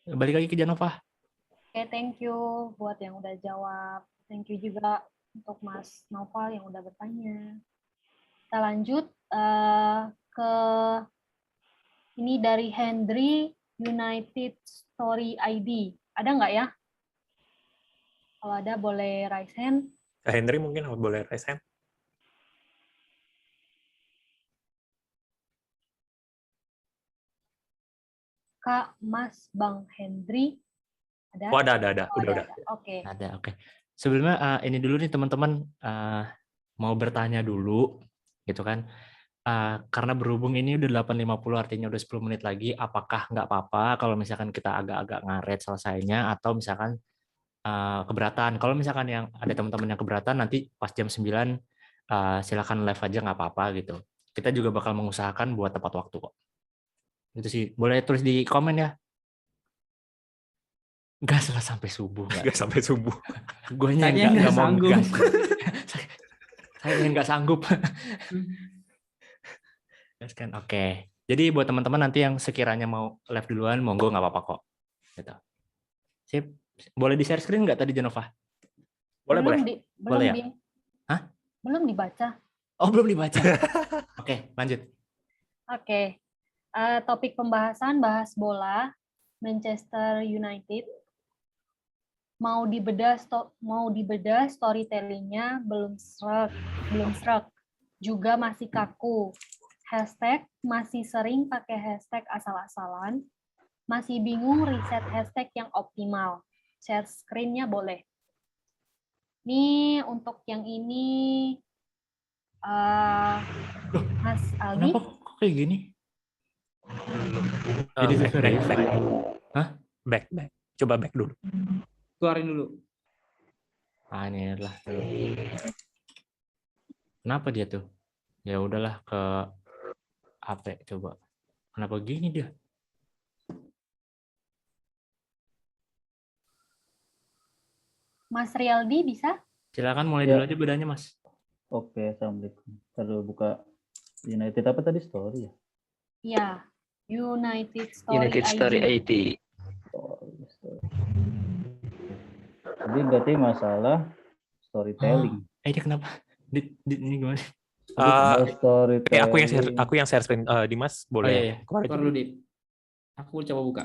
Speaker 2: Balik lagi ke Janova.
Speaker 6: Oke, thank you buat yang udah jawab. Thank you juga untuk Mas Noval yang udah bertanya. Kita lanjut ke ini dari Hendry United Story ID. Ada nggak ya? Kalau ada boleh raise hand.
Speaker 1: Kak Henry mungkin boleh raise hand.
Speaker 6: Kak, Mas, Bang Hendry, ada?
Speaker 1: Oh, ada.
Speaker 6: Oh,
Speaker 1: Udah.
Speaker 6: ada. Oke.
Speaker 2: Ada, oke. Sebelumnya ini dulu nih teman-teman, mau bertanya dulu, gitu kan. Karena berhubung ini udah 8.50 artinya udah 10 menit lagi, apakah nggak apa-apa kalau misalkan kita agak-agak ngaret selesainya, atau misalkan keberatan. Kalau misalkan yang ada teman-teman yang keberatan, nanti pas jam 9 silakan live aja, nggak apa-apa gitu. Kita juga bakal mengusahakan buat tepat waktu kok. Itu sih, boleh tulis di komen ya. Gas lah sampai subuh.
Speaker 1: Nggak sampai subuh.
Speaker 2: Guanya
Speaker 3: Kayaknya
Speaker 2: nggak mau
Speaker 3: sanggup.
Speaker 2: gas. Saya nggak sanggup. Gas kan, oke. Jadi buat teman-teman nanti yang sekiranya mau live duluan, monggo, nggak apa-apa kok. Gitu. Sip. Boleh di share screen nggak tadi Jenova? Boleh. Boleh ya? Hah?
Speaker 6: Belum dibaca.
Speaker 2: Oh, belum dibaca. Oke, lanjut.
Speaker 6: Oke. Topik pembahasan bahas bola Manchester United. Mau dibedah storytellingnya belum srek. Juga masih kaku. Hashtag masih sering pakai hashtag asal-asalan. Masih bingung riset hashtag yang optimal. Share screen-nya boleh. Nih untuk yang ini Mas Aldi.
Speaker 2: Kenapa kok kayak gini?
Speaker 1: Jadi
Speaker 2: back. Hah?
Speaker 1: Back. Coba back dulu.
Speaker 3: Keluarin dulu.
Speaker 2: Ini adalah tuh. Kenapa dia tuh? Ya udahlah ke HP coba. Kenapa gini dia?
Speaker 6: Mas Rialdi bisa?
Speaker 2: Silakan mulai dulu aja bedanya, Mas.
Speaker 10: Oke, assalamualaikum. Kalau buka United apa tadi story ya?
Speaker 6: Iya, United
Speaker 9: Story ID.
Speaker 10: Jadi berarti masalah storytelling.
Speaker 2: Ini kenapa? Ini gimana?
Speaker 10: Storytelling.
Speaker 1: Aku yang share screen. Dimas boleh.
Speaker 2: Iya.
Speaker 3: Keluar dulu, Dit. Aku coba buka.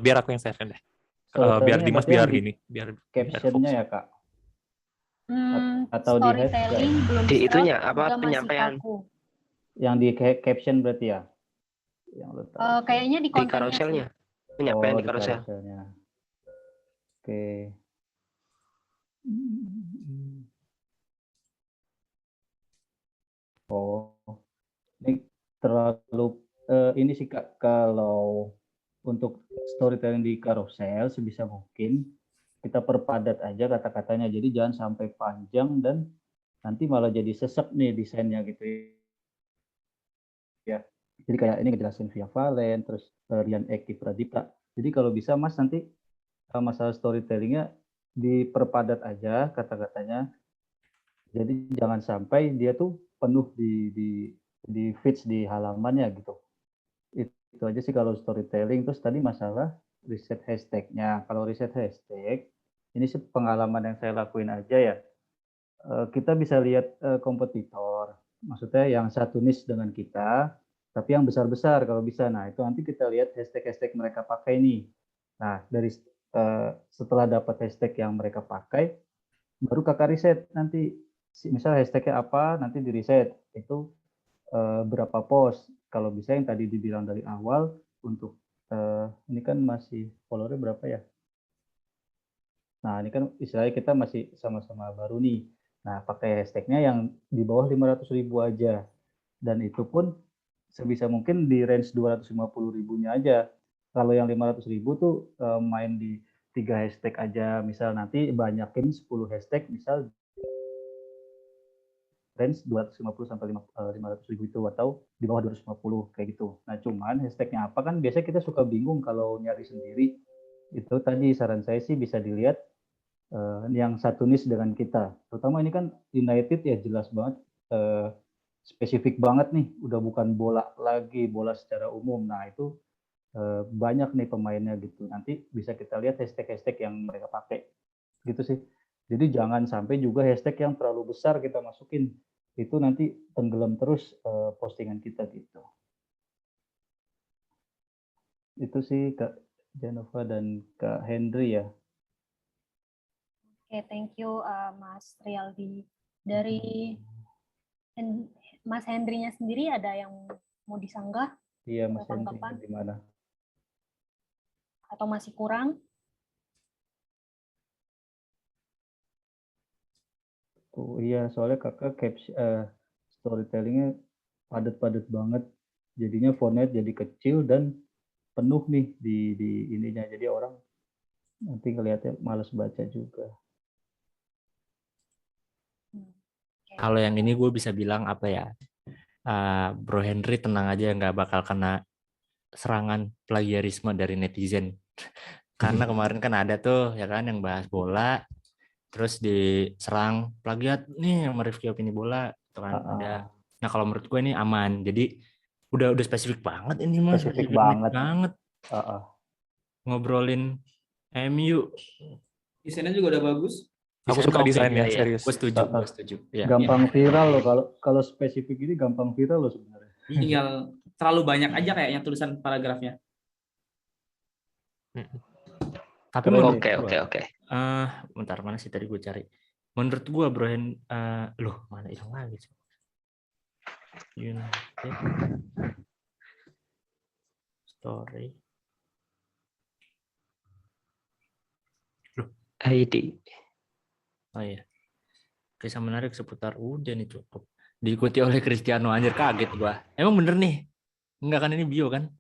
Speaker 1: Biar aku yang share deh. Biar Dimas biar gini. Biar
Speaker 10: captionnya ya, Kak. Atau
Speaker 6: storytelling belum
Speaker 9: di itunya
Speaker 6: serap,
Speaker 9: apa
Speaker 6: juga masih
Speaker 9: penyampaian?
Speaker 6: kaku.
Speaker 10: Yang di caption berarti ya?
Speaker 6: Kayaknya di kontennya
Speaker 9: carouselnya.
Speaker 6: sih.
Speaker 9: Penyampaian
Speaker 10: Oh,
Speaker 9: di carousel.
Speaker 10: carouselnya. Oke. Oh, ini terlalu ini sih Kak, kalau untuk storytelling di carousel sebisa mungkin kita perpadat aja kata-katanya, jadi jangan sampai panjang dan nanti malah jadi sesek nih desainnya gitu ya. Jadi kayak ini ngejelasin Via Valen, terus Rian Eki Pradipta. Jadi kalau bisa Mas nanti masalah storytellingnya diperpadat aja kata-katanya. Jadi jangan sampai dia tuh penuh di feeds di halamannya gitu. Itu aja sih kalau storytelling. Terus tadi masalah riset hashtagnya. Kalau riset hashtag, ini sih pengalaman yang saya lakuin aja ya. Kita bisa lihat kompetitor. Maksudnya yang satu niche dengan kita, tapi yang besar-besar kalau bisa. Nah itu nanti kita lihat hashtag-hashtag mereka pakai nih. Nah dari setelah dapat hashtag yang mereka pakai, baru kakak riset nanti. Misal hashtagnya apa, nanti di riset. Itu berapa post. Kalau bisa yang tadi dibilang dari awal, untuk ini kan masih followernya berapa ya? Nah ini kan istilahnya kita masih sama-sama baru nih. Nah pakai hashtagnya yang di bawah 500.000 aja. Dan itu pun sebisa mungkin di range 250.000-nya aja. Kalau yang 500.000 tuh main di 3 hashtag aja. Misal nanti banyakin 10 hashtag, misal range 250 sampai 500.000 itu, atau di bawah 250 kayak gitu. Nah cuman hashtagnya apa kan biasanya kita suka bingung kalau nyari sendiri. Itu tadi saran saya sih bisa dilihat yang satu niche dengan kita. Terutama ini kan United ya jelas banget spesifik banget nih, udah bukan bola lagi, bola secara umum. Nah itu banyak nih pemainnya gitu. Nanti bisa kita lihat hashtag-hashtag yang mereka pakai gitu sih. Jadi jangan sampai juga hashtag yang terlalu besar kita masukin, itu nanti tenggelam terus postingan kita gitu. Itu sih Kak Jenova dan Kak Henry ya.
Speaker 6: Oke, thank you Mas Rialdi. Dari Mas Hendrinya sendiri ada yang mau disanggah?
Speaker 10: Iya, Mas Henry,
Speaker 6: Tanggapan
Speaker 10: gimana?
Speaker 6: atau masih kurang?
Speaker 10: Oh iya, soalnya kakak storytellingnya padat-padat banget. Jadinya fontnya jadi kecil dan penuh nih di ininya. Jadi orang nanti ngelihatnya males baca juga.
Speaker 2: Kalau yang ini gue bisa bilang apa ya, Bro Henry tenang aja, nggak bakal kena serangan plagiarisme dari netizen. Karena kemarin kan ada tuh ya kan yang bahas bola, terus diserang plagiat nih yang mereview opini bola, itu kan ada. Nah kalau menurut gue ini aman, jadi udah spesifik banget ini mas,
Speaker 10: Spesifik banget.
Speaker 2: Ngobrolin MU.
Speaker 3: Desainnya juga udah bagus.
Speaker 1: Aku suka desainnya,
Speaker 2: ya,
Speaker 1: serius.
Speaker 2: Gue setuju. Ya,
Speaker 10: Gampang viral loh kalau spesifik ini gampang viral loh sebenarnya.
Speaker 3: Tinggal terlalu banyak aja kayaknya tulisan paragrafnya.
Speaker 2: Tapi menurut
Speaker 12: Oke.
Speaker 2: bentar mana sih tadi gue cari. Menurut gue Bro loh mana hilang lagi sih. United Story. Loh.
Speaker 12: ID.
Speaker 2: Oh iya. Kisah menarik seputar udah nih cukup. Diikuti oleh Cristiano, anjir kaget gua. Emang bener nih? Enggak kan ini bio kan?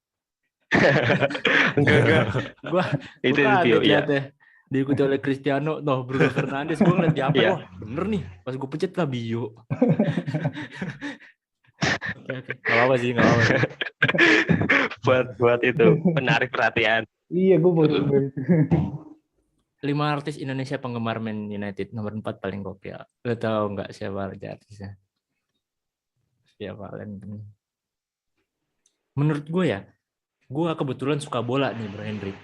Speaker 2: Enggak. Gua
Speaker 12: Itu
Speaker 2: kaget
Speaker 12: bio, ya.
Speaker 2: lihat ya. Diikuti oleh Cristiano, Bruno Fernandes, gua ngeliat di apa, wah bener nih. Pas gua pencet lah bio. Oke. Gak apa sih.
Speaker 12: buat itu menarik perhatian.
Speaker 10: Iya, gue baru
Speaker 2: 5 artis Indonesia penggemar Man United, nomor 4 paling gokil. Lo tau nggak siapa artisnya? Siapa kalian? Menurut gue ya, gue kebetulan suka bola nih Bro Henry.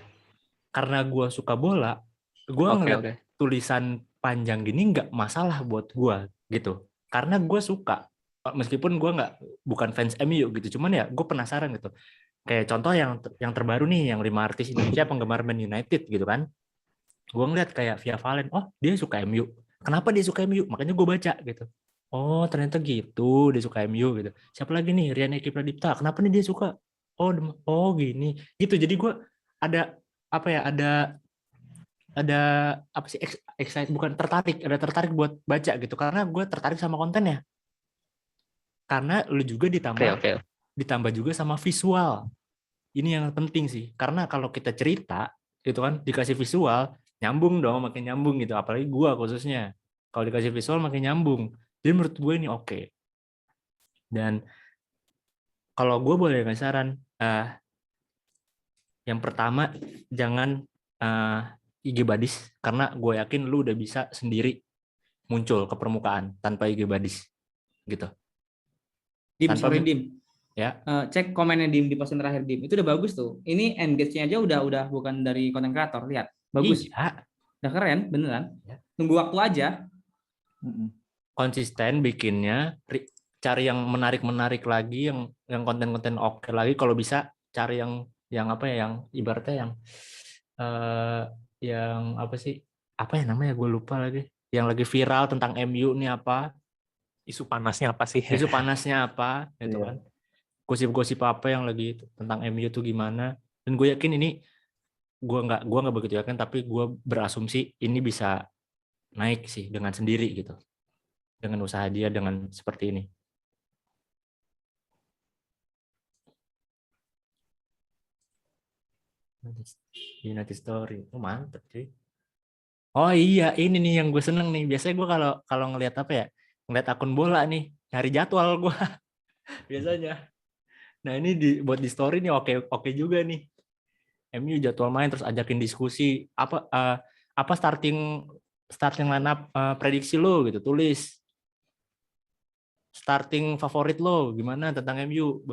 Speaker 2: Karena gue suka bola, gue ngeliat tulisan panjang gini nggak masalah buat gue gitu. Karena gue suka, meskipun gue bukan fans MU gitu, cuman ya gue penasaran gitu. Kayak contoh yang terbaru nih, yang 5 artis Indonesia penggemar Man United gitu kan. Gue ngeliat kayak Via Valen, oh dia suka MU. Kenapa dia suka MU? Makanya gue baca gitu. Oh ternyata gitu, dia suka MU gitu. Siapa lagi nih? Rian Eki Pradipta. Kenapa nih dia suka? Oh gini. Gitu. Jadi gue ada apa ya? Ada apa sih? Excited, bukan tertarik. Ada tertarik buat baca gitu. Karena gue tertarik sama kontennya. Karena lu juga ditambah juga sama visual. Ini yang penting sih. Karena kalau kita cerita itu kan dikasih visual, nyambung dong, makin nyambung gitu. Apalagi gua khususnya. Kalau dikasih visual makin nyambung. Jadi menurut gue ini oke. Dan kalau gue boleh ngasih saran, yang pertama jangan IG Badis, karena gue yakin lu udah bisa sendiri muncul ke permukaan tanpa IG Badis gitu.
Speaker 3: Dim.
Speaker 2: Ya.
Speaker 3: Cek komennya Dim di posting terakhir Dim. Itu udah bagus tuh. Ini engage-nya aja udah bukan dari konten kreator. Lihat. Bagus.
Speaker 2: Iya.
Speaker 3: Udah keren, beneran.
Speaker 2: Ya.
Speaker 3: Tunggu waktu aja.
Speaker 2: Konsisten bikinnya, cari yang menarik lagi, yang konten-konten oke lagi. Kalau bisa cari yang apa ya, yang ibaratnya yang apa sih? Apa ya namanya? Gue lupa lagi. Yang lagi viral tentang MU nih apa?
Speaker 1: Isu panasnya apa sih?
Speaker 2: Isu panasnya apa? Gitu kan. Gosip-gosip apa yang lagi tentang MU tuh gimana? Dan gue yakin ini gue nggak begitu yakin, tapi gue berasumsi ini bisa naik sih dengan sendiri gitu, dengan usaha dia dengan seperti ini. United Story, mantap cuy. Oh iya, ini nih yang gue seneng nih. Biasanya gue kalau ngelihat apa ya, ngelihat akun bola nih, nyari jadwal gue biasanya. Nah ini buat di story nih oke juga nih. MU jadwal main terus ajakin diskusi apa starting line up prediksi lo gitu, tulis starting favorit lo gimana tentang MU.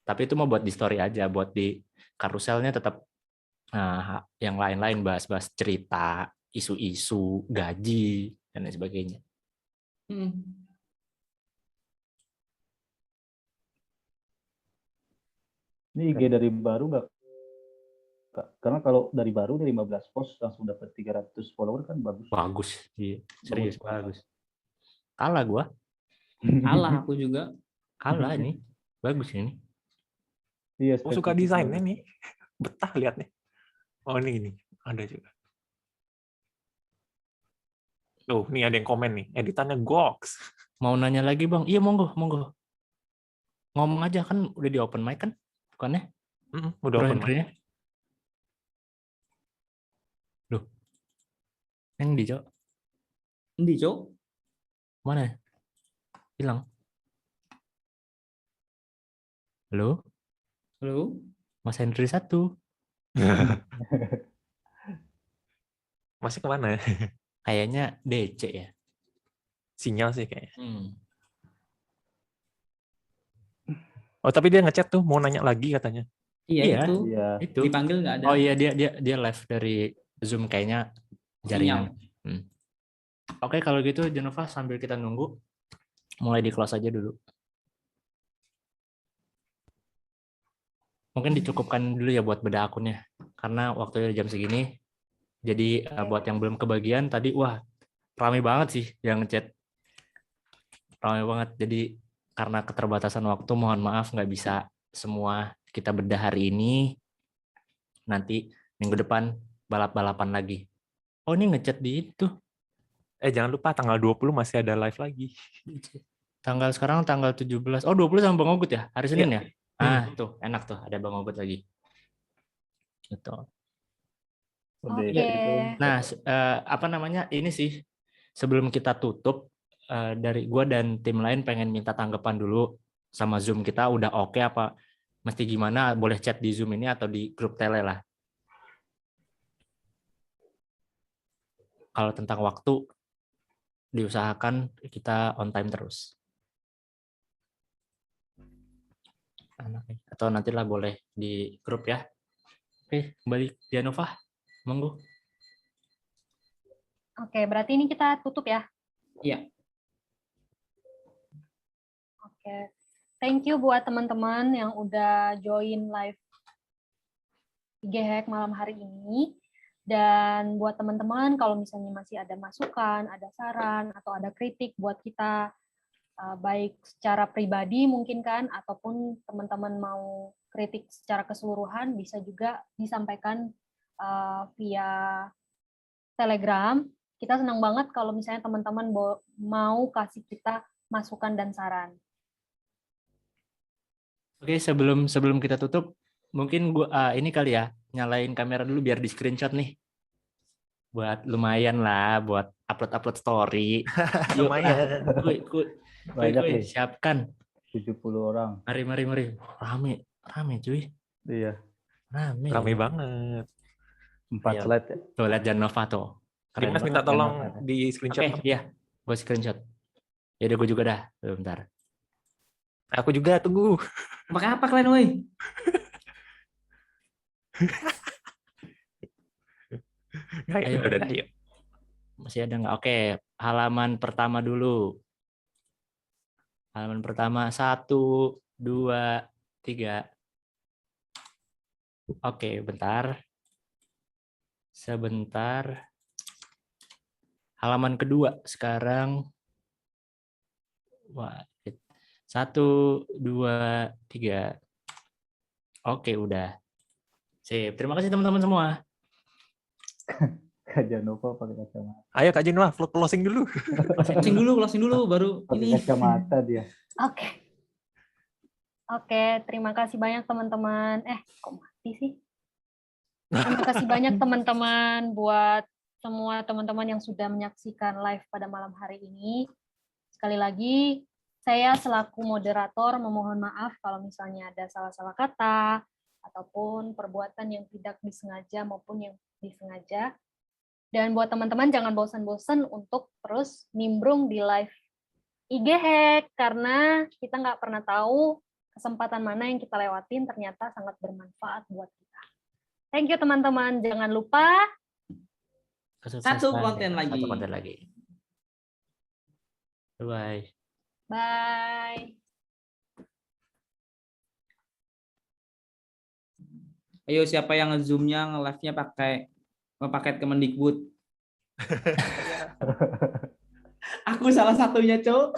Speaker 2: Tapi itu mau buat di story aja, buat di karuselnya tetap yang lain-lain bahas cerita, isu-isu, gaji dan lain sebagainya.
Speaker 10: Ini IG dari baru nggak? Kak. Karena kalau dari baru dari 15 post langsung dapat 300 follower kan bagus.
Speaker 2: Bagus, iya. Serius bagus. Kalah gua.
Speaker 3: Kalah aku juga.
Speaker 2: Kalah ini. Bagus ini.
Speaker 10: Iya,
Speaker 1: Aku suka desainnya nih. Betah lihat nih. Oh ini ada juga. Tuh, nih ada yang komen nih. Editannya goks.
Speaker 2: Mau nanya lagi, Bang? Iya, monggo. Ngomong aja kan udah di open mic kan? Bukannya?
Speaker 1: Udah
Speaker 2: Bro
Speaker 1: open mic.
Speaker 2: Hendry-nya? Loh. Yang di, Cok?
Speaker 3: Di, Cok?
Speaker 2: Mana? Hilang. Halo?
Speaker 3: Halo?
Speaker 2: Mas Hendry 1.
Speaker 1: Masih kemana?
Speaker 2: Kayaknya DC ya.
Speaker 1: Sinyal sih kayaknya. Oh, tapi dia ngechat tuh mau nanya lagi katanya.
Speaker 3: Iya,
Speaker 2: itu.
Speaker 3: Dipanggil nggak ada.
Speaker 2: Oh iya, dia live dari Zoom kayaknya jaringan. Oke, kalau gitu Jenova sambil kita nunggu, mulai di close aja dulu. Mungkin dicukupkan dulu ya buat beda akunnya, karena waktunya jam segini. Jadi buat yang belum kebagian tadi, wah ramai banget sih yang ngechat. Ramai banget. Jadi karena keterbatasan waktu, mohon maaf nggak bisa semua kita bedah hari ini. Nanti minggu depan balap-balapan lagi. Oh ini ngechat di itu.
Speaker 1: Jangan lupa tanggal 20 masih ada live lagi.
Speaker 2: Sekarang tanggal 17. Oh 20 sama Bang Ogut ya? Hari Senin ya? Tuh enak tuh ada Bang Ogut lagi. Gitu. Nah, apa namanya? Ini sih sebelum kita tutup dari gua dan tim lain pengen minta tanggapan dulu sama Zoom kita udah oke apa mesti gimana? Boleh chat di Zoom ini atau di grup tele lah. Kalau tentang waktu diusahakan kita on time terus. Atau nantilah boleh di grup ya. Oke, kembali Dianova. Monggo.
Speaker 6: Oke, berarti ini kita tutup ya?
Speaker 3: Iya.
Speaker 6: Oke. Thank you buat teman-teman yang udah join live IG Hack malam hari ini. Dan buat teman-teman kalau misalnya masih ada masukan, ada saran, atau ada kritik buat kita, baik secara pribadi mungkin kan, ataupun teman-teman mau kritik secara keseluruhan, bisa juga disampaikan via Telegram. Kita senang banget kalau misalnya teman-teman mau kasih kita masukan dan saran.
Speaker 2: Oke, sebelum kita tutup, mungkin gua ini kali ya, nyalain kamera dulu biar di screenshot nih. Buat lumayan lah, buat upload story.
Speaker 1: Lumayan.
Speaker 10: Banyak nih.
Speaker 2: Siapkan.
Speaker 10: 70 orang.
Speaker 2: Mari. Rame cuy.
Speaker 10: Iya.
Speaker 1: Rame banget.
Speaker 10: 4 slide ya.
Speaker 2: Tuh lihat Janova tuh.
Speaker 1: Dimas minta tolong di screenshot.
Speaker 2: Oke, iya. Gue screenshot. Ya udah gue juga dah. Bentar.
Speaker 1: Aku juga tunggu.
Speaker 3: Pakai apa kalian, woi?
Speaker 2: Ayo. Masih ada nggak? Oke, halaman pertama dulu. Halaman pertama 1, 2, 3. Oke, bentar. Sebentar. Halaman kedua sekarang. 1, 2, 3. Oke, udah. Sip. Terima kasih teman-teman semua.
Speaker 10: Kak Janova pakai kacamata.
Speaker 1: Ayo Kak Janova, closing dulu.
Speaker 3: Closing dulu baru
Speaker 10: pakai
Speaker 3: ini.
Speaker 10: Kacamata dia.
Speaker 6: Oke, terima kasih banyak teman-teman. Kok mati sih? Terima kasih banyak teman-teman buat semua teman-teman yang sudah menyaksikan live pada malam hari ini. Sekali lagi, saya selaku moderator memohon maaf kalau misalnya ada salah-salah kata ataupun perbuatan yang tidak disengaja maupun yang disengaja. Dan buat teman-teman jangan bosan-bosan untuk terus nimbrung di live IG Hack karena kita nggak pernah tahu kesempatan mana yang kita lewatin ternyata sangat bermanfaat buat kita. Thank you teman-teman. Jangan lupa
Speaker 3: satu konten
Speaker 2: lagi. Bye.
Speaker 6: Bye.
Speaker 3: Ayo siapa yang nge-zoom-nya, nge-live-nya pakai paket Kemendikbud. Aku salah satunya, Cok.